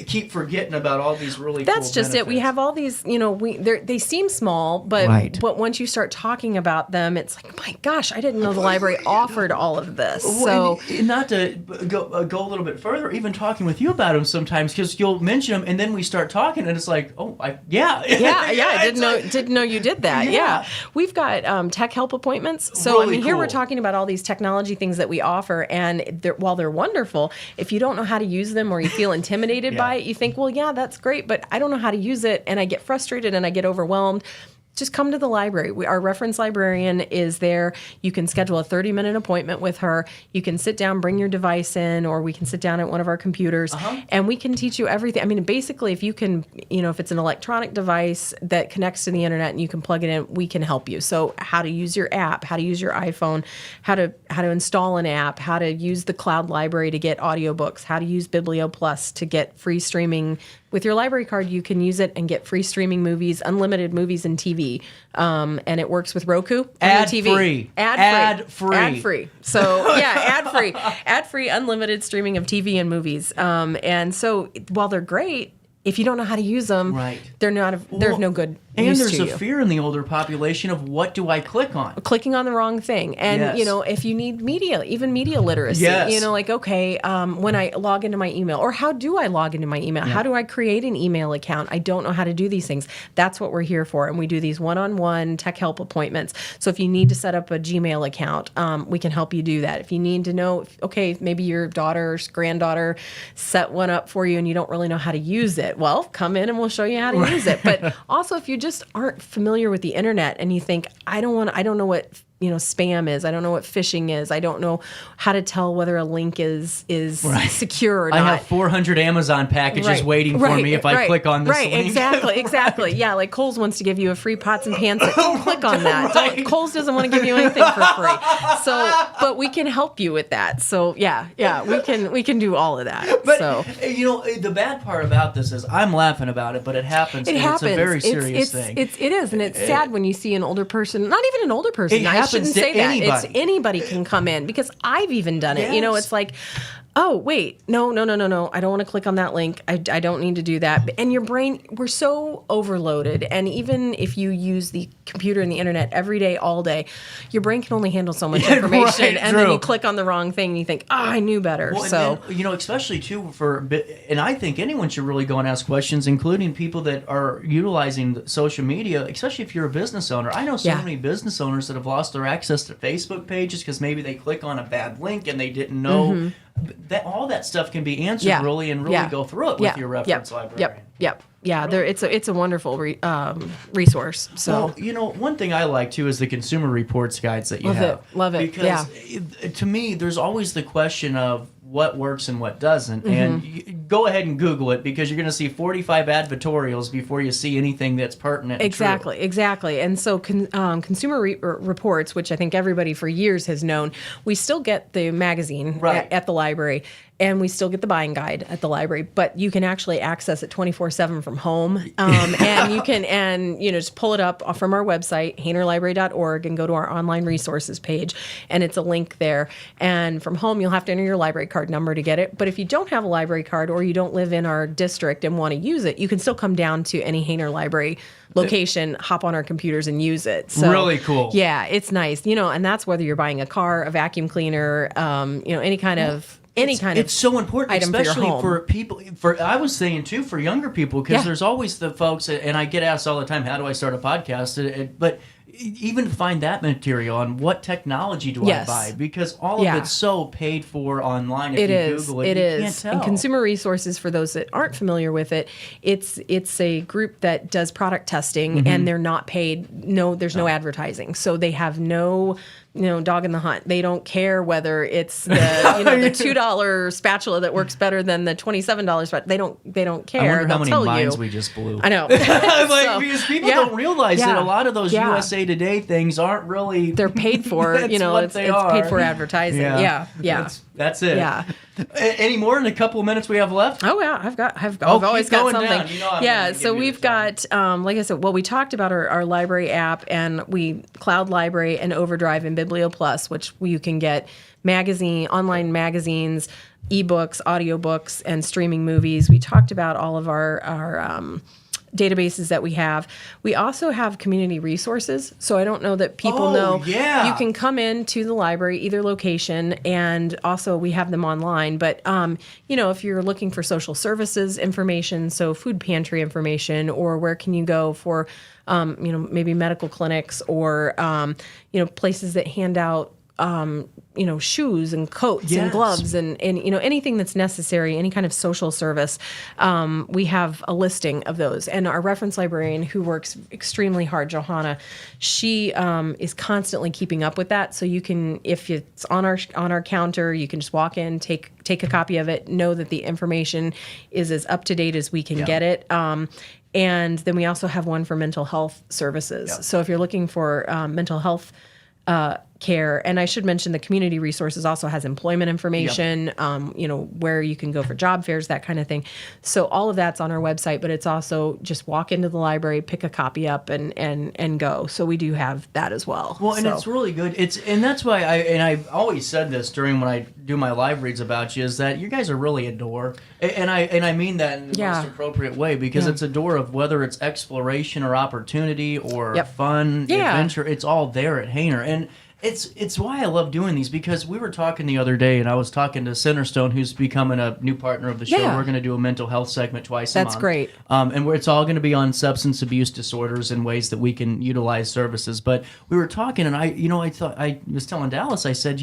keep forgetting about all these really That's cool just benefits. it. We have all these, they seem small, but once you start talking about them, it's like, my gosh, I didn't know the library offered all of this. Well, and not to go a little bit further, even talking with you about them sometimes, because you'll mention them and then we start talking and it's like, I didn't know you did that. Yeah. We've got tech help appointments. So really here we're cool. talking about all these technology things that we offer, and while they're wonderful, if you don't know how to use them or you feel intimidated by it, you think, well, yeah, that's great, but I don't know how to use it, and I get frustrated and I get overwhelmed. Just come to the library. Our reference librarian is there. You can schedule a 30-minute appointment with her. You can sit down, bring your device in, or we can sit down at one of our computers, and we can teach you everything. I mean, basically, if you can, if it's an electronic device that connects to the internet and you can plug it in, we can help you. So how to use your app, how to use your iPhone, how to install an app, how to use the cloud library to get audiobooks, how to use Biblio Plus to get free streaming. With your library card, you can use it and get free streaming movies, unlimited movies and TV. And it works with Roku. Ad-free. Ad-free. So, ad-free. Ad-free, unlimited streaming of TV and movies. And so, while they're great, if you don't know how to use them, there's no good And used there's to a you. fear in the older population of what do I click on? Clicking on the wrong thing. And, Yes. you know, if you need media, even media literacy, Yes. you know, like, okay, when I log into my email, or how do I log into my email? Yeah. How do I create an email account? I don't know how to do these things. That's what we're here for. And we do these one-on-one tech help appointments. So if you need to set up a Gmail account, we can help you do that. If you need to know, okay, maybe your daughter or granddaughter set one up for you and you don't really know how to use it, well, come in and we'll show you how to use it. But also, if you just aren't familiar with the internet and you think, I don't know what, you know, spam is. I don't know what phishing is. I don't know how to tell whether a link is secure or not. I have 400 Amazon packages waiting for me if I click on this link. Exactly. Yeah, like Kohl's wants to give you a free pots and pans set. Don't click on that. Kohl's doesn't want to give you anything for free. So, but we can help you with that. So yeah, we can do all of that. But so you know, the bad part about this is I'm laughing about it, but it happens. It happens. It's a very serious thing. It is, and it's sad when you see an older person, not even an older person. It I happens shouldn't to say that. anybody. It's anybody can come in, because I've even done it. You know, Yes. it's like, oh, wait, no. I don't want to click on that link. I don't need to do that. And your brain, we're so overloaded. And even if you use the computer and the internet every day, all day, your brain can only handle so much information. Right, and then true. you click on the wrong thing and you think, I knew better. Well, So, and then, you know, especially too and I think anyone should really go and ask questions, including people that are utilizing social media, especially if you're a business owner. I know so many business owners that have lost their access to Facebook pages because maybe they click on a bad link and they didn't know that all that stuff can be answered really go through it with your reference library. Yeah, it's a wonderful resource. So, well, you know, one thing I like too is the consumer reports guides that you Love it. Because to me, there's always the question of what works and what doesn't. And you go ahead and Google it, because you're going to see 45 advertorials before you see anything that's pertinent. Exactly. And so consumer reports, which I think everybody for years has known, we still get the magazine at the library. And we still get the buying guide at the library, but you can actually access it 24/7 from home. And you can, just pull it up from our website, haynerlibrary.org, and go to our online resources page, and it's a link there. And from home, you'll have to enter your library card number to get it. But if you don't have a library card, or you don't live in our district and want to use it, you can still come down to any Hayner Library location, hop on our computers, and use it. So, really cool. Yeah, it's nice. And that's whether you're buying a car, a vacuum cleaner, any kind of it's so important, item especially for, for people. I was saying too, for younger people, because there's always the folks, and I get asked all the time, how do I start a podcast? But even find that material on what technology do I buy, because all of it's so paid for online. If you Google it, you can't tell. And Consumer Resources, for those that aren't familiar with it, it's a group that does product testing, and they're not paid. There's no advertising, so they have no dog in the hunt. They don't care whether it's the the $2 spatula that works better than the $27 spatula. They don't care. I wonder how many tell minds you. we just blew. I know. Because people don't realize that a lot of those USA Today things aren't really. They're paid for. It's paid for advertising. Yeah. That's it. Yeah. Any more in the couple of minutes we have left? Oh yeah, I've always got something. Down. So we've got, like I said, we talked about our library app, and Cloud Library and Overdrive and Biblio Plus, which you can get online magazines, ebooks, audiobooks, and streaming movies. We talked about all of our databases that we have. We also have community resources. So I don't know that people know. Yeah. You can come in to the library, either location, and also we have them online. But, if you're looking for social services information, so food pantry information, or where can you go for, maybe medical clinics, or, places that hand out shoes and coats and gloves and anything that's necessary, any kind of social service, we have a listing of those. And our reference librarian, who works extremely hard, Johanna, she is constantly keeping up with that. So you can, if it's on our counter, you can just walk in, take a copy of it, know that the information is as up to date as we can get it. And then we also have one for mental health services. So if you're looking for mental health care. And I should mention the community resources also has employment information, where you can go for job fairs, that kind of thing. So all of that's on our website, but it's also just walk into the library, pick a copy up and go. So we do have that as well. Well, and it's really good. And that's why I always said this during when I do my live reads about you, is that you guys are really a door. And I mean that in the most appropriate way, because it's a door of whether it's exploration or opportunity or fun, adventure, it's all there at Hayner. And it's why I love doing these, because we were talking the other day, and I was talking to Centerstone, who's becoming a new partner of the show. We're going to do a mental health segment twice a month. That's great. And it's all going to be on substance abuse disorders and ways that we can utilize services. But we were talking, and I was telling Dallas, I said,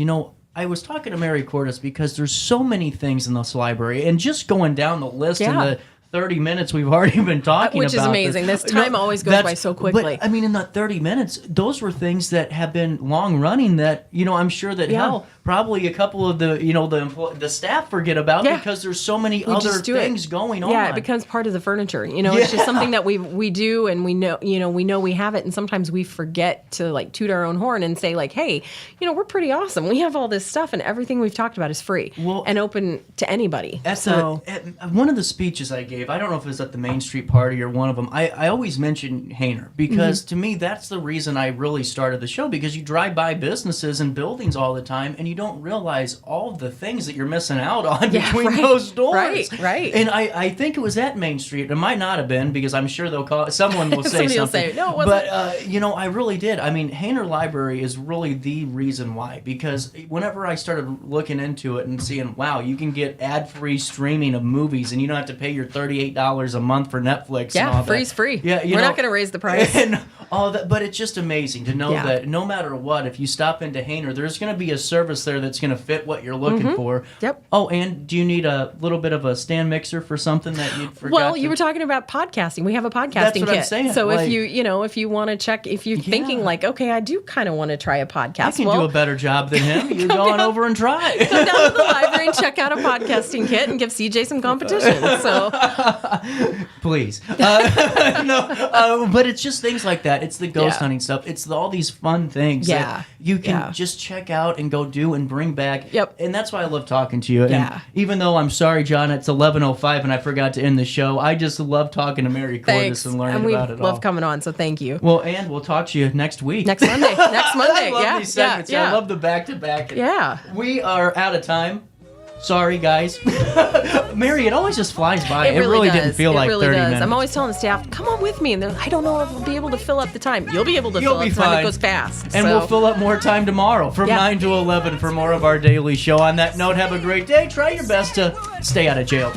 I was talking to Mary Cordes because there's so many things in this library, and just going down the list in the 30 minutes we've already been talking about. Which is amazing. This time always goes by so quickly. But, in that 30 minutes, those were things that have been long running that, I'm sure that probably a couple of the staff forget about because there's so many other things going on. Yeah, it becomes part of the furniture. It's just something that we do, and we know we have it, and sometimes we forget to toot our own horn and say hey, we're pretty awesome. We have all this stuff, and everything we've talked about is free and open to anybody. At one of the speeches I gave, I don't know if it was at the Main Street Party or one of them, I always mention Hayner, because to me that's the reason I really started the show, because you drive by businesses and buildings all the time, and you don't realize all the things that you're missing out on between those doors. Right. And I think it was at Main Street. It might not have been, because I'm sure they'll call. Someone will say something. Will say, no, it wasn't. But I really did. Hayner Library is really the reason why, because whenever I started looking into it and seeing, wow, you can get ad-free streaming of movies, and you don't have to pay your $38 a month for Netflix. Yeah, and all free's that. free. Yeah, we're not going to raise the price. And all that, but it's just amazing to know that no matter what, if you stop into Hayner, there's going to be a service there that's going to fit what you're looking for. Yep. Oh, and do you need a little bit of a stand mixer for something that you forgot? Well, you were talking about podcasting. We have a podcasting That's what kit. I'm saying. So if you want to check, if you're thinking okay, I do kind of want to try a podcast. I can do a better job than him. You're going over and try. Come down to the library and check out a podcasting kit and give CJ some competition. So please. But it's just things like that. It's the ghost hunting stuff. It's all these fun things that you can just check out and go do and bring back. Yep. And that's why I love talking to you. And even though I'm sorry, John, it's 11:05 and I forgot to end the show, I just love talking to Mary Cordes and learning about it all. We love coming on, so thank you. Well, and we'll talk to you next week. Next Monday. I love these segments. I love the back-to-back. Yeah. We are out of time. Sorry, guys. Mary, it always just flies by. It really didn't feel like 30 minutes. I'm always telling the staff, come on with me. And I don't know if we'll be able to fill up the time. You'll be able to fill up the time. It goes fast. And we'll fill up more time tomorrow from 9 to 11 for more of our daily show. On that note, have a great day. Try your best to stay out of jail.